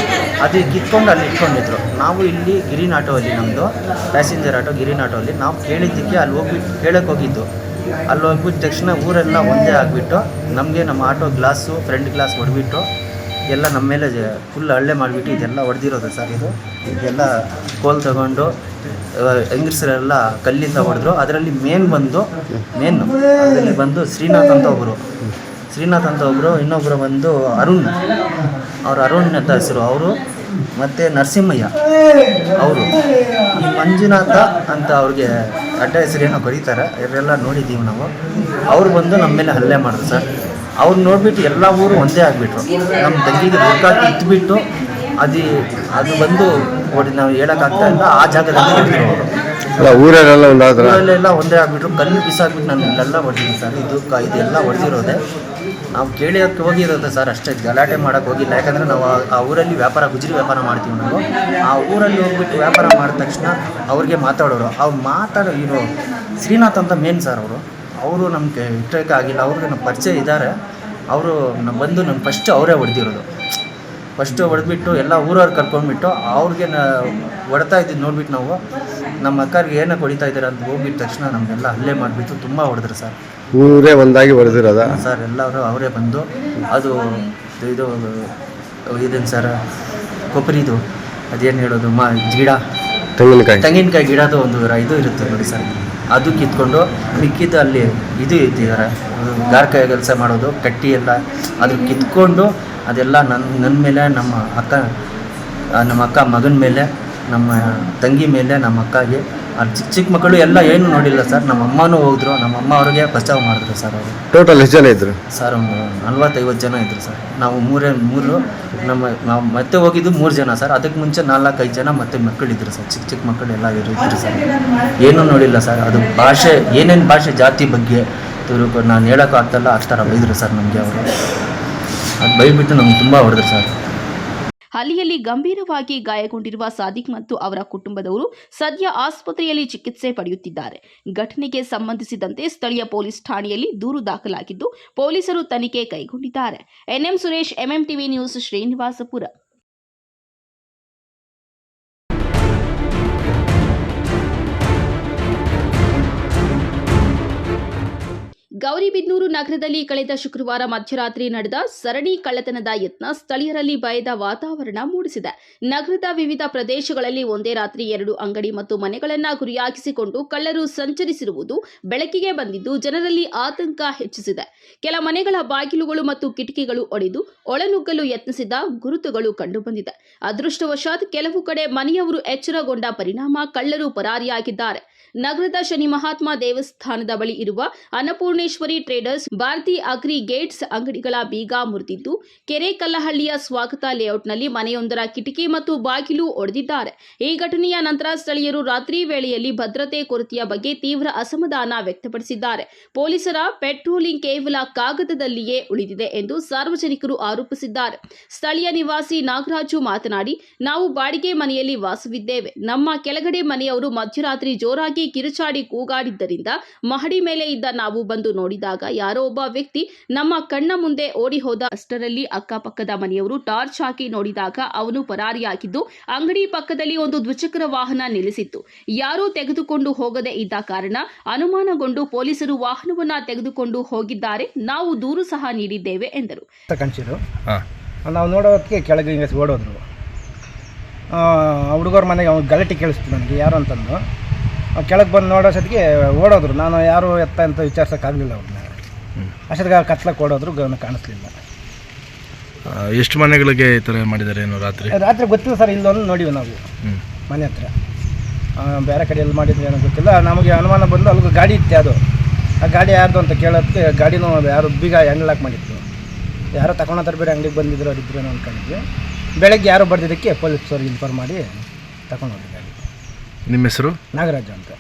ಅದು ಕಿತ್ಕೊಂಡು ಅಲ್ಲಿ ಇಟ್ಕೊಂಡಿದ್ರು. ನಾವು ಇಲ್ಲಿ ಗಿರಿನ್ ಆಟೋಲ್ಲಿ, ನಮ್ಮದು ಪ್ಯಾಸೆಂಜರ್ ಆಟೋ ಗಿರಿನ್ ಆಟೋಲ್ಲಿ ನಾವು ಕೇಳಿದ್ದಕ್ಕೆ ಅಲ್ಲಿ ಹೋಗ್ಬಿಟ್ಟು ಕೇಳಕ್ಕೆ ಹೋಗಿದ್ದು. ಅಲ್ಲಿ ಹೋಗ್ಬಿಟ್ಟು ತಕ್ಷಣ ಊರೆಲ್ಲ ಒಂದೇ ಆಗಿಬಿಟ್ಟು ನಮಗೆ ನಮ್ಮ ಆಟೋ ಗ್ಲಾಸು, ಫ್ರಂಟ್ ಗ್ಲಾಸ್ ಹೊಡೆದ್ಬಿಟ್ಟು ಎಲ್ಲ ನಮ್ಮ ಮೇಲೆ ಫುಲ್ ಹಳ್ಳೆ ಮಾಡಿಬಿಟ್ಟು ಇದೆಲ್ಲ ಹೊಡೆದಿರೋದು ಸರ್. ಇದೆಲ್ಲ ಕೋಲ್ ತಗೊಂಡು ಹೆಂಗಸರೆಲ್ಲ ಕಲ್ಲಿಂದ ಹೊಡೆದ್ರು. ಅದರಲ್ಲಿ ಅದರಲ್ಲಿ ಬಂದು ಶ್ರೀನಾಥ್ ಅಂತ ಒಬ್ಬರು, ಇನ್ನೊಬ್ಬರು ಬಂದು ಅರುಣ್ ಅಂತ ಹೆಸರು ಅವರು, ಮತ್ತು ನರಸಿಂಹಯ್ಯ ಅವರು. ಈ ಮಂಜುನಾಥ ಅಂತ ಅವ್ರಿಗೆ ಅಡ್ಡ ಹೆಸರೇನೋ ಬರೀತಾರೆ, ಇವರೆಲ್ಲ ನೋಡಿದ್ದೀವಿ ನಾವು. ಅವ್ರು ಬಂದು ನಮ್ಮ ಮೇಲೆ ಹಲ್ಲೆ ಮಾಡಿದ್ರು ಸರ್. ಅವ್ರು ನೋಡಿಬಿಟ್ಟು ಎಲ್ಲ ಊರು ಒಂದೇ ಆಗಿಬಿಟ್ರು. ನಮ್ಮ ತಂಗಿಗೆ ದುರ್ಗಾಕಿ ಇಟ್ಬಿಟ್ಟು ಅದು ಬಂದು ನಾವು ಹೇಳೋಕ್ಕಾಗ್ತಾ ಇಲ್ಲ, ಆ ಜಾಗದಲ್ಲಿ ಇದ್ರು ಅವರು. ಊರಲ್ಲೆಲ್ಲ ಒಂದೇ ಆಗಿಬಿಟ್ರು. ಕಲ್ಲು ಬಿಸಾಕ್ಬಿಟ್ಟು ನಾನು ಇಲ್ಲೆಲ್ಲ ಹೊಡೆದಿದ್ದೀನಿ ಸರ್. ಇದೆಲ್ಲ ಹೊಡೆದಿರೋದೆ ನಾವು ಕೇಳೋಕ್ಕೆ ಹೋಗಿರೋದು ಸರ್, ಅಷ್ಟೇ. ಗಲಾಟೆ ಮಾಡೋಕ್ಕೆ ಹೋಗಿಲ್ಲ. ಯಾಕಂದರೆ ನಾವು ಆ ಊರಲ್ಲಿ ಗುಜರಿ ವ್ಯಾಪಾರ ಮಾಡ್ತೀವಿ ನಾವು. ಆ ಊರಲ್ಲಿ ಹೋಗ್ಬಿಟ್ಟು ವ್ಯಾಪಾರ ಮಾಡಿದ ತಕ್ಷಣ ಅವ್ರಿಗೆ ಮಾತಾಡೋರು. ಇರೋ ಶ್ರೀನಾಥ್ ಅಂತ ಮೇನ್ ಸರ್ ಅವರು ನಮಗೆ ಇಟ್ಟಕ್ಕೆ ಆಗಿಲ್ಲ. ಅವ್ರಿಗೆ ನಮ್ಮ ಪರಿಚಯ ಇದ್ದಾರೆ. ಅವರು ಬಂದು ನಮ್ಮ ಫಸ್ಟ್ ಅವರೇ ಹೊಡೆದಿರೋದು. ಫಸ್ಟು ಹೊಡೆದ್ಬಿಟ್ಟು ಎಲ್ಲ ಊರವ್ರು ಕರ್ಕೊಂಡ್ಬಿಟ್ಟು ಅವ್ರಿಗೆ ಹೊಡ್ತಾ ಇದ್ದಿದ್ದು ನೋಡ್ಬಿಟ್ಟು ನಾವು ನಮ್ಮ ಅಕ್ಕರಿಗೆ ಏನೋ ಹೊಡಿತಾ ಇದ್ದಾರೆ ಅಂತ ಹೋಗಿದ ತಕ್ಷಣ ನಮಗೆಲ್ಲ ಹಲ್ಲೆ ಮಾಡಿಬಿಟ್ಟು ತುಂಬ ಹೊಡೆದ್ರು ಸರ್. ಊರೇ ಒಂದಾಗಿ ಹೊಡೆದಿರೋದ ಸರ್? ಎಲ್ಲರೂ ಅವರೇ ಬಂದು ಅದು ಇದು ಇದೇನು ಸರ್ ಕೊಬ್ಬರಿದು ಅದೇನು ಹೇಳೋದು ಗಿಡ ತೆಂಗಿನಕಾಯಿ ಗಿಡದು ಒಂದು ಇದು ಇರುತ್ತೆ ನೋಡಿ ಸರ್, ಅದು ಕಿತ್ಕೊಂಡು ಮಿಕ್ಕಿದ್ದು ಅಲ್ಲಿ ಇದು ಇಟ್ಟಿದ್ದಾರೆ ಗಾರ್ಕಾಯಿ ಕೆಲಸ ಮಾಡೋದು ಕಟ್ಟಿ ಎಲ್ಲ ಅದು ಕಿತ್ಕೊಂಡು ಅದೆಲ್ಲ ನನ್ನ ಮೇಲೆ ನಮ್ಮ ಅಕ್ಕ ಮಗನ ಮೇಲೆ ನಮ್ಮ ತಂಗಿ ಮೇಲೆ ನಮ್ಮ ಅಕ್ಕಗೆ ಅಲ್ಲಿ ಚಿಕ್ಕ ಮಕ್ಕಳು ಎಲ್ಲ ಏನು ನೋಡಿಲ್ಲ ಸರ್. ನಮ್ಮ ಅಮ್ಮನೂ ಹೋದ್ರು, ನಮ್ಮ ಅಮ್ಮ ಅವ್ರಿಗೆ ಬಚಾವ್ ಮಾಡಿದ್ರು ಸರ್. ಅವರು ಟೋಟಲ್ ಎಷ್ಟು ಜನ ಇದ್ರು ಸರ್? ಒಂದು 40-50 ಜನ ಇದ್ರು ಸರ್. ನಾವು ಮೂರು ನಾವು ಮತ್ತೆ ಹೋಗಿದ್ದು 3 ಜನ ಸರ್. ಅದಕ್ಕೆ ಮುಂಚೆ 4-5 ಜನ ಮತ್ತೆ ಮಕ್ಕಳಿದ್ರು ಸರ್, ಚಿಕ್ಕ ಮಕ್ಕಳು ಎಲ್ಲ ಇದ್ರು ಸರ್. ಏನೂ ನೋಡಿಲ್ಲ ಸರ್. ಅದು ಭಾಷೆ ಏನೇನು ಭಾಷೆ ಜಾತಿ ಬಗ್ಗೆ ನಾನು ಹೇಳೋಕ್ಕೂ ಆಗ್ತಾಯಿಲ್ಲ, ಆ ಥರ ಬೈದರು ಸರ್ ನಮಗೆ ಅವರು. ಅದು ಬೈಬಿಟ್ಟು ನಮ್ಗೆ ತುಂಬ ಹೊಡೆದ್ರು ಸರ್. ಹಲ್ಲಿಯಲ್ಲಿ ಗಂಭೀರವಾಗಿ ಗಾಯಗೊಂಡಿರುವ ಸಾದಿಕ್ ಮತ್ತು ಅವರ ಕುಟುಂಬದವರು ಸದ್ಯ ಆಸ್ಪತ್ರೆಯಲ್ಲಿ ಚಿಕಿತ್ಸೆ ಪಡೆಯುತ್ತಿದ್ದಾರೆ. ಘಟನೆಗೆ ಸಂಬಂಧಿಸಿದಂತೆ ಸ್ಥಳೀಯ ಪೊಲೀಸ್ ಠಾಣೆಯಲ್ಲಿ ದೂರು ದಾಖಲಾಗಿದ್ದು ಪೊಲೀಸರು ತನಿಖೆ ಕೈಗೊಂಡಿದ್ದಾರೆ. NM Suresh, MMTV news, Srinivaspur. Gauribidanur ನಗರದಲ್ಲಿ ಕಳೆದ ಶುಕ್ರವಾರ ಮಧ್ಯರಾತ್ರಿ ನಡೆದ ಸರಣಿ ಕಳ್ಳತನದ ಯತ್ನ ಸ್ಥಳೀಯರಲ್ಲಿ ಭಯದ ವಾತಾವರಣ ಮೂಡಿಸಿದೆ. ನಗರದ ವಿವಿಧ ಪ್ರದೇಶಗಳಲ್ಲಿ ಒಂದೇ ರಾತ್ರಿ 2 ಅಂಗಡಿ ಮತ್ತು ಮನೆಗಳನ್ನು ಗುರಿಯಾಗಿಸಿಕೊಂಡು ಕಳ್ಳರು ಸಂಚರಿಸಿರುವುದು ಬೆಳಕಿಗೆ ಬಂದಿದ್ದು ಜನರಲ್ಲಿ ಆತಂಕ ಹೆಚ್ಚಿಸಿದೆ. ಕೆಲ ಮನೆಗಳ ಬಾಗಿಲುಗಳು ಮತ್ತು ಕಿಟಕಿಗಳು ಒಡೆದು ಒಳನುಗ್ಗಲು ಯತ್ನಿಸಿದ ಗುರುತುಗಳು ಕಂಡುಬಂದಿದೆ. ಅದೃಷ್ಟವಶಾತ್ ಕೆಲವು ಕಡೆ ಮನೆಯವರು ಎಚ್ಚರಗೊಂಡ ಪರಿಣಾಮ ಕಳ್ಳರು ಪರಾರಿಯಾಗಿದ್ದಾರೆ. ನಗರದ ಶನಿ ಮಹಾತ್ಮ ದೇವಸ್ಥಾನದ ಬಳಿ ಇರುವ Annapoorneshwari traders, Bharati agri gates ಅಂಗಡಿಗಳ ಬೀಗ ಮುರಿದಿದ್ದು ಕೆರೆಕಲ್ಲಹಳ್ಳಿಯ ಸ್ವಾಗತ ಲೇಔಟ್ನಲ್ಲಿ ಮನೆಯೊಂದರ ಕಿಟಕಿ ಮತ್ತು ಬಾಗಿಲು ಒಡೆದಿದ್ದಾರೆ. ಈ ಘಟನೆಯ ನಂತರ ಸ್ಥಳೀಯರು ರಾತ್ರಿ ವೇಳೆಯಲ್ಲಿ ಭದ್ರತೆ ಕೊರತೆಯ ಬಗ್ಗೆ ತೀವ್ರ ಅಸಮಾಧಾನ ವ್ಯಕ್ತಪಡಿಸಿದ್ದಾರೆ. ಪೊಲೀಸರ ಪೆಟ್ರೋಲಿಂಗ್ ಕೇವಲ ಕಾಗದದಲ್ಲಿಯೇ ಉಳಿದಿದೆ ಎಂದು ಸಾರ್ವಜನಿಕರು ಆರೋಪಿಸಿದ್ದಾರೆ. ಸ್ಥಳೀಯ ನಿವಾಸಿ ನಾಗರಾಜು ಮಾತನಾಡಿ, ನಾವು ಬಾಡಿಗೆ ಮನೆಯಲ್ಲಿ ವಾಸವಿದ್ದೇವೆ. ನಮ್ಮ ಕೆಳಗಡೆ ಮನೆಯವರು ಮಧ್ಯರಾತ್ರಿ ಜೋರಾಗಿ ಕಿರುಚಾಡಿ ಕೂಗಾಡಿದ್ದರಿಂದ ಮಹಡಿ ಮೇಲೆ ಇದ್ದ ನಾವು ಬಂದು ನೋಡಿದಾಗ ಯಾರೋ ಒಬ್ಬ ವ್ಯಕ್ತಿ ನಮ್ಮ ಕಣ್ಣ ಮುಂದೆ ಓಡಿ ಹೋದ. ಅಷ್ಟರಲ್ಲಿ ಅಕ್ಕಪಕ್ಕದ ಮನೆಯವರು ಟಾರ್ಚ್ ಹಾಕಿ ನೋಡಿದಾಗ ಅವನು ಪರಾರಿಯಾಗಿದ್ದು ಅಂಗಡಿ ಪಕ್ಕದಲ್ಲಿ ಒಂದು ದ್ವಿಚಕ್ರ ವಾಹನ ನಿಲ್ಲಿಸಿತ್ತು. ಯಾರೂ ತೆಗೆದುಕೊಂಡು ಹೋಗದೆ ಇದ್ದ ಕಾರಣ ಅನುಮಾನಗೊಂಡು ಪೊಲೀಸರು ವಾಹನವನ್ನ ತೆಗೆದುಕೊಂಡು ಹೋಗಿದ್ದಾರೆ. ನಾವು ದೂರು ಸಹ ನೀಡಿದ್ದೇವೆ ಎಂದರು. ನಾವು ನೋಡೋದಕ್ಕೆ ಕೆಳಗೆ ಓಡೋದ್ರು. ಹುಡುಗರ ಮನೆಗೆ ಗಲಾಟೆ ಕೇಳಿಸ್ತು ನನಗೆ ಯಾರು ಅಂತಂದು. ಕೆಳಗೆ ಬಂದು ನೋಡೋಸತ್ತಿಗೆ ಓಡೋದ್ರು. ನಾನು ಯಾರು ಎತ್ತ ಅಂತ ವಿಚಾರಿಸೋಕ್ಕಾಗಲಿಲ್ಲ ಅವ್ರನ್ನ. ಅಷ್ಟೊತ್ತಿಗೆ ಕತ್ಲಕ್ಕೆ ಓಡೋದ್ರು, ಕಾಣಿಸ್ಲಿಲ್ಲ. ಎಷ್ಟು ಮನೆಗಳಿಗೆ ಈ ಥರ ಮಾಡಿದ್ದಾರೆ ಏನು ರಾತ್ರಿ ಗೊತ್ತಿಲ್ಲ ಸರ್. ಇಲ್ಲೊಂದು ನೋಡಿವಿ ನಾವು ಮನೆ ಹತ್ರ. ಬೇರೆ ಕಡೆ ಎಲ್ಲಿ ಮಾಡಿದ್ರು ಏನೋ ಗೊತ್ತಿಲ್ಲ. ನಮಗೆ ಅನುಮಾನ ಬಂದು ಅಲ್ಲಿಗೆ ಗಾಡಿ ಇತ್ತು. ಅದು ಆ ಗಾಡಿ ಯಾರ್ದು ಅಂತ ಕೇಳೋದಕ್ಕೆ ಗಾಡಿನೂ ಯಾರು ಬೀಗ ಹ್ಯಾಂಡಲ್ ಮಾಡಿತ್ತು. ಯಾರೋ ತಗೊಂಡು ಬೇರೆ ಅಂಗಡಿಗೆ ಬಂದಿದ್ರು ಅವ್ರಿದ್ರೇನೋ ಅಂದ್ಕೊಂಡಿದ್ವಿ. ಬೆಳಗ್ಗೆ ಯಾರೋ ಬರ್ದಿದ್ದಕ್ಕೆ ಪೊಲೀಸವ್ರಿಗೆ ಇನ್ಫಾರ್ಮ್ ಮಾಡಿ ತಗೊಂಡು ಹೋಗಿದ್ದಾರೆ. ನಿಮ್ಮ ಹೆಸರು? ನಾಗರಾಜ ಅಂತ.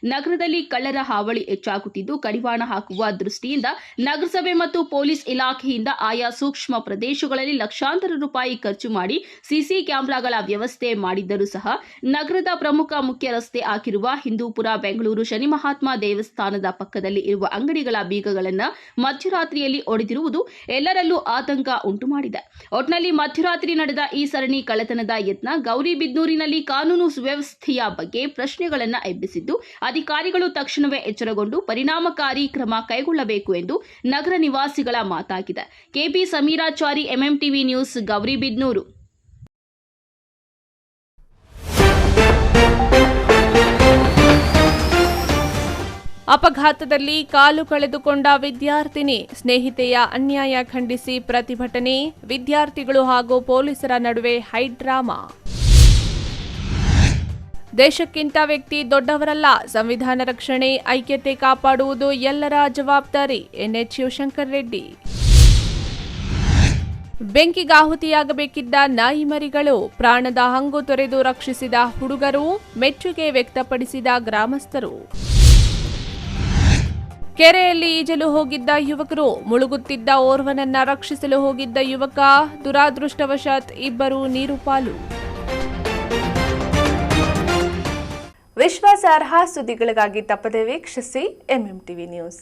ನಗರದಲ್ಲಿ ಕಳ್ಳರ ಹಾವಳಿ ಹೆಚ್ಚಾಗುತ್ತಿದ್ದು ಕಡಿವಾಣ ಹಾಕುವ ದೃಷ್ಟಿಯಿಂದ ನಗರಸಭೆ ಮತ್ತು ಪೊಲೀಸ್ ಇಲಾಖೆಯಿಂದ ಆಯಾ ಸೂಕ್ಷ್ಮ ಪ್ರದೇಶಗಳಲ್ಲಿ ಲಕ್ಷಾಂತರ ರೂಪಾಯಿ ಖರ್ಚು ಮಾಡಿ ಸಿಸಿ ಕ್ಯಾಮೆರಾಗಳ ವ್ಯವಸ್ಥೆ ಮಾಡಿದ್ದರೂ ಸಹ ನಗರದ ಪ್ರಮುಖ ಮುಖ್ಯ ರಸ್ತೆ ಆಗಿರುವ ಹಿಂದೂಪುರ ಬೆಂಗಳೂರು ಶನಿ ಮಹಾತ್ಮ ದೇವಸ್ಥಾನದ ಪಕ್ಕದಲ್ಲಿ ಇರುವ ಅಂಗಡಿಗಳ ಬೀಗಗಳನ್ನು ಮಧ್ಯರಾತ್ರಿಯಲ್ಲಿ ಒಡೆದಿರುವುದು ಎಲ್ಲರಲ್ಲೂ ಆತಂಕ ಉಂಟು ಮಾಡಿದೆ. ಒಟ್ನಲ್ಲಿ ಮಧ್ಯರಾತ್ರಿ ನಡೆದ ಈ ಸರಣಿ ಕಳ್ಳತನದ ಯತ್ನ ಗೌರಿಬಿದನೂರಿನಲ್ಲಿ ಕಾನೂನು ಸುವ್ಯವಸ್ಥೆಯ ಬಗ್ಗೆ ಪ್ರಶ್ನೆಗಳನ್ನು ಎಬ್ಬಿಸಿದ್ದು ಅಧಿಕಾರಿಗಳು ತಕ್ಷಣವೇ ಎಚ್ಚರಗೊಂಡು ಪರಿಣಾಮಕಾರಿ ಕ್ರಮ ಕೈಗೊಳ್ಳಬೇಕು ಎಂದು ನಗರ ನಿವಾಸಿಗಳ ಮಾತಾಗಿದೆ. KP Sameerachari, MMTV news, Gauribidanur. ಅಪಘಾತದಲ್ಲಿ ಕಾಲು ಕಳೆದುಕೊಂಡ ವಿದ್ಯಾರ್ಥಿನಿ, ಸ್ನೇಹಿತೆಯ ಅನ್ಯಾಯ ಖಂಡಿಸಿ ಪ್ರತಿಭಟನೆ, ವಿದ್ಯಾರ್ಥಿಗಳು ಹಾಗೂ ಪೊಲೀಸರ ನಡುವೆ ಹೈಡ್ರಾಮಾ. ದೇಶಕ್ಕಿಂತ ವ್ಯಕ್ತಿ ದೊಡ್ಡವರಲ್ಲ, ಸಂವಿಧಾನ ರಕ್ಷಣೆ, ಐಕ್ಯತೆ ಕಾಪಾಡುವುದು ಎಲ್ಲರ ಜವಾಬ್ದಾರಿ, ಎನ್ಎಚ್ ಶಿವಶಂಕರ್ ರೆಡ್ಡಿ. ಬೆಂಕಿಗಾಹುತಿಯಾಗಬೇಕಿದ್ದ ನಾಯಿ ಮರಿಗಳು, ಪ್ರಾಣದ ಹಂಗು ತೊರೆದು ರಕ್ಷಿಸಿದ ಹುಡುಗರು, ಮೆಚ್ಚುಗೆ ವ್ಯಕ್ತಪಡಿಸಿದ ಗ್ರಾಮಸ್ಥರು. ಕೆರೆಯಲ್ಲಿ ಈಜಲು ಹೋಗಿದ್ದ ಯುವಕರು, ಮುಳುಗುತ್ತಿದ್ದ ಓರ್ವನನ್ನ ರಕ್ಷಿಸಲು ಹೋಗಿದ್ದ ಯುವಕ, ದುರಾದೃಷ್ಟವಶಾತ್ ಇಬ್ಬರು ನೀರು ಪಾಲು. ವಿಶ್ವಾಸಾರ್ಹ ಸುದ್ದಿಗಳಿಗಾಗಿ ತಪ್ಪದೇ ವೀಕ್ಷಿಸಿ ಎಂಎಂಟಿವಿ ನ್ಯೂಸ್.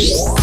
Hey!